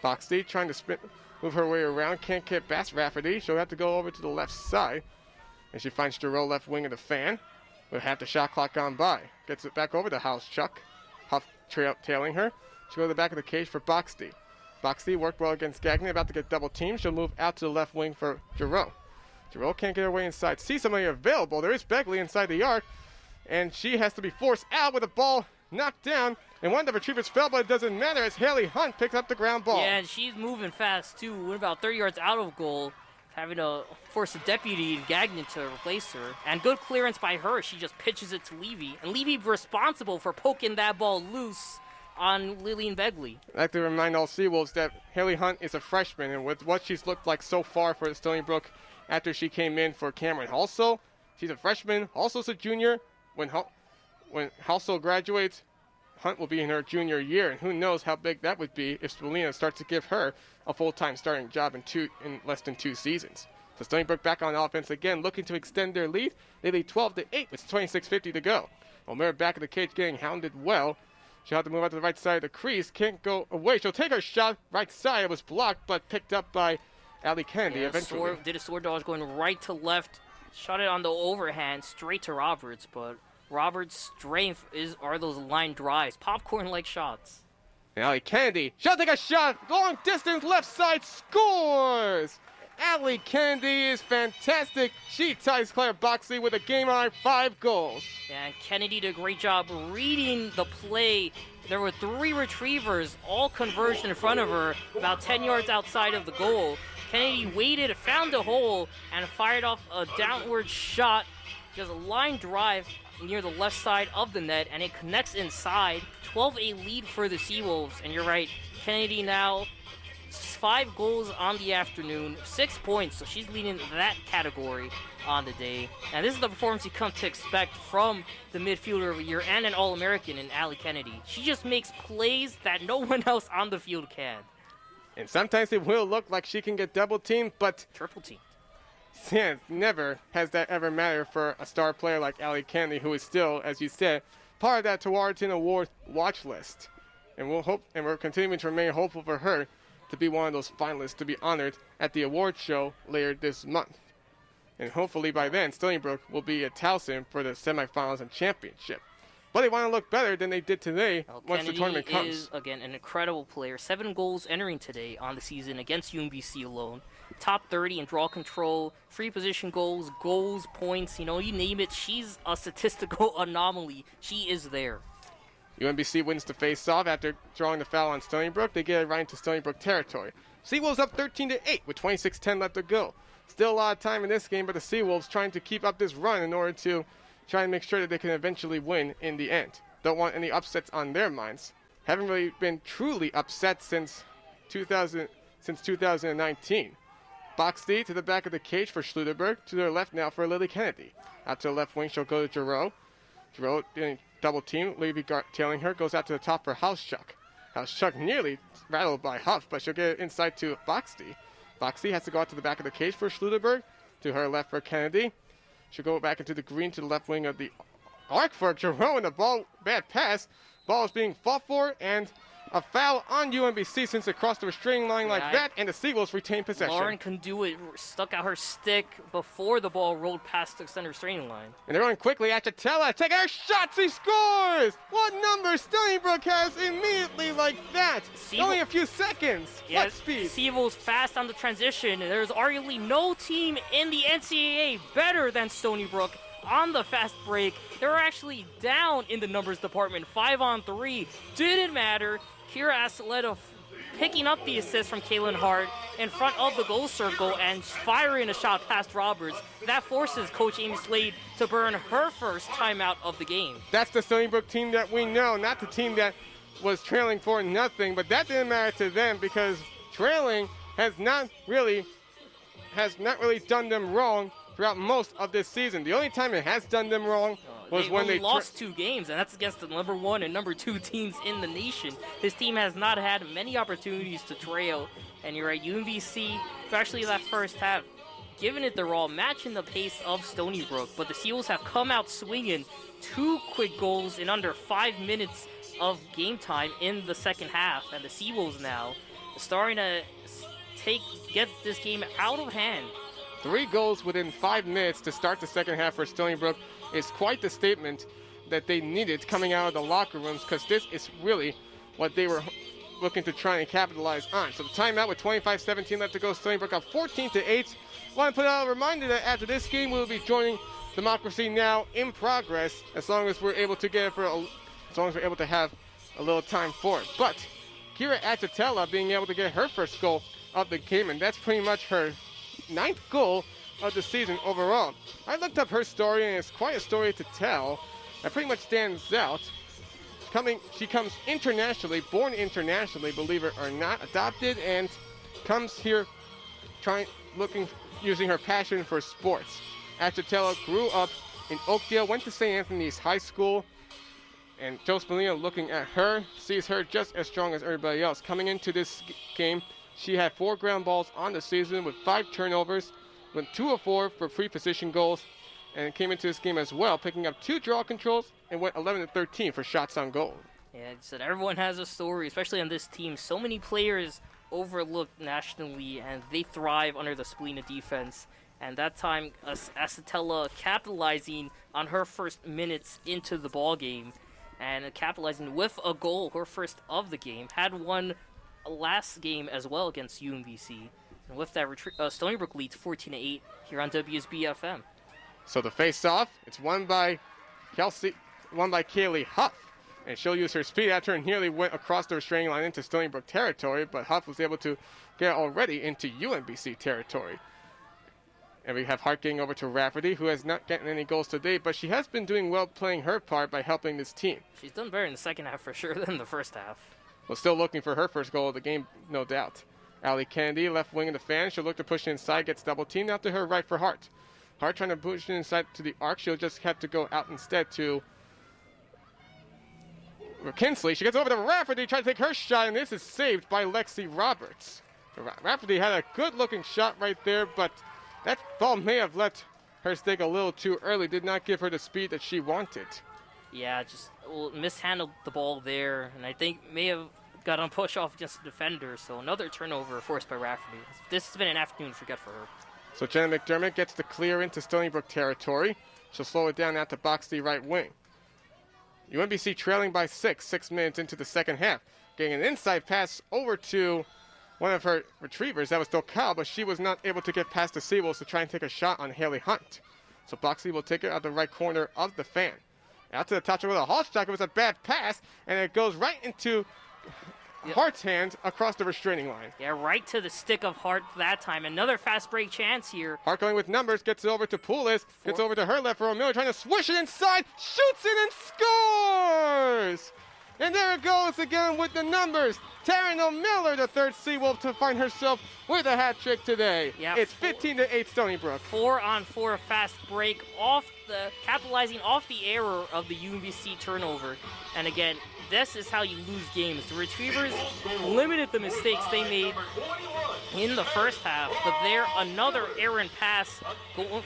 Boxty trying to move her way around, can't get past Rafferty. She'll have to go over to the left side. And she finds Giroux left wing of the fan. With half the shot clock gone by. Gets it back over to Halschuk. Huff tailing her. She'll go to the back of the cage for Boxty. Boxty worked well against Gagnon, about to get double teamed. She'll move out to the left wing for Giroux. Giroux can't get her way inside. See somebody available. There is Begley inside the arc. And she has to be forced out with the ball knocked down. And one of the Retrievers fell, but it doesn't matter as Haley Hunt picks up the ground ball. Yeah, and she's moving fast too. We're about 30 yards out of goal, having to force a deputy Gagnon to replace her. And good clearance by her. She just pitches it to Levy. And Levy responsible for poking that ball loose on Lillian Begley. I'd like to remind all Seawolves that Haley Hunt is a freshman, and with what she's looked like so far for Stony Brook after she came in for Cameron Halsell, she's a freshman. Halsell's a junior. When Halsell graduates, Hunt will be in her junior year, and who knows how big that would be if Spolina starts to give her a full-time starting job in less than 2 seasons. So Stony Brook back on offense again, looking to extend their lead. They lead 12-8 with 26:50 to go. O'Meara back of the cage getting hounded well. She'll have to move out to the right side of the crease. Can't go away. She'll take her shot right side. It was blocked, but picked up by Allie Kennedy eventually. Did a sword dodge going right to left. Shot it on the overhand straight to Roberts, but Roberts' strength are those line drives, popcorn-like shots. And Allie Kennedy, she'll take a shot, long distance, left side, scores! Allie Kennedy is fantastic. She ties Claire Boxley with a game-high 5 goals. Yeah, and Kennedy did a great job reading the play. There were 3 Retrievers, all converged in front of her, about 10 yards outside of the goal. Kennedy waited, found a hole, and fired off a downward shot. Just a line drive near the left side of the net, and it connects inside. 12-8 lead for the Seawolves, and you're right, Kennedy now 5 goals on the afternoon, 6 points, so she's leading that category on the day. And this is the performance you come to expect from the midfielder of the year and an All-American in Allie Kennedy. She just makes plays that no one else on the field can. And sometimes it will look like she can get double-teamed, but Triple teamed. yeah, never has that ever mattered for a star player like Allie Kennedy, who is still, as you said, part of that Tewaaraton Award watch list. And we're continuing to remain hopeful for her to be one of those finalists to be honored at the award show later this month. And hopefully by then, Stony Brook will be at Towson for the semifinals and championship. But they want to look better than they did today once the tournament comes. Kennedy is, again, an incredible player. 7 goals entering today on the season against UMBC alone. Top 30 in draw control, free position goals, points, you name it. She's a statistical anomaly. She is there. UMBC wins the face-off after drawing the foul on Stony Brook. They get it right into Stony Brook territory. Seawolves up 13-8 with 26:10 left to go. Still a lot of time in this game, but the Seawolves trying to keep up this run in order to try and make sure that they can eventually win in the end. Don't want any upsets on their minds. Haven't really been truly upset since 2019. Box D to the back of the cage for Schluterberg. To their left now for Lily Kennedy. Out to the left wing, she'll go to Giroux. Giroux double team, Levy tailing her, goes out to the top for Housechuck. Housechuck nearly rattled by Huff, but she'll get it inside to Boxty. Boxty has to go out to the back of the cage for Schluterberg. To her left for Kennedy. She'll go back into the green to the left wing of the arc for Giroux, and the ball, bad pass. Ball is being fought for, and a foul on UMBC since it crossed the restraining line like that, and the Seawolves retain possession. Lauren can do it, stuck out her stick before the ball rolled past the center restraining line. And they're going quickly. Achatella taking her shot. She scores! What number Stony Brook has immediately like that? Only a few seconds. Yes, what speed? Seawolves fast on the transition. There's arguably no team in the NCAA better than Stony Brook. On the fast break, they were actually down in the numbers department, 5-on-3. Didn't matter. Kira Asaleta picking up the assist from Kaylin Hart in front of the goal circle and firing a shot past Roberts. That forces Coach Amy Slade to burn her first timeout of the game. That's the Stony Brook team that we know, not the team that was trailing for nothing, but that didn't matter to them because trailing has not really done them wrong throughout most of this season. The only time it has done them wrong was when they lost 2 games, and that's against the number 1 and number 2 teams in the nation. This team has not had many opportunities to trail, and you're right, UMBC, especially that first half, giving it their all, matching the pace of Stony Brook, but the Seals have come out swinging 2 quick goals in under 5 minutes of game time in the second half, and the Seawolves now starting to get this game out of hand. 3 goals within 5 minutes to start the second half for Stony Brook is quite the statement that they needed coming out of the locker rooms, because this is really what they were looking to try and capitalize on. So the timeout with 25-17 left to go. Stony Brook up 14-8. Want to put out a reminder that after this game, we'll be joining Democracy Now! In progress, as long as we're able to have a little time for it. But Kira Achatella being able to get her first goal of the game, and that's pretty much her 9th goal of the season overall. I looked up her story, and it's quite a story to tell. That pretty much stands out. She comes internationally, born internationally, believe it or not, adopted, and comes here using her passion for sports. Achatella grew up in Oakdale, went to St. Anthony's High School, and Joe Spallina, looking at her, sees her just as strong as everybody else. Coming into this game, she had 4 ground balls on the season with 5 turnovers, went 2 of 4 for free position goals, and came into this game as well, picking up 2 draw controls and went 11-13 for shots on goal. Yeah, it's that everyone has a story, especially on this team. So many players overlooked nationally, and they thrive under the Spallina defense. And that time, Achatella capitalizing on her first minutes into the ball game, and capitalizing with a goal, her first of the game. Had one last game as well against UMBC. And with that, Stony Brook leads 14-8 here on WSB FM. So the face-off, it's won by Kaylee Huff. And she'll use her speed after and nearly went across the restraining line into Stony Brook territory, but Huff was able to get already into UMBC territory. And we have Hart getting over to Rafferty, who has not gotten any goals today, but she has been doing well playing her part by helping this team. She's done better in the second half for sure than the first half. Well, still looking for her first goal of the game, no doubt. Allie Kennedy, left wing of the fan. She'll look to push inside, gets double teamed out to her right for Hart. Hart trying to push inside to the arc. She'll just have to go out instead to Kinsley. She gets over to Rafferty, trying to take her shot, and this is saved by Lexi Roberts. Rafferty had a good-looking shot right there, but that ball may have let her stick a little too early. Did not give her the speed that she wanted. Yeah, just mishandled the ball there, and I think may have got on push off against the defender, so another turnover forced by Rafferty. This has been an afternoon forget for her. So Jenna McDermott gets the clear into Stony Brook territory. She'll slow it down out to box the right wing. UMBC trailing by 6 minutes into the second half. Getting an inside pass over to one of her retrievers. That was Dokal, but she was not able to get past the Seawolves to try and take a shot on Haley Hunt. So Boxley will take it out the right corner of the fan. Out to the touch with a Hall shot. It was a bad pass, and it goes right into Hart's hands across the restraining line. Yeah, right to the stick of Hart that time. Another fast break chance here. Hart going with numbers, gets it over to Poulis, gets over to her left for O'Miller, trying to swish it inside, shoots it and scores! And there it goes again with the numbers. Taryn O'Miller, the third Seawolf, to find herself with a hat trick today. Yeah, it's 15-8 Stony Brook. 4-on-4 fast break, capitalizing off the error of the UMBC turnover. And again, this is how you lose games. The Retrievers limited the mistakes they made in the first half, but there another errant pass,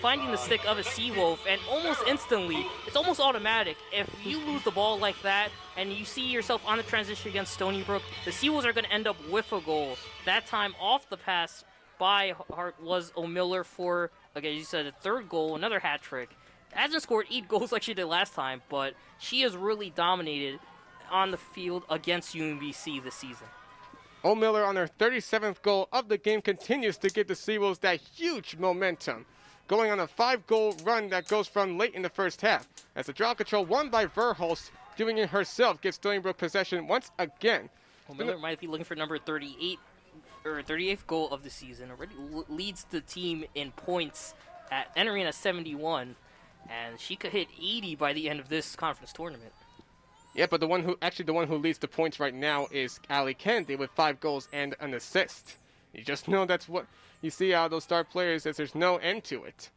finding the stick of a Seawolf, and almost instantly, it's almost automatic. If you lose the ball like that, and you see yourself on the transition against Stony Brook, the Seawolves are going to end up with a goal. That time off the pass by Hart was O'Miller for, again, you said, a third goal, another hat trick. Hasn't scored 8 goals like she did last time, but she has really dominated on the field against UMBC this season. O'Miller on her 37th goal of the game continues to give the Seawolves that huge momentum, going on a 5-goal run that goes from late in the first half. As the draw control won by Verhulst, doing it herself, gives Stony Brook possession once again. O'Miller might be looking for number 38 or 38th goal of the season. Already leads the team in points entering at 71, and she could hit 80 by the end of this conference tournament. Yeah, but the one who leads the points right now is Allie Kennedy with 5 goals and an assist. You just know that's what you see out of those star players, as there's no end to it.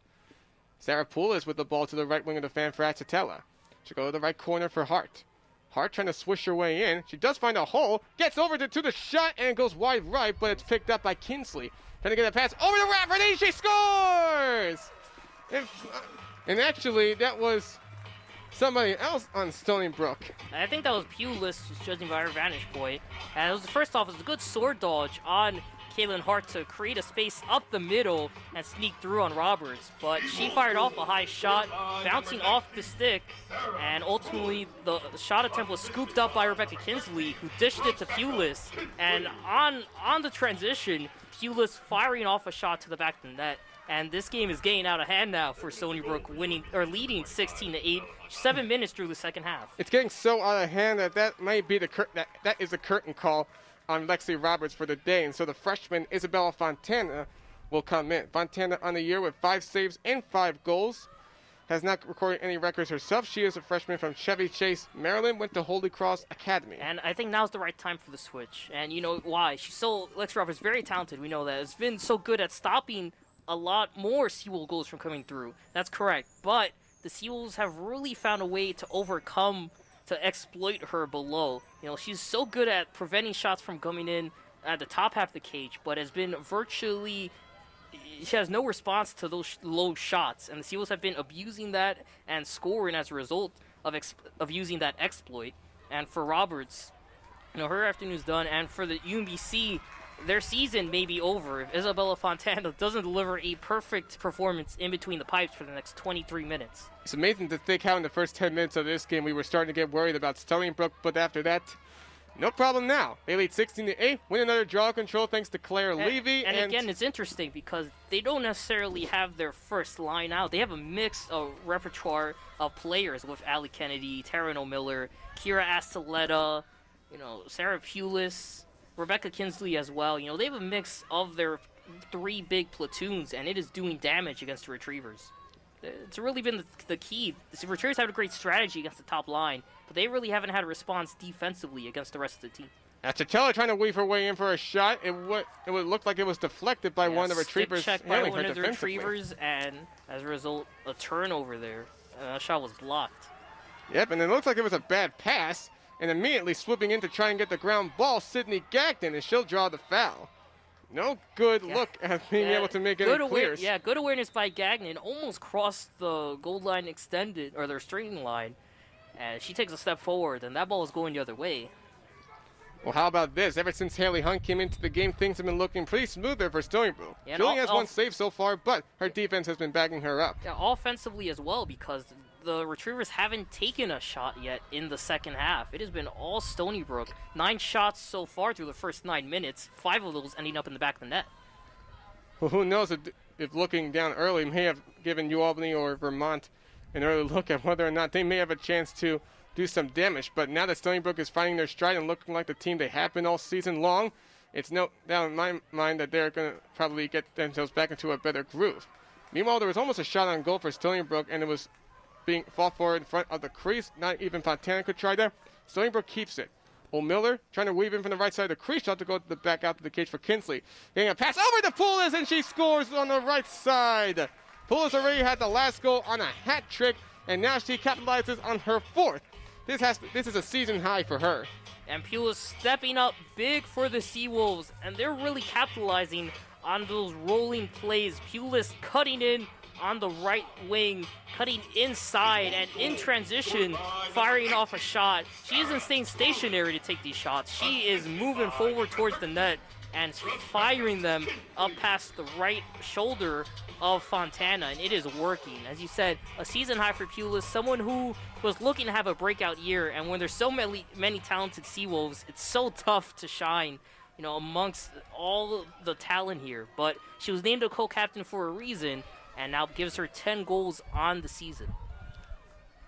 Sarah Poulis with the ball to the right wing of the fan for Atatella. She'll go to the right corner for Hart. Hart trying to swish her way in. She does find a hole, gets over to the shot, and goes wide right, but it's picked up by Kinsley. Trying to get a pass over to Rafferty, she scores! And actually, that was somebody else on Stony Brook. I think that was Poulis, judging by her vantage point. And it was, first off, it was a good sword dodge on Kaylin Hart to create a space up the middle and sneak through on Roberts. But she fired off a high shot, bouncing off the stick, and ultimately the shot attempt was scooped up by Rebecca Kinsley, who dished it to Poulis. And on the transition, Poulis firing off a shot to the back of the net. And this game is getting out of hand now for Stony Brook, leading 16-8, 7 minutes through the second half. It's getting so out of hand that might be that is the curtain call on Lexi Roberts for the day. And so the freshman Isabella Fontana will come in. Fontana on the year with 5 saves and 5 goals. Has not recorded any records herself. She is a freshman from Chevy Chase, Maryland, went to Holy Cross Academy. And I think now's the right time for the switch. And you know why? Lexi Roberts is very talented. We know that. It's been so good at stopping a lot more Seawolves goals from coming through. That's correct. But the Seawolves have really found a way to exploit her below. You know, she's so good at preventing shots from coming in at the top half of the cage, but has been she has no response to those low shots. And the Seawolves have been abusing that and scoring as a result of using that exploit. And for Roberts, you know, her afternoon's done. And for the UMBC, their season may be over if Isabella Fontana doesn't deliver a perfect performance in between the pipes for the next 23 minutes. It's amazing to think how in the first 10 minutes of this game we were starting to get worried about Stony Brook, but after that, no problem now. They lead 16-8, win another draw control thanks to Claire Levy. And again, it's interesting because they don't necessarily have their first line out. They have a mix of repertoire of players with Allie Kennedy, Taryn O'Miller, Kira Astaleta, you know, Sarah Poulis, Rebecca Kinsley as well. You know, they have a mix of their 3 big platoons, and it is doing damage against the Retrievers. It's really been the key. The Retrievers have a great strategy against the top line, but they really haven't had a response defensively against the rest of the team. Chicella trying to weave her way in for a shot. It would look like it was deflected by one of the Retrievers. Checked by one of the Retrievers, and as a result, a turnover there. That shot was blocked. Yep, and it looks like it was a bad pass. And immediately swooping in to try and get the ground ball, Sydney Gagnon, and she'll draw the foul. No good look at being able to make any clears. Good awareness by Gagnon. Almost crossed the goal line extended, or their straight line. And she takes a step forward, and that ball is going the other way. Well, how about this? Ever since Haley Hunt came into the game, things have been looking pretty smooth there for Stony Brook. She only has one save so far, but her defense has been backing her up. Yeah, offensively as well, because the Retrievers haven't taken a shot yet in the second half. It has been all Stony Brook. 9 shots so far through the first 9 minutes, 5 of those ending up in the back of the net. Well, who knows if looking down early may have given UAlbany or Vermont an early look at whether or not they may have a chance to do some damage. But now that Stony Brook is finding their stride and looking like the team they have been all season long, it's no doubt in my mind that they're going to probably get themselves back into a better groove. Meanwhile, there was almost a shot on goal for Stony Brook, and it was being fought for in front of the crease. Not even Fontana could try there. Stony Brook keeps it. O'Miller trying to weave in from the right side of the crease shot to go to the back out to the cage for Kinsley. Getting a pass over to Poulos, and she scores on the right side. Poulos already had the last goal on a hat trick, and now she capitalizes on her 4th. This is a season high for her. And Poulos stepping up big for the Seawolves, and they're really capitalizing on those rolling plays. Poulos cutting in on the right wing, cutting inside, and in transition, firing off a shot. She isn't staying stationary to take these shots. She is moving forward towards the net and firing them up past the right shoulder of Fontana, and it is working. As you said, a season high for Poulos, someone who was looking to have a breakout year, and when there's so many talented Seawolves, it's so tough to shine, amongst all the talent here. But she was named a co-captain for a reason, and now gives her 10 goals on the season.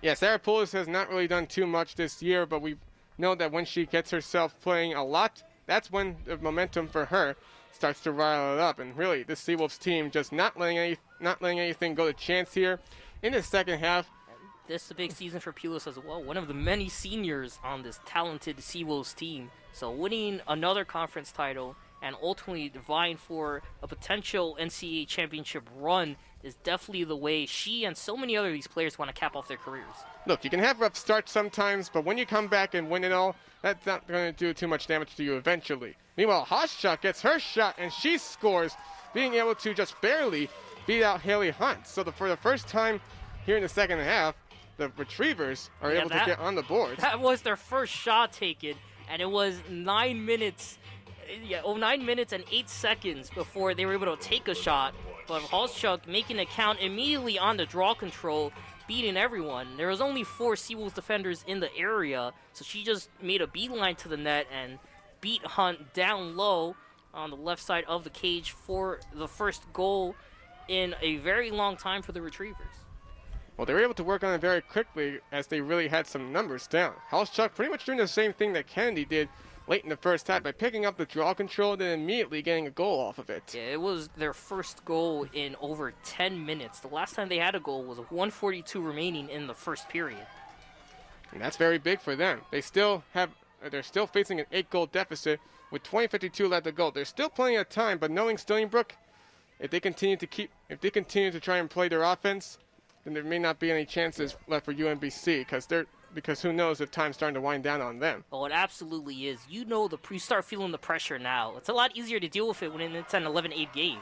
Yeah, Sarah Poulos has not really done too much this year, but we know that when she gets herself playing a lot, that's when the momentum for her starts to rile it up. And really, this Seawolves team just not letting anything go to chance here in the second half. This is a big season for Poulos as well. One of the many seniors on this talented Seawolves team. So winning another conference title and ultimately vying for a potential NCAA championship run is definitely the way she and so many other of these players want to cap off their careers. Look, you can have rough starts sometimes, but when you come back and win it all, that's not going to do too much damage to you eventually. Meanwhile, Hoschuk gets her shot, and she scores, being able to just barely beat out Haley Hunt. So for the first time here in the second half, the Retrievers are able to get on the board. That was their first shot taken, and it was 9 minutes. 9 minutes and 8 seconds before they were able to take a shot. But Hoschuk making it count immediately on the draw control, beating everyone. There was only 4 Seawolves defenders in the area, so she just made a beeline to the net and beat Hunt down low on the left side of the cage for the first goal in a very long time for the Retrievers. Well, they were able to work on it very quickly as they really had some numbers down. Hoschuk pretty much doing the same thing that Kennedy did late in the first half by picking up the draw control and then immediately getting a goal off of it. Yeah, it was their first goal in over 10 minutes. The last time they had a goal was 1:42 remaining in the first period. And that's very big for them. They're still facing an 8-goal deficit with 20:52 left to go. There's still plenty of time, but knowing Stony Brook, if they continue to try and play their offense, then there may not be any chances left for UMBC because who knows if time's starting to wind down on them. Oh, it absolutely is. You start feeling the pressure now. It's a lot easier to deal with it when it's an 11-8 game.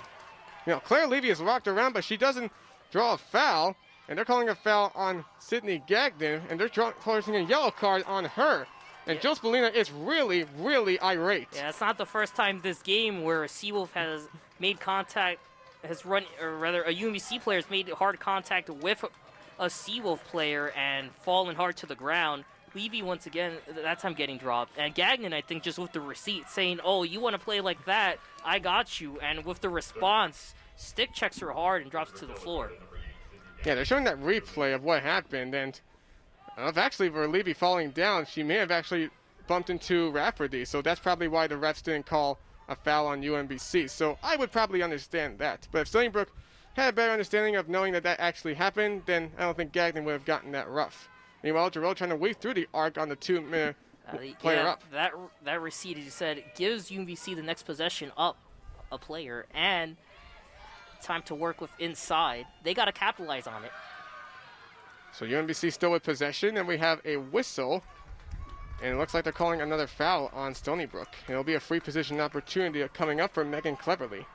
Claire Levy is rocked around, but she doesn't draw a foul, and they're calling a foul on Sydney Gagnon, and they're calling a yellow card on her. And Joe Spallina is really, really irate. Yeah, it's not the first time this game where a Seawolf has made contact, a UMBC player has made hard contact with a Seawolf player and fallen hard to the ground. Levy, once again, that time getting dropped. And Gagnon, I think, just with the receipt saying, oh, you want to play like that? I got you. And with the response, stick checks her hard and drops to the floor. Yeah, they're showing that replay of what happened. And for Levy falling down, she may have actually bumped into Rafferty. So that's probably why the refs didn't call a foul on UMBC. So I would probably understand that. But if Stony Brook had a better understanding of knowing that actually happened, then I don't think Gagnon would have gotten that rough. Meanwhile, Giroux trying to weave through the arc on the 2-minute player up. That receipt, as you said, gives UMBC the next possession up a player and time to work with inside. They got to capitalize on it. So UMBC still with possession, and we have a whistle. And it looks like they're calling another foul on Stony Brook. It'll be a free position opportunity coming up for Megan Cleverly.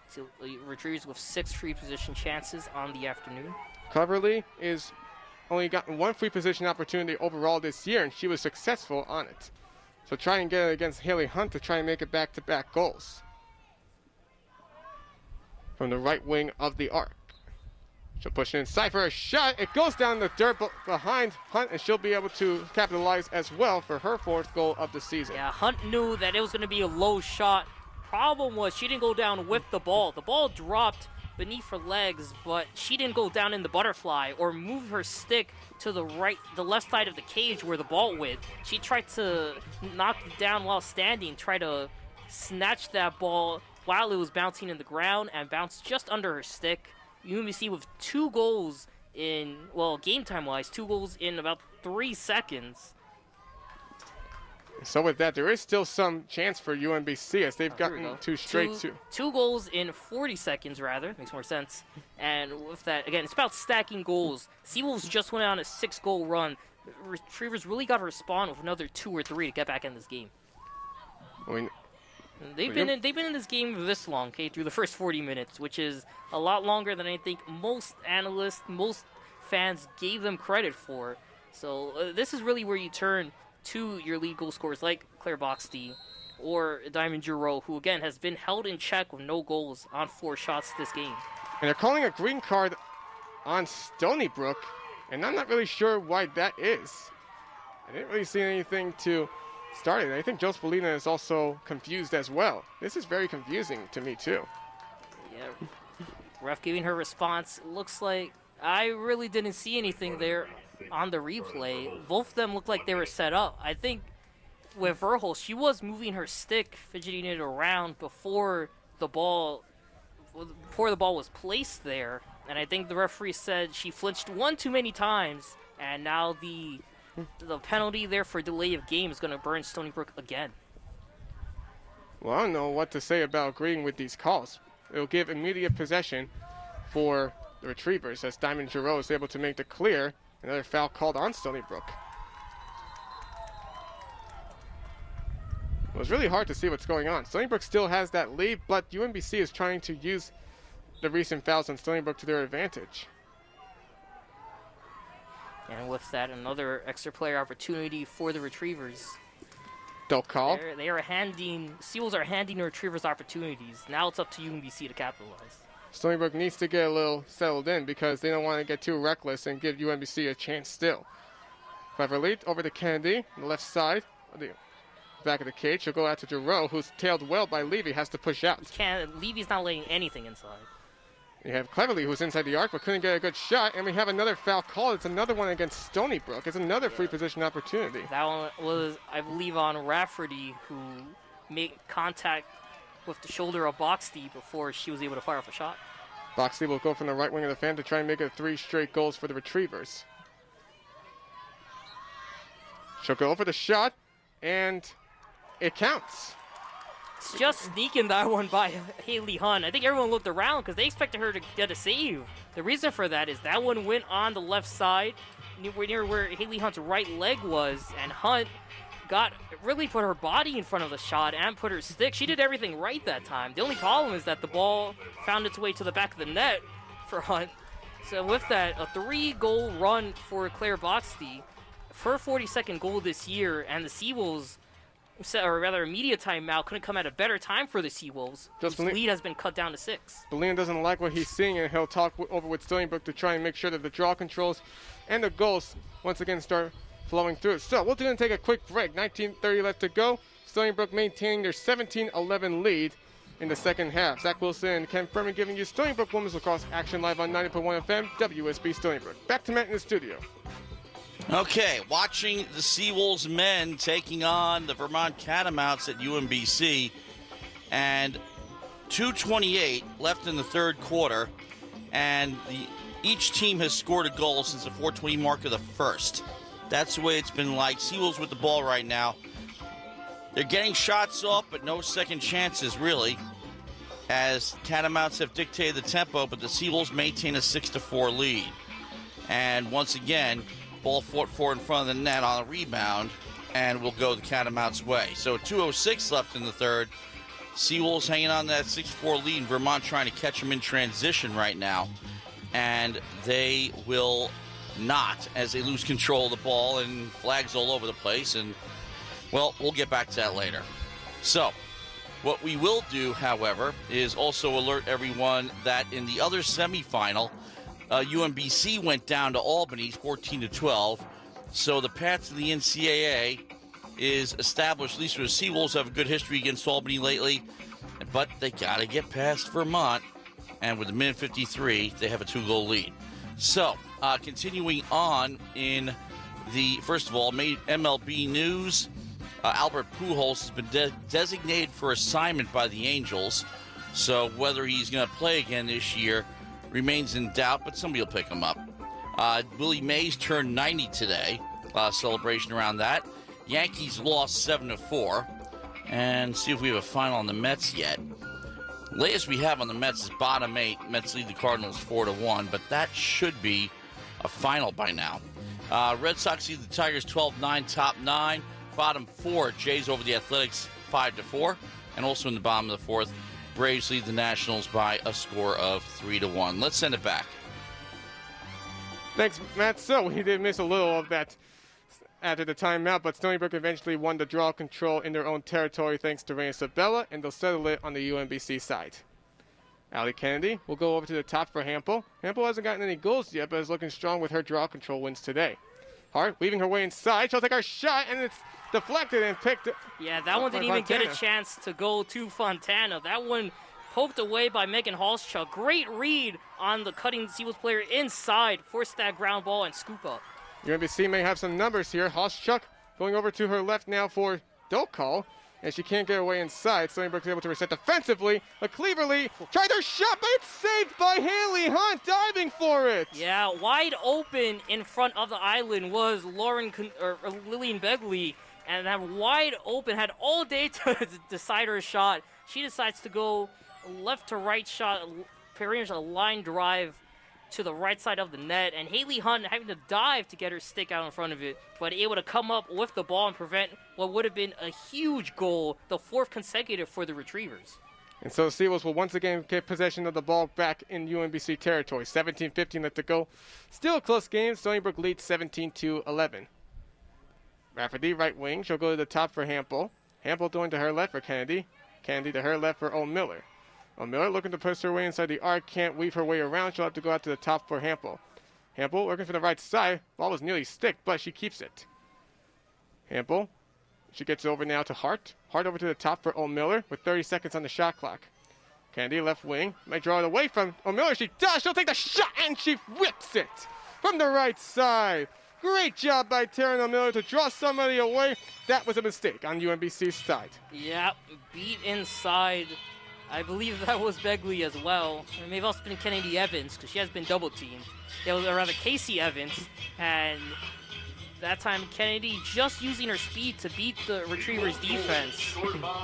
So Retrievers with 6 free position chances on the afternoon. Cleverly is only gotten 1 free position opportunity overall this year, and she was successful on it. So try and get it against Haley Hunt to try and make it back-to-back goals. From the right wing of the arc. She'll push it inside for a shot. It goes down the dirt behind Hunt, and she'll be able to capitalize as well for her 4th goal of the season. Yeah, Hunt knew that it was going to be a low shot. Problem was she didn't go down with the ball. The ball dropped beneath her legs, but she didn't go down in the butterfly or move her stick to the left side of the cage where the ball went. She tried to knock it down while standing, try to snatch that ball while it was bouncing in the ground and bounced just under her stick. UMBC with 2 goals in, well, game time wise, 2 goals in about 3 seconds. So with that, there is still some chance for UMBC as they've gotten 2 straight. Two goals in 40 seconds, rather. Makes more sense. And with that, again, it's about stacking goals. Seawolves just went on a 6-goal run. Retrievers really got to respond with another 2 or 3 to get back in this game. They've been in this game this long, okay, through the first 40 minutes, which is a lot longer than I think most analysts, most fans gave them credit for. So this is really where you turn to your lead goal scorers like Claire Boxty or Diamond Giroux, who again has been held in check with no goals on 4 shots this game. And they're calling a green card on Stony Brook, and I'm not really sure why that is. I didn't really see anything to start it. I think Joseph Molina is also confused as well. This is very confusing to me too. Yeah, ref giving her response. Looks like I really didn't see anything there on the replay. Both of them looked like they were set up. I think with Verhul, she was moving her stick, fidgeting it around before the ball was placed there. And I think the referee said she flinched 1 too many times, and now the penalty there for delay of game is going to burn Stony Brook again. Well, I don't know what to say about agreeing with these calls. It'll give immediate possession for the Retrievers as Diamond Giroux is able to make the clear. Another foul called on Stony Brook. It was really hard to see what's going on. Stony Brook still has that lead, but UMBC is trying to use the recent fouls on Stony Brook to their advantage. And with that, another extra player opportunity for the Retrievers. They'll call. Seawolves are handing the Retrievers opportunities. Now it's up to UMBC to capitalize. Stony Brook needs to get a little settled in because they don't want to get too reckless and give UMBC a chance still. Cleverly over to Kennedy on the left side, the back of the cage. She'll go out to Giroux, who's tailed well by Levy, has to push out. Levy's not letting anything inside. You have Cleverly, who's inside the arc, but couldn't get a good shot, and we have another foul call. It's another one against Stony Brook. It's another free position opportunity. That one was, I believe, on Rafferty, who made contact with the shoulder of Boxty before she was able to fire off a shot. Boxley will go from the right wing of the fan to try and make it 3 straight goals for the Retrievers. She'll go for the shot, and it counts. It's just sneaking that one by Haley Hunt. I think everyone looked around because they expected her to get a save. The reason for that is that one went on the left side, near where Haley Hunt's right leg was, and Hunt really put her body in front of the shot and put her stick. She did everything right that time. The only problem is that the ball found its way to the back of the net for Hunt. So with that, a 3-goal run for Claire Boxty, her 42nd goal this year, and the Seawolves, or rather a media timeout, couldn't come at a better time for the Seawolves. Whose lead has been cut down to 6. Belina doesn't like what he's seeing, and he'll talk over with Stony Brook to try and make sure that the draw controls and the goals once again start flowing through. So we'll take a quick break. 19:30 left to go. Stony Brook maintaining their 17-11 lead in the second half. Zach Wilson and Ken Fermin giving you Stony Brook Women's Lacrosse action live on 90.1 FM, WSB Stony Brook. Back to Matt in the studio. Okay, watching the Seawolves men taking on the Vermont Catamounts at UMBC, and 2:28 left in the third quarter, and each team has scored a goal since the 4:20 mark of the first. That's the way it's been like. Seawolves with the ball right now. They're getting shots off, but no second chances, really, as Catamounts have dictated the tempo, but the Seawolves maintain a 6-4 lead. And once again, ball fought for in front of the net on a rebound, and will go the Catamounts' way. So 2:06 left in the third. Seawolves hanging on that 6-4 lead, and Vermont trying to catch them in transition right now. And they will not, as they lose control of the ball and flags all over the place. And, well, we'll get back to that later. So, what we will do, however, is also alert everyone that in the other semifinal, UMBC went down to Albany 14-12. So the path to the NCAA is established. At least for the Seawolves have a good history against Albany lately, but they got to get past Vermont. And with a minute 53, they have a 2-goal lead. So, continuing on in the, first of all, MLB news, Albert Pujols has been designated for assignment by the Angels. So whether he's going to play again this year remains in doubt, but somebody will pick him up. Willie Mays turned 90 today. Celebration around that. Yankees lost 7-4. And see if we have a final on the Mets yet. Latest we have on the Mets is bottom 8. Mets lead the Cardinals 4-1, but that should be a final by now. Red Sox lead the Tigers 12-9, top 9. Bottom 4, Jays over the Athletics 5-4. And also in the bottom of the fourth, Braves lead the Nationals by a score of 3-1. Let's send it back. Thanks, Matt. So we did miss a little of that after the timeout, but Stony Brook eventually won the draw control in their own territory thanks to Rain Sabella, and they'll settle it on the UMBC side. Allie Kennedy will go over to the top for Hampel. Hampel hasn't gotten any goals yet, but is looking strong with her draw control wins today. Hart weaving her way inside. She'll take her shot, and it's deflected and picked. Yeah, that one didn't even get a chance to go to Fontana. That one poked away by Megan Halschuk. Great read on the cutting Seawolves player inside. Forced that ground ball and scoop up. UMBC may have some numbers here. Halschuk going over to her left now for Dokal, and she can't get away inside. Stony Brook is able to reset defensively. But Cleaverly tried her shot, but it's saved by Haley Hunt, diving for it. Yeah, wide open in front of the island was Lillian Begley, and that wide open, had all day to decide her shot. She decides to go left to right shot, pretty much a line drive to the right side of the net, and Haley Hunt having to dive to get her stick out in front of it, but able to come up with the ball and prevent what would have been a huge goal, the 4th consecutive for the Retrievers. And so Seawolves will once again get possession of the ball back in UMBC territory. 17-15 left to go. Still a close game. Stony Brook leads 17-11. Rafferty, right wing. She'll go to the top for Hampel. Hampel throwing to her left for Kennedy. Kennedy to her left for O'Miller. O'Miller looking to push her way inside the arc. Can't weave her way around. She'll have to go out to the top for Hampel. Hampel working for the right side. Ball was nearly stick, but she keeps it. Hampel. She gets over now to Hart. Hart over to the top for O'Miller with 30 seconds on the shot clock. Kennedy left wing. Might draw it away from O'Miller. She does. She'll take the shot, and she whips it from the right side. Great job by Taryn O'Miller to draw somebody away. That was a mistake on UMBC's side. Yeah, beat inside. I believe that was Begley as well. Or maybe also been Kennedy Evans, because she has been double teamed. It was rather Casey Evans, and that time Kennedy just using her speed to beat the Retrievers defense.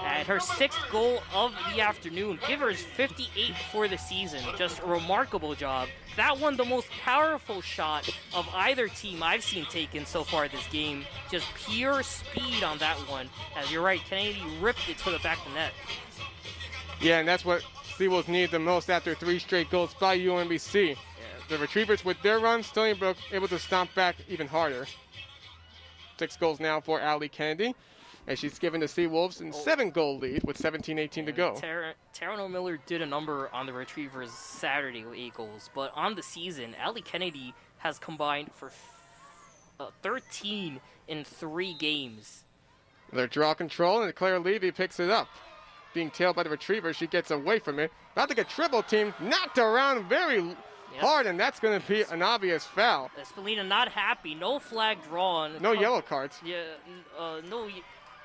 And her 6th goal of the afternoon. Givers 58 for the season. Just a remarkable job. That one, the most powerful shot of either team I've seen taken so far this game. Just pure speed on that one. As you're right, Kennedy ripped it to the back of the net. Yeah, and that's what Seawolves need the most after 3 straight goals by UMBC. Yeah. The Retrievers with their run, Stony Brook able to stomp back even harder. 6 goals now for Allie Kennedy, and she's given the Seawolves a 7-goal lead with 17-18 to go. Taryn O'Miller did a number on the Retrievers Saturday with 8 goals, but on the season, Allie Kennedy has combined for 13 in 3 games. Their draw control, and Claire Levy picks it up. Being tailed by the Retrievers, she gets away from it. About to get triple teamed, knocked around very hard, and that's going to be an obvious foul. Espelina not happy. No flag drawn. No yellow cards. Yeah, no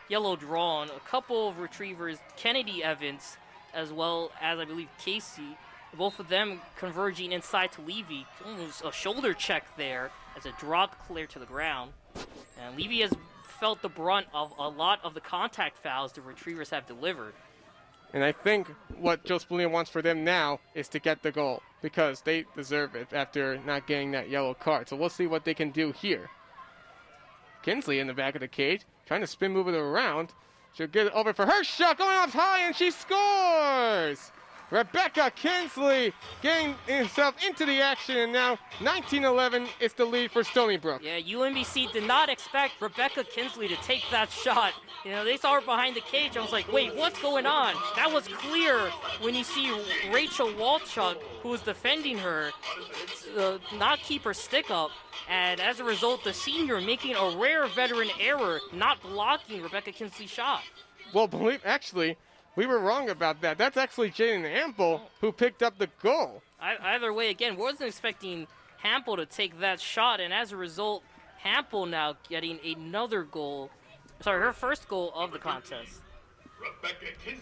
yellow drawn. A couple of Retrievers, Kennedy Evans, as well as I believe Casey, both of them converging inside to Levy. Almost a shoulder check there as it dropped clear to the ground. And Levy has felt the brunt of a lot of the contact fouls the Retrievers have delivered. And I think what Joe Spallina wants for them now is to get the goal because they deserve it after not getting that yellow card. So we'll see what they can do here. Kinsley in the back of the cage, trying to spin move it around. She'll get it over for her shot, going up high, and she scores! Rebecca Kinsley getting herself into the action, and now 19-11 is the lead for Stony Brook. Yeah, UMBC did not expect Rebecca Kinsley to take that shot. You know, they saw her behind the cage. I was like, wait, what's going on? That was clear when you see Rachel Walchuk, who was defending her, not keep her stick up. And as a result, the senior making a rare veteran error, not blocking Rebecca Kinsley's shot. Well, actually, we were wrong about that. That's actually Jaden Ample who picked up the goal. Either way, again, wasn't expecting Hampel to take that shot, and as a result, Hampel now getting another goal. Sorry, her first goal of the contest.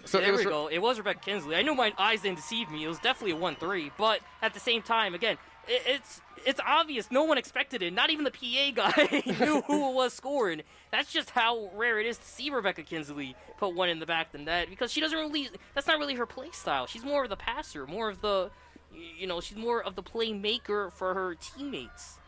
So there we go. It was Rebecca Kinsley. I knew my eyes didn't deceive me. It was definitely a 1-3, but at the same time, again, it's obvious. No one expected it. Not even the PA guy knew who it was scoring. That's just how rare it is to see Rebecca Kinsley put one in the back of the net because she doesn't really. That's not really her play style. She's more of the passer, more of the, she's more of the playmaker for her teammates.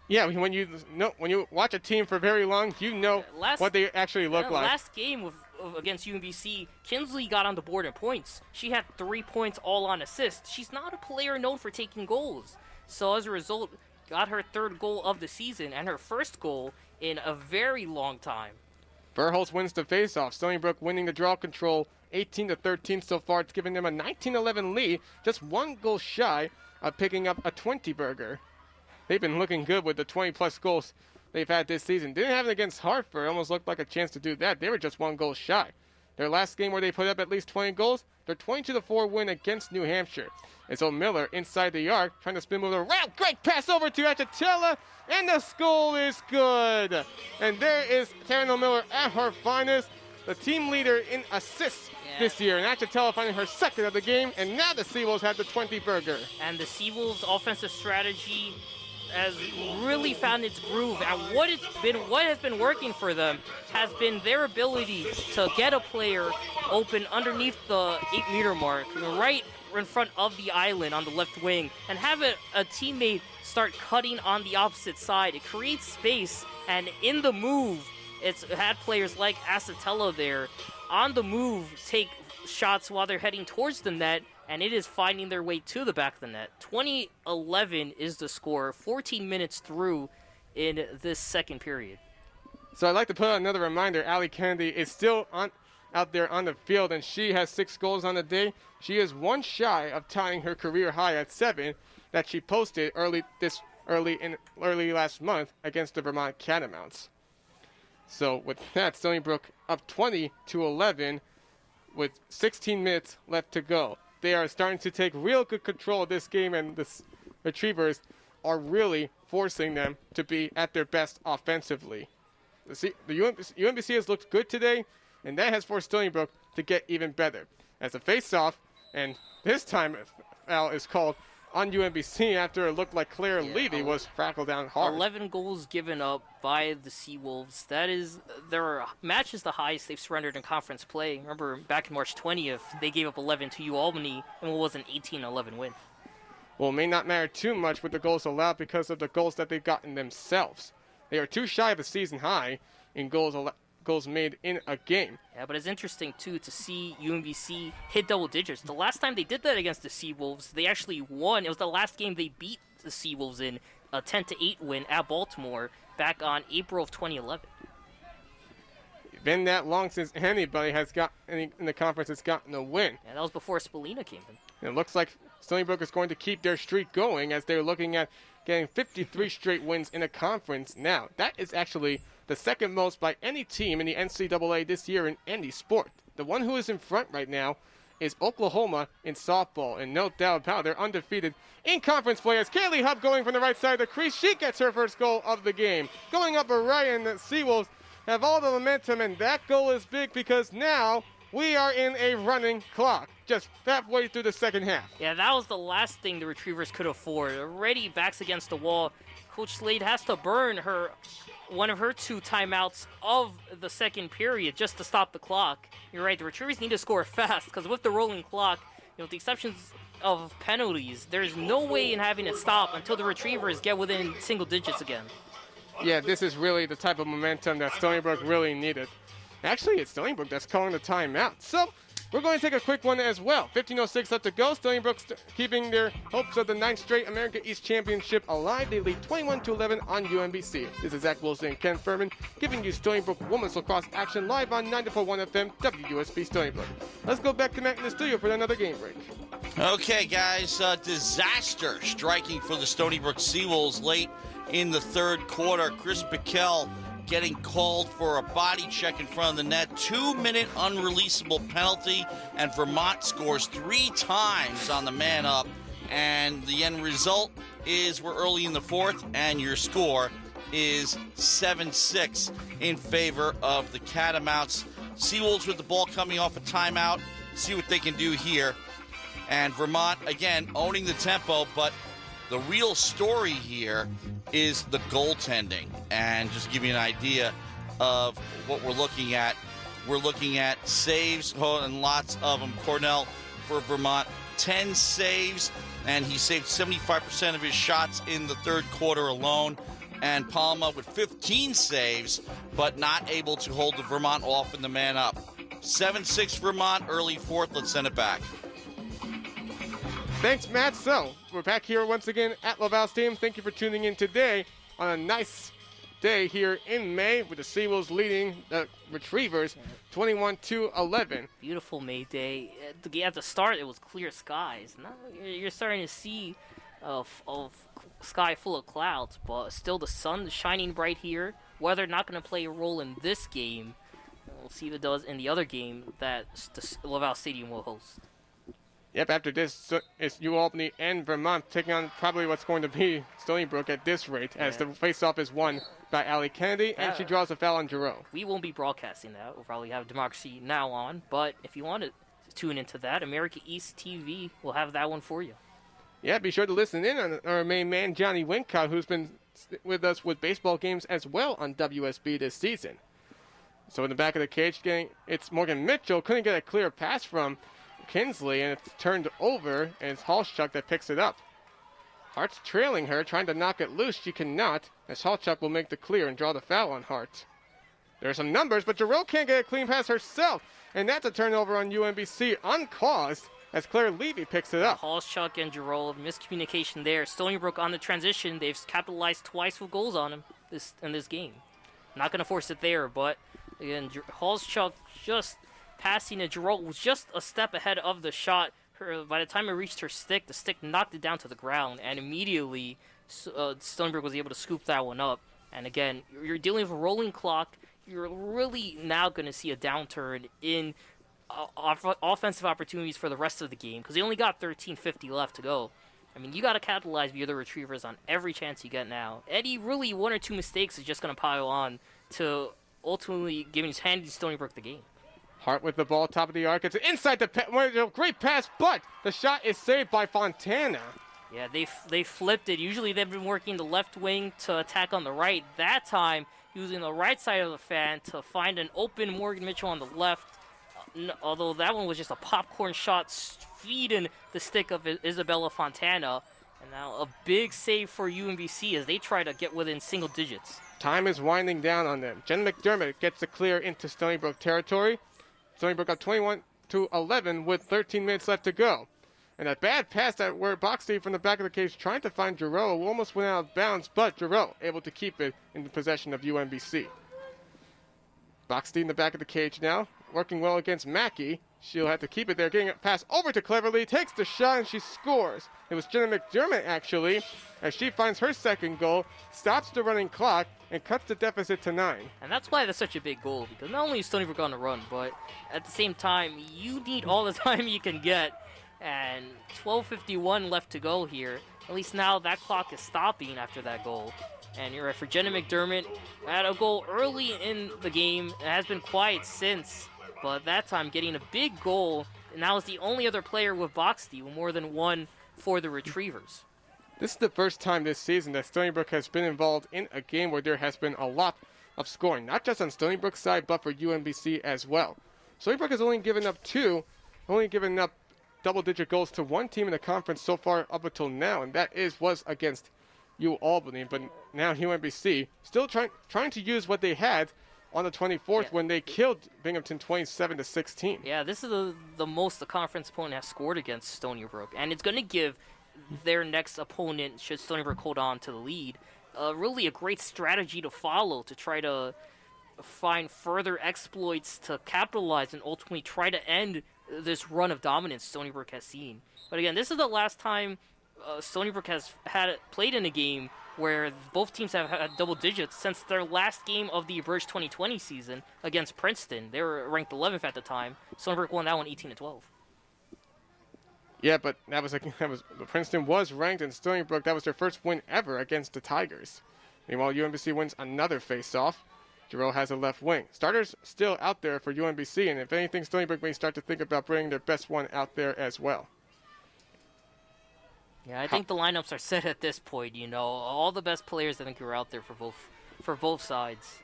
Yeah, when you watch a team for very long, you know what they actually look like. Last game against UMBC, Kinsley got on the board in points. She had 3 points all on assists. She's not a player known for taking goals. So as a result, got her third goal of the season and her first goal in a very long time. Verhulst wins the faceoff. Stony Brook winning the draw control 18-13 so far. It's giving them a 19-11 lead, just 1 goal shy of picking up a 20-burger. They've been looking good with the 20-plus goals they've had this season. Didn't have it against Hartford. Almost looked like a chance to do that. They were just 1 goal shy. Their last game where they put up at least 20 goals, their 22-4 win against New Hampshire. It's O'Miller inside the arc, trying to spin move around. Great pass over to Achatella, and the goal is good. And there is Karen O'Miller at her finest, the team leader in assists this year. And Achatella finding her second of the game, and now the Seawolves have the 20-burger. And the Seawolves' offensive strategy has really found its groove, and what has been working for them has been their ability to get a player open underneath the 8-meter mark, right in front of the island on the left wing, and have a teammate start cutting on the opposite side. It creates space, and in the move, it's had players like Achatella there on the move take shots while they're heading towards the net, and it is finding their way to the back of the net. 20-11 is the score, 14 minutes through in this second period. So I'd like to put out another reminder. Allie Kennedy is still out there on the field, and she has 6 goals on the day. She is 1 shy of tying her career high at 7 that she posted early last month against the Vermont Catamounts. So with that, Stony Brook up 20-11 with 16 minutes left to go. They are starting to take real good control of this game, and the Retrievers are really forcing them to be at their best offensively. The UMBC has looked good today, and that has forced Stony Brook to get even better. As a face-off, and this time foul is called on UMBC after it looked like Claire Levy was frackled down hard. 11 goals given up by the Seawolves. That is, their match is the highest they've surrendered in conference play. Remember, back in March 20th, they gave up 11 to UAlbany in what was an 18-11 win. Well, it may not matter too much with the goals allowed because of the goals that they've gotten themselves. They are 2 shy of a season high in goals made in a game. Yeah, but it's interesting, too, to see UMBC hit double digits. The last time they did that against the Seawolves, they actually won. It was the last game they beat the Seawolves in, a 10-8 win at Baltimore back on April of 2011. Been that long since anybody has got in the conference has gotten a win. Yeah, that was before Spallina came in. And it looks like Stony Brook is going to keep their streak going as they're looking at getting 53 straight wins in a conference now. That is actually the second most by any team in the NCAA this year in any sport. The one who is in front right now is Oklahoma in softball, and no doubt about it, they're undefeated in conference play as Kaylee Hubb going from the right side of the crease. She gets her first goal of the game. Going up a right, and the Seawolves have all the momentum, and that goal is big because now we are in a running clock, just halfway through the second half. Yeah, that was the last thing the Retrievers could afford. Already backs against the wall. Coach Slade has to burn one of her 2 timeouts of the second period just to stop the clock. You're right, the Retrievers need to score fast because with the rolling clock, with the exceptions of penalties, there's no way in having it stop until the Retrievers get within single digits again. Yeah, this is really the type of momentum that Stony Brook really needed. Actually, it's Stony Brook that's calling the timeout. So we're going to take a quick one as well. 15:06 left to go. Stony Brook keeping their hopes of the 9th straight America East Championship alive. They lead 21-11 on UMBC. This is Zach Wilson and Ken Fermin giving you Stony Brook women's lacrosse action live on 94.1 FM WUSB Stony Brook. Let's go back to Matt in the studio for another game break. Okay, guys, disaster striking for the Stony Brook Seawolves late in the third quarter. Chris Bickel getting called for a body check in front of the net. 2-minute unreleasable penalty, and Vermont scores 3 times on the man up. And the end result is we're early in the fourth, and your score is 7-6 in favor of the Catamounts. Seawolves with the ball coming off a timeout. See what they can do here. And Vermont, again, owning the tempo, but the real story here is the goaltending. And just to give you an idea of what we're looking at saves, and lots of them. Cornell for Vermont, 10 saves, and he saved 75% of his shots in the third quarter alone. And Palma with 15 saves, but not able to hold the Vermont off in the man up. 7-6 Vermont, early fourth. Let's send it back. Thanks, Matt. So, we're back here once again at Laval Stadium. Thank you for tuning in today on a nice day here in May with the Seawolves leading the Retrievers 21-11. Beautiful May day. At the start, it was clear skies. Now you're starting to see of sky full of clouds, but still the sun is shining bright here. Weather not going to play a role in this game. We'll see if it does in the other game that the Laval Stadium will host. Yep, after this, it's UAlbany and Vermont taking on probably what's going to be Stony Brook at this rate, as the face-off is won by Allie Kennedy, and she draws a foul on Giroux. We won't be broadcasting that. We'll probably have Democracy Now! On, but if you want to tune into that, America East TV will have that one for you. Yeah, be sure to listen in on our main man, Johnny Wincott, who's been with us with baseball games as well on WSB this season. So in the back of the cage, it's Morgan Mitchell. Couldn't get a clear pass from Kinsley, and it's turned over, and it's Halschuk that picks it up. Hart's trailing her, trying to knock it loose. She cannot, as Halschuk will make the clear and draw the foul on Hart. There are some numbers, but Giroux can't get a clean pass herself, and that's a turnover on UMBC, uncaused, as Claire Levy picks it up. Halschuk and Giroux, miscommunication there. Stony Brook on the transition. They've capitalized twice with goals on him in this game. Not going to force it there, but again, Halschuk just passing to Giroux was just a step ahead of the shot. By the time it reached her stick, the stick knocked it down to the ground, and immediately Stony Brook was able to scoop that one up. And again, you're dealing with a rolling clock. You're really now going to see a downturn in offensive opportunities for the rest of the game, because they only got 13:50 left to go. I mean, you got to capitalize via the Retrievers on every chance you get now. Eddie, really, 1 or 2 mistakes is just going to pile on to ultimately handing Stony Brook the game. Hart with the ball, top of the arc. It's inside the great pass, but the shot is saved by Fontana. Yeah, they flipped it. Usually they've been working the left wing to attack on the right. That time, using the right side of the fan to find an open Morgan Mitchell on the left. Although that one was just a popcorn shot feeding the stick of Isabella Fontana. And now a big save for UMBC as they try to get within single digits. Time is winding down on them. Jen McDermott gets the clear into Stony Brook territory. Stony Brook up 21-11 with 13 minutes left to go. And a bad pass that were Boxty from the back of the cage trying to find Giroux. Almost went out of bounds, but Giroux able to keep it in the possession of UMBC. Boxty in the back of the cage now, working well against Mackey. She'll have to keep it there, getting a pass over to Cleverly, takes the shot, and she scores. It was Jenna McDermott, actually, as she finds her second goal, stops the running clock, and cuts the deficit to 9. And that's why that's such a big goal, because not only is Stony Brook on the run, but at the same time, you need all the time you can get. And 12:51 left to go here. At least now that clock is stopping after that goal. And you're right, for Jenna McDermott, had a goal early in the game. It has been quiet since. but that time getting a big goal, and now is the only other player with box D with more than one for the Retrievers. This is the first time this season that Stony Brook has been involved in a game where there has been a lot of scoring, not just on Stony Brook's side, but for UMBC as well. Stony Brook has only given up double-digit goals to one team in the conference so far up until now, and that was against U Albany. But now UMBC still trying to use what they had on the 24th when they killed Binghamton 27-16. Yeah, this is the most the conference opponent has scored against Stony Brook, and it's going to give their next opponent, should Stony Brook hold on to the lead, really a great strategy to follow to try to find further exploits to capitalize and ultimately try to end this run of dominance Stony Brook has seen. But again, this is the last time Stony Brook has played in a game where both teams have had double digits since their last game of the Emerge 2020 season against Princeton. They were ranked 11th at the time. Stony Brook won that one 18-12. Yeah, but Princeton was ranked, and Stony Brook, that was their first win ever against the Tigers. Meanwhile, UMBC wins another face-off. Jarrell has a left wing. Starters still out there for UMBC, and if anything, Stony Brook may start to think about bringing their best one out there as well. Yeah, I think the lineups are set at this point. All the best players I think are out there for both sides.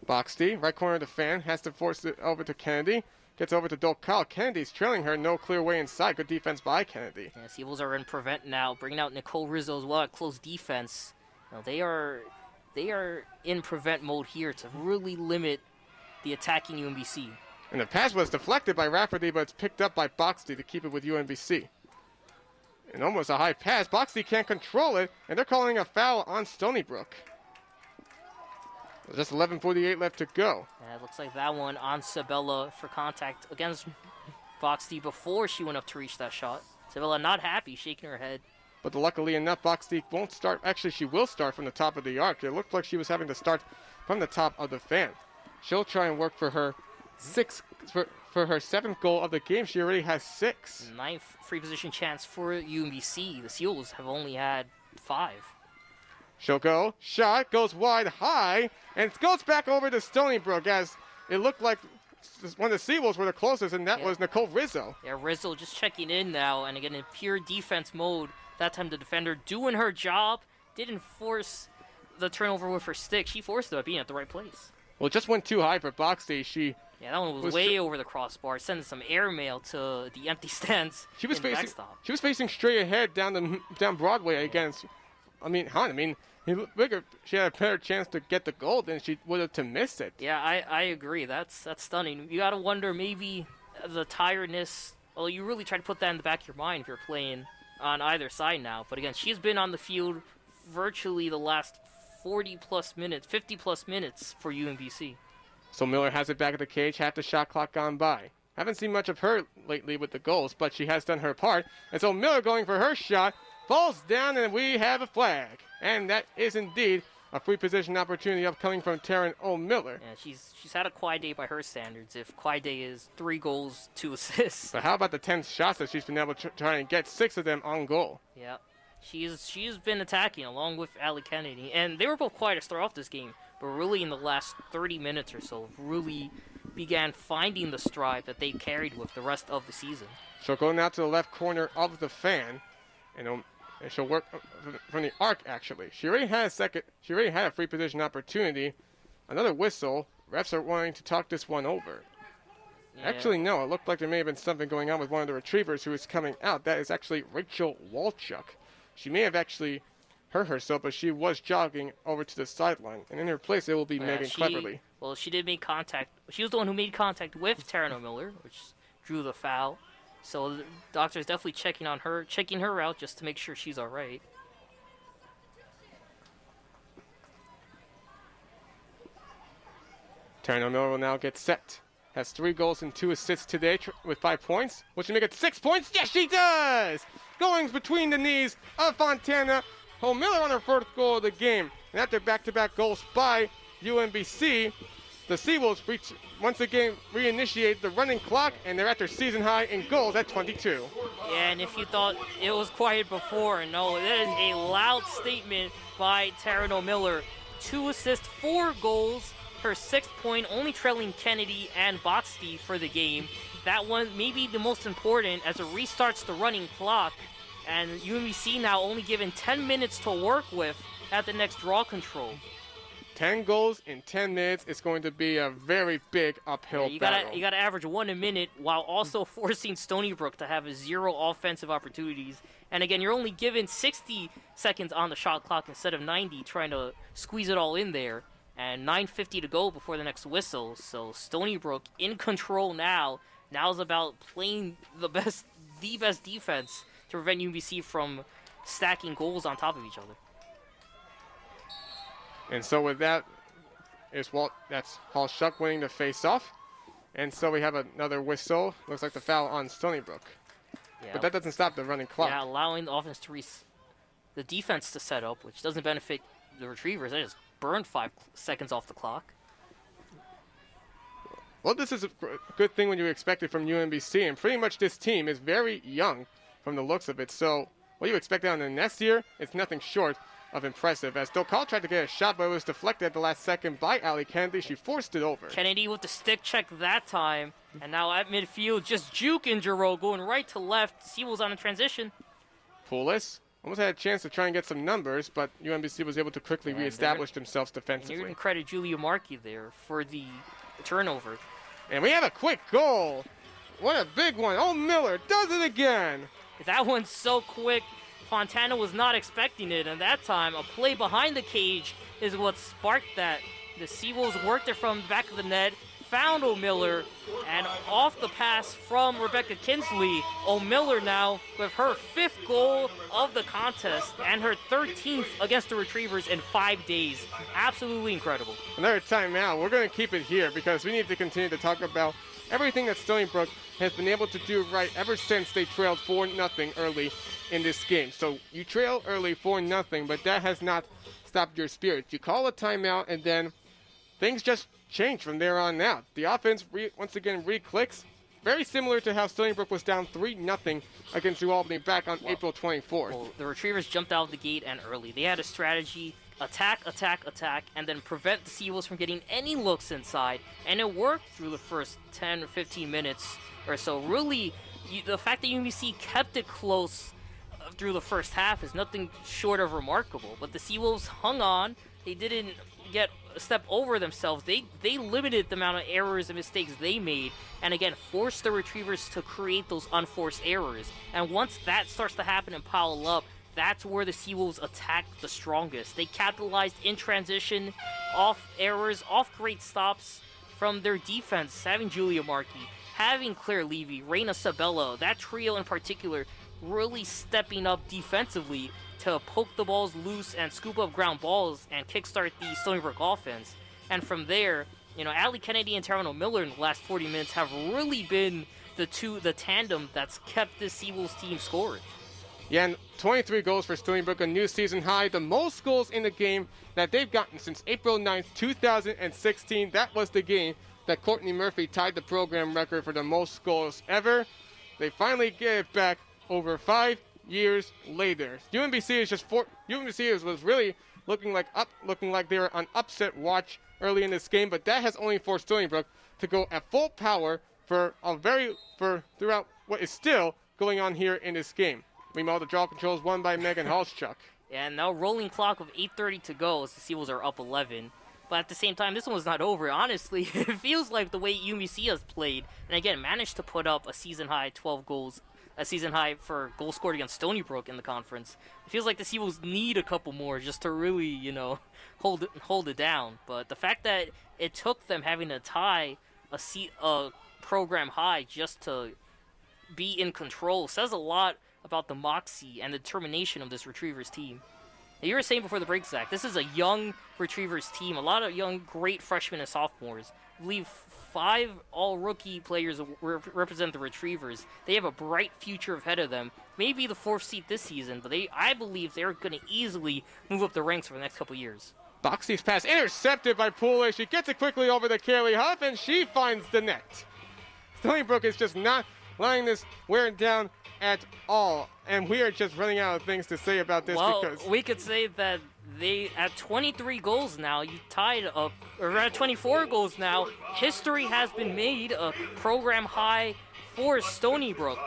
Box D, right corner of the fan, has to force it over to Kennedy. Gets over to Dokal. Kennedy's trailing her. No clear way inside. Good defense by Kennedy. Yeah, Seawolves are in prevent now, bringing out Nicole Rizzo as well at close defense. They are in prevent mode here to really limit the attacking UMBC. And the pass was deflected by Rafferty, but it's picked up by Boxley to keep it with UMBC. And almost a high pass. Boxley can't control it, and they're calling a foul on Stony Brook. Just 11:48 left to go. And it looks like that one on Sabella for contact against Boxley before she went up to reach that shot. Sabella not happy, shaking her head. But luckily enough, Boxley won't start. Actually, she will start from the top of the arc. It looked like she was having to start from the top of the fan. She'll try and work for her for her 7th goal of the game. She already has 6. 9th free position chance for UMBC. The Seawolves have only had 5. She'll go. Shot goes wide high, and it goes back over to Stony Brook as it looked like one of the Seawolves were the closest, and that was Nicole Rizzo. Yeah, Rizzo just checking in now, and again in pure defense mode. That time the defender doing her job, didn't force the turnover with her stick. She forced it by being at the right place. Well, it just went too high for Boxley. Yeah, that one was way over the crossbar, sending some airmail to the empty stands. She was facing straight ahead down Broadway against. She had a better chance to get the goal than she would have to miss it. Yeah, I agree. That's stunning. You got to wonder maybe the tiredness. Well, you really try to put that in the back of your mind if you're playing on either side now. But again, she's been on the field virtually the last 40-plus minutes, 50-plus minutes for UMBC. So Miller has it back at the cage, half the shot clock gone by. Haven't seen much of her lately with the goals, but she has done her part. And so Miller going for her shot, falls down, and we have a flag. And that is indeed a free position opportunity upcoming from Taryn O'Miller. Yeah, she's had a quiet day by her standards. If quiet day is 3 goals, 2 assists. But how about the 10 shots that she's been able to try and get 6 of them on goal? Yeah, she's been attacking along with Allie Kennedy, and they were both quiet to start off this game, but really in the last 30 minutes or so, really began finding the stride that they carried with the rest of the season. She'll go now to the left corner of the fan, and she'll work from the arc, actually. She already had a free position opportunity. Another whistle. Refs are wanting to talk this one over. Yeah. Actually, no. It looked like there may have been something going on with one of the Retrievers who is coming out. That is actually Rachel Walchuk. She may have actually hurt herself, but she was jogging over to the sideline. And in her place, it will be Megan Cleverly. Well, she did make contact. She was the one who made contact with Taryn O'Miller, which drew the foul. So the doctor's definitely checking her out just to make sure she's all right. Taryn O'Miller will now get set. Has 3 goals and 2 assists today with 5 points. Will she make it 6 points? Yes, she does! Going between the knees of Fontana. O'Miller on her 4th goal of the game. And after back-to-back goals by UMBC, the Seawolves once again reinitiate the running clock, and they're at their season high in goals at 22. Yeah, and if you thought it was quiet before, no, that is a loud statement by Taryn O'Miller. 2 assists, 4 goals, her 6th point, only trailing Kennedy and Botsty for the game. That one may be the most important as it restarts the running clock. And UMBC now only given 10 minutes to work with at the next draw control. 10 goals in 10 minutes is going to be a very big uphill battle. You gotta average 1 a minute while also forcing Stony Brook to have 0 offensive opportunities. And again, you're only given 60 seconds on the shot clock instead of 90, trying to squeeze it all in there. And 9:50 to go before the next whistle. So Stony Brook in control now. Now is about playing the best defense to prevent UMBC from stacking goals on top of each other. And so with that, that's Hall Shuck winning the face-off. And so we have another whistle. Looks like the foul on Stony Brook. Yeah. But that doesn't stop the running clock. Yeah, allowing the offense to the defense to set up, which doesn't benefit the Retrievers. They just burned 5 seconds off the clock. Well, this is a good thing when you expect it from UMBC, and pretty much this team is very young from the looks of it. So what you expect out in the next year, it's nothing short of impressive. As Dokal tried to get a shot, but it was deflected at the last second by Ali Kennedy. She forced it over. Kennedy with the stick check that time, and now at midfield, just juking Giroux, going right to left. Seawolves on a transition. Poulos almost had a chance to try and get some numbers, but UMBC was able to quickly reestablish themselves defensively. You can credit Julia Markey there for the turnover. And we have a quick goal. What a big one. Oh, Miller does it again. That one's so quick. Fontana was not expecting it, and that time a play behind the cage is what sparked that. The Seawolves worked it from the back of the net, found O'Miller, and off the pass from Rebecca Kinsley, O'Miller now with her 5th goal of the contest and her 13th against the Retrievers in 5 days. Absolutely incredible. Another timeout. We're going to keep it here because we need to continue to talk about everything that Stony Brook has been able to do right ever since they trailed 4-0 early in this game. So you trail early 4-0, but that has not stopped your spirit. You call a timeout, and then things just change from there on out. The offense once again re-clicks, very similar to how Stony Brook was down 3-0 against New Albany back on April 24th. Well, the Retrievers jumped out of the gate and early. They had a strategy: attack, attack, attack, and then prevent the Seawolves from getting any looks inside. And it worked through the first 10 or 15 minutes or so. Really, the fact that UMBC kept it close through the first half is nothing short of remarkable. But the Seawolves hung on. They didn't get a step over themselves. They limited the amount of errors and mistakes they made, and again forced the Retrievers to create those unforced errors. And once that starts to happen and pile up, that's where the Seawolves attack the strongest. They capitalized in transition, off errors, off great stops from their defense, having Julia Markey, having Claire Levy, Reina Sabella, that trio in particular, really stepping up defensively to poke the balls loose and scoop up ground balls and kickstart the Stony Brook offense. And from there, Ali Kennedy and Taryn O'Miller in the last 40 minutes have really been the tandem that's kept this Seawolves team scoring. Yeah, and 23 goals for Stony Brook, a new season high, the most goals in the game that they've gotten since April 9th, 2016. That was the game that Courtney Murphy tied the program record for the most goals ever. They finally get it back over 5 years later. UMBC was really looking like they were on upset watch early in this game, but that has only forced Stony Brook to go at full power throughout what is still going on here in this game. Meanwhile, the draw control is won by Megan Halschuk. And now rolling clock of 8:30 to go as the Seawolves are up 11. But at the same time, this one was not over. Honestly, it feels like the way UMBC has played, and again, managed to put up a season-high 12 goals, a season-high for goals scored against Stony Brook in the conference. It feels like the Seawolves need a couple more just to really, hold it down. But the fact that it took them having to tie a program high just to be in control says a lot about the moxie and the determination of this Retrievers team. Now, you were saying before the break, Zach, this is a young Retrievers team, a lot of young, great freshmen and sophomores. I believe 5 all-rookie players represent the Retrievers. They have a bright future ahead of them. Maybe the 4th seat this season, but I believe they're going to easily move up the ranks for the next couple years. Boxy's pass intercepted by Poulet. She gets it quickly over to Kaylee Huff, and she finds the net. Stony Brook is just not letting this wear down at all. And we are just running out of things to say about this because we could say that they, at 23 goals now, you tied up, or at 24 goals now, history has been made, a program high for Stony Brook.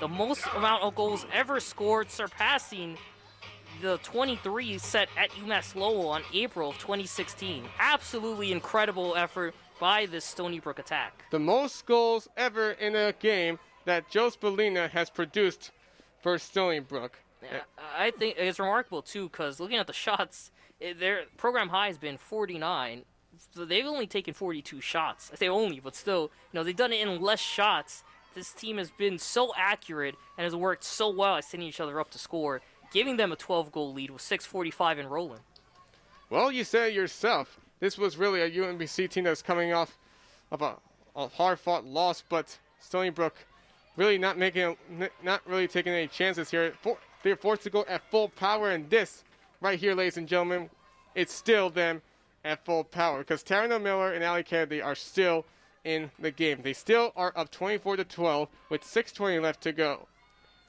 The most amount of goals ever scored, surpassing the 23 set at UMass Lowell on April of 2016. Absolutely incredible effort by this Stony Brook attack. The most goals ever in a game that Joe Spallina has produced for Stony Brook. Yeah, I think it's remarkable, too, because looking at the shots, their program high has been 49. So they've only taken 42 shots. I say only, but still, they've done it in less shots. This team has been so accurate and has worked so well at setting each other up to score, giving them a 12-goal lead with 6:45 and rolling. Well, you said it yourself. This was really a UMBC team that's coming off of a hard-fought loss, but Stony Brook really not really taking any chances here. They're forced to go at full power, and this right here, ladies and gentlemen, it's still them at full power because Taryn Miller and Allie Kennedy are still in the game. They still are up 24-12 with 6:20 left to go.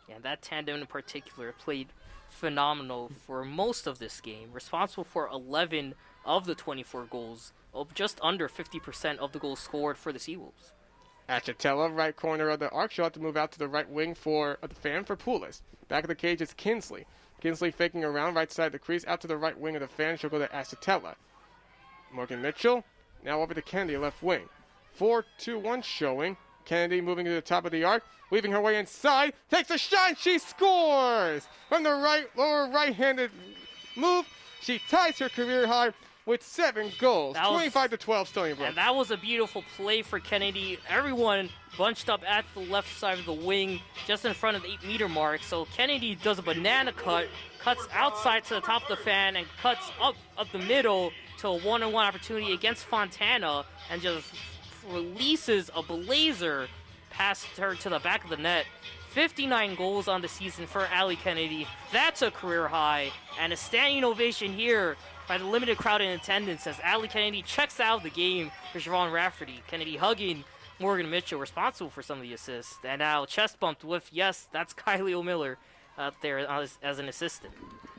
Yeah, that tandem in particular played phenomenal for most of this game, responsible for 11 of the 24 goals, just under 50% of the goals scored for the Seawolves. Achatella, right corner of the arc, she'll have to move out to the right wing for the fan for Poulis. Back of the cage is Kinsley. Kinsley faking around right side of the crease, out to the right wing of the fan. She'll go to Achatella. Morgan Mitchell, now over to Kennedy, left wing. 4-2-1 showing. Kennedy moving to the top of the arc, weaving her way inside, takes a shot, and she scores! From the lower right-handed move, she ties her career high with 7 goals, 25-12 Stony Brook. And that was a beautiful play for Kennedy. Everyone bunched up at the left side of the wing, just in front of the 8-meter mark. So Kennedy does a banana cut, cuts outside to the top of the fan, and cuts up the middle to a one-on-one opportunity against Fontana, and just releases a blazer past her to the back of the net. 59 goals on the season for Allie Kennedy. That's a career high, and a standing ovation here by the limited crowd in attendance as Allie Kennedy checks out of the game for Siobhan Rafferty. Kennedy hugging Morgan Mitchell, responsible for some of the assists. And now chest bumped with, yes, that's Kylie O'Miller out there as an assistant.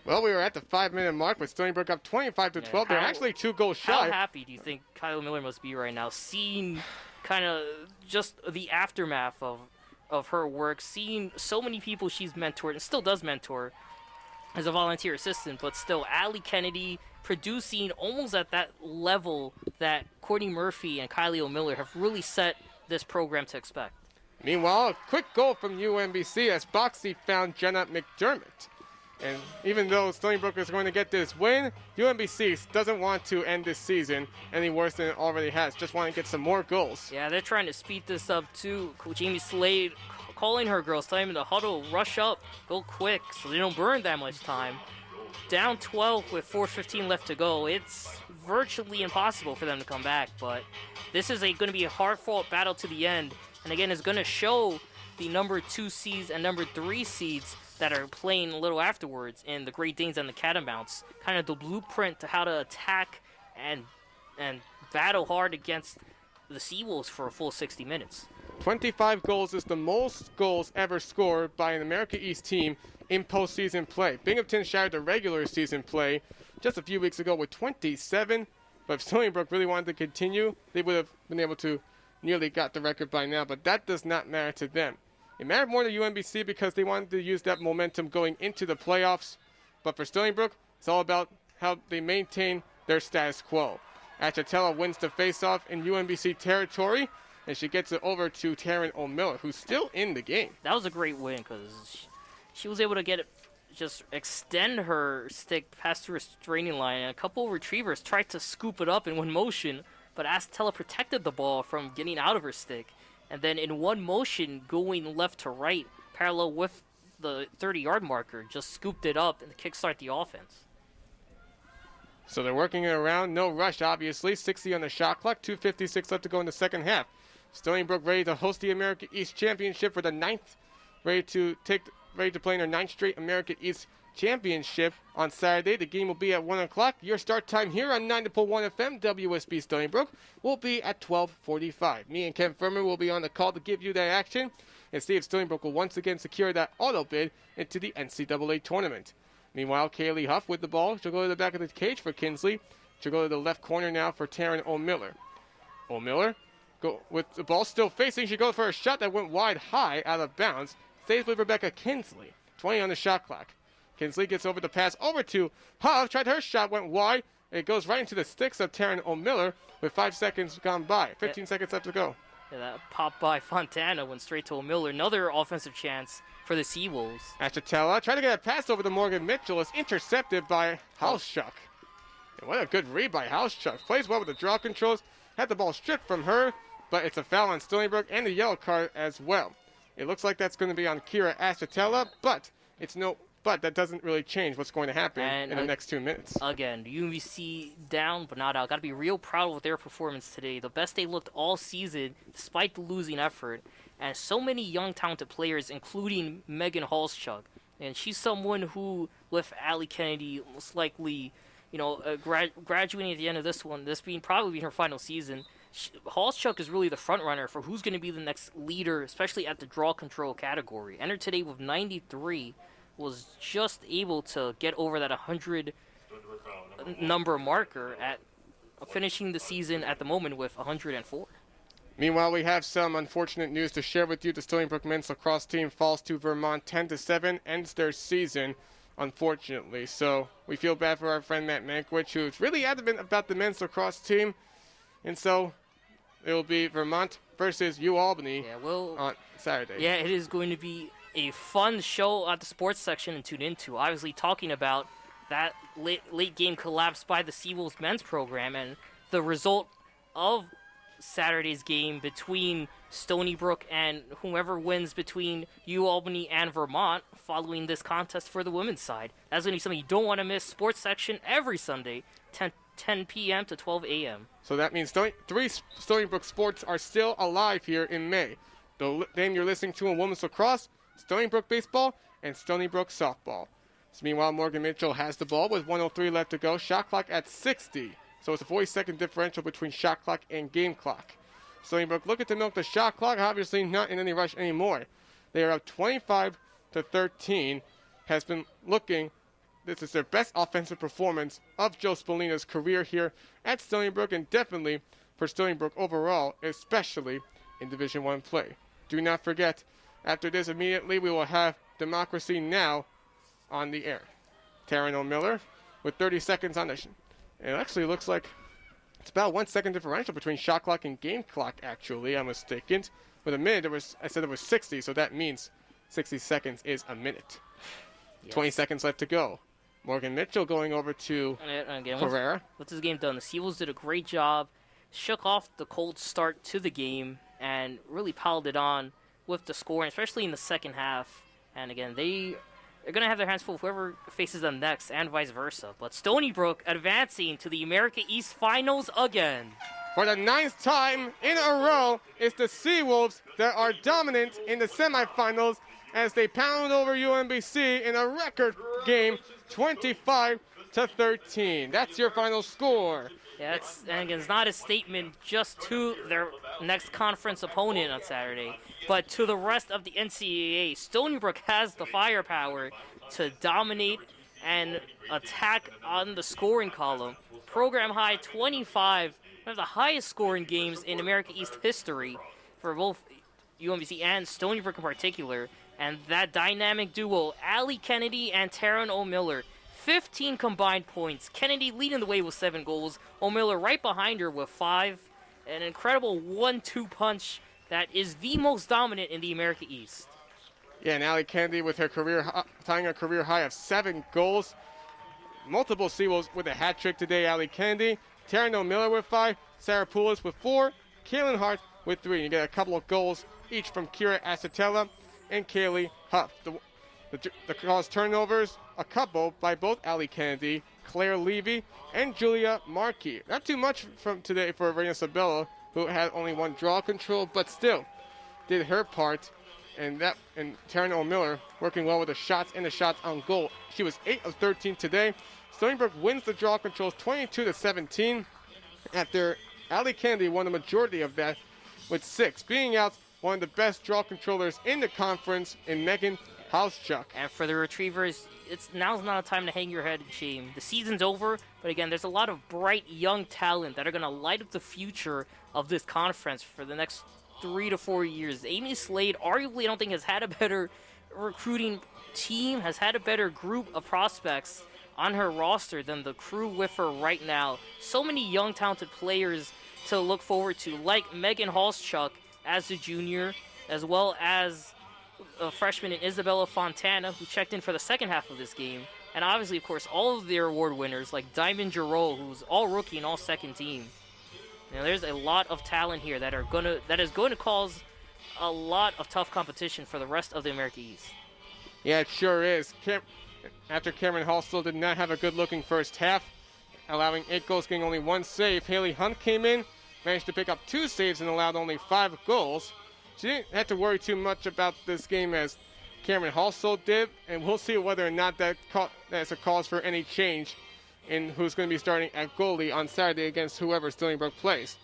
Well, we were at the 5-minute mark with Stony Brook up 25-12. Yeah, They're actually 2 goals shy. How happy do you think Kylie Miller must be right now, seeing kind of just the aftermath of her work, seeing so many people she's mentored and still does mentor as a volunteer assistant, but still Allie Kennedy producing almost at that level that Courtney Murphy and Kylie O'Miller have really set this program to expect. Meanwhile, a quick goal from UMBC as Boxy found Jenna McDermott. And even though Stony Brook is going to get this win, UMBC doesn't want to end this season any worse than it already has. Just want to get some more goals. Yeah, they're trying to speed this up too. Jamie Slade calling her girls, telling them to huddle, rush up, go quick so they don't burn that much time. Down 12 with 4:15 left to go. It's virtually impossible for them to come back, but this is going to be a hard-fought battle to the end. And again, it's going to show the number 2 seeds and number 3 seeds that are playing a little afterwards in the Great Danes and the Catamounts, kind of the blueprint to how to attack and battle hard against the Seawolves for a full 60 minutes. 25 goals is the most goals ever scored by an America East team in postseason play. Binghamton shattered the regular season play just a few weeks ago with 27, but if Stony Brook really wanted to continue, they would have been able to nearly got the record by now, but that does not matter to them. It mattered more to UMBC because they wanted to use that momentum going into the playoffs. But for Stony Brook, it's all about how they maintain their status quo. Achatella wins the faceoff in UMBC territory, and she gets it over to Taryn O'Miller, who's still in the game. That was a great win because she was able to get it, just extend her stick past the restraining line. And a couple of retrievers tried to scoop it up in one motion, but Achatella protected the ball from getting out of her stick. And then in one motion, going left to right, parallel with the 30-yard marker, just scooped it up and kickstart the offense. So they're working it around. No rush, obviously. 60 on the shot clock. 2:56 left to go in the second half. Stony Brook ready to host the America East Championship for the 9th. Ready to play in their 9th straight America East Championship on Saturday. The game will be at 1 o'clock. Your start time here on 90.1 FM, WSB Stony Brook, will be at 12:45. Me and Ken Fermin will be on the call to give you that action. and see if Stony Brook will once again secure that auto bid into the NCAA tournament. Meanwhile, Kaylee Huff with the ball. She'll go to the back of the cage for Kinsley. She'll go to the left corner now for Taryn O'Miller. O'Miller, go with the ball still facing. She goes for a shot that went wide high out of bounds. Stays with Rebecca Kinsley. 20 on the shot clock. Kinsley gets over the pass over to Huff. Tried her shot, went wide. It goes right into the sticks of Taryn O'Miller with 5 seconds gone by. 15 seconds left to go. Yeah, that pop by Fontana went straight to O'Miller. Another offensive chance for the Seawolves. Achatella tried to get a pass over to Morgan Mitchell. It's intercepted by Hauschuk. And what a good read by Hauschuk. Plays well with the draw controls. Had the ball stripped from her, but it's a foul on Stony Brook and a yellow card as well. It looks like that's going to be on Kira Achatella, but that doesn't really change what's going to happen in the next 2 minutes. Again, UMBC down but not out. Got to be real proud of their performance today. The best they looked all season, despite the losing effort. And so many young, talented players, including Megan Halschuk. And she's someone who, with Allie Kennedy, most likely, graduating at the end of this being probably her final season, Halschuk is really the front runner for who's going to be the next leader, especially at the draw control category. Entered today with 93. Was just able to get over that 100 number marker at finishing the season at the moment with 104. Meanwhile, we have some unfortunate news to share with you. The Stony Brook men's lacrosse team falls to Vermont 10-7, ends their season, unfortunately. So we feel bad for our friend Matt Mankiewicz, who's really adamant about the men's lacrosse team. And so it will be Vermont versus UAlbany on Saturday. Yeah, it is going to be a fun show at the sports section and tune into. Obviously talking about that late game collapse by the Seawolves men's program and the result of Saturday's game between Stony Brook and whoever wins between UAlbany and Vermont following this contest for the women's side. That's going to be something you don't want to miss. Sports section every Sunday, 10 p.m. to 12 a.m. So that means three Stony Brook sports are still alive here in May. The name you're listening to in women's lacrosse, Stony Brook baseball, and Stony Brook softball. So meanwhile, Morgan Mitchell has the ball with 1:03 left to go. Shot clock at 60. So it's a 40-second differential between shot clock and game clock. Stony Brook looking to milk the shot clock, obviously not in any rush anymore. They are up 25-13. Has been looking, this is their best offensive performance of Joe Spallina's career here at Stony Brook, and definitely for Stony Brook overall, especially in Division I play. Do not forget, after this immediately we will have Democracy Now! On the air. Taryn O'Miller with 30 seconds on the it actually looks like it's about 1 second differential between shot clock and game clock, actually. I'm mistaken. With a minute, I said it was 60, so that means 60 seconds is a minute. Yes. 20 seconds left to go. Morgan Mitchell going over to Carrera. What's this game done? The Seawolves did a great job, shook off the cold start to the game, and really piled it on with the scoring, especially in the second half. And again, they're going to have their hands full whoever faces them next and vice versa. But Stony Brook advancing to the America East Finals again. For the 9th time in a row, it's the Seawolves that are dominant in the semifinals as they pound over UMBC in a record game, 25-13. That's your final score. Yeah, and again, it's not a statement just to their next conference opponent on Saturday, but to the rest of the NCAA. Stony Brook has the firepower to dominate and attack on the scoring column. Program high 25, one of the highest scoring games in America East history for both UMBC and Stony Brook in particular. And that dynamic duo, Allie Kennedy and Taryn O'Miller, 15 combined points. Kennedy leading the way with 7 goals. O'Miller right behind her with 5. An incredible 1-2 punch that is the most dominant in the America East. Yeah, and Allie Kennedy with her tying a career high of 7 goals. Multiple Seawolves with a hat trick today. Allie Kennedy, Taryn O'Miller with 5, Sarah Poulos with 4, Kaylin Hart with 3. You get a couple of goals each from Kira Achatella and Kaylee Huff. The caused turnovers, a couple by both Allie Kennedy, Claire Levy, and Julia Markey. Not too much from today for Reina Sabella, who had only 1 draw control, but still did her part. And Taryn O'Miller working well with the shots and the shots on goal. She was 8 of 13 today. Stony Brook wins the draw controls 22-17 after Allie Kennedy won the majority of that with 6, being out one of the best draw controllers in the conference in Megan Hauschuk. And for the Retrievers, now's not a time to hang your head in shame. The season's over, but again, there's a lot of bright young talent that are going to light up the future of this conference for the next 3 to 4 years. Amy Slade, arguably, I don't think has had a better recruiting team, has had a better group of prospects on her roster than the crew with her right now. So many young, talented players to look forward to, like Megan Hauschuk as a junior, as well as a freshman in Isabella Fontana, who checked in for the second half of this game. And obviously, of course, all of their award winners, like Diamond Giroux, who's all rookie and all second team. There's a lot of talent here that is going to cause a lot of tough competition for the rest of the America East. Yeah, it sure is. After Cameron Hall still did not have a good-looking first half, allowing 8 goals, getting only 1 save. Haley Hunt came in, managed to pick up 2 saves and allowed only 5 goals. She didn't have to worry too much about this game as Cameron Halsall did, and we'll see whether or not that's a cause for any change in who's going to be starting at goalie on Saturday against whoever Stony Brook plays.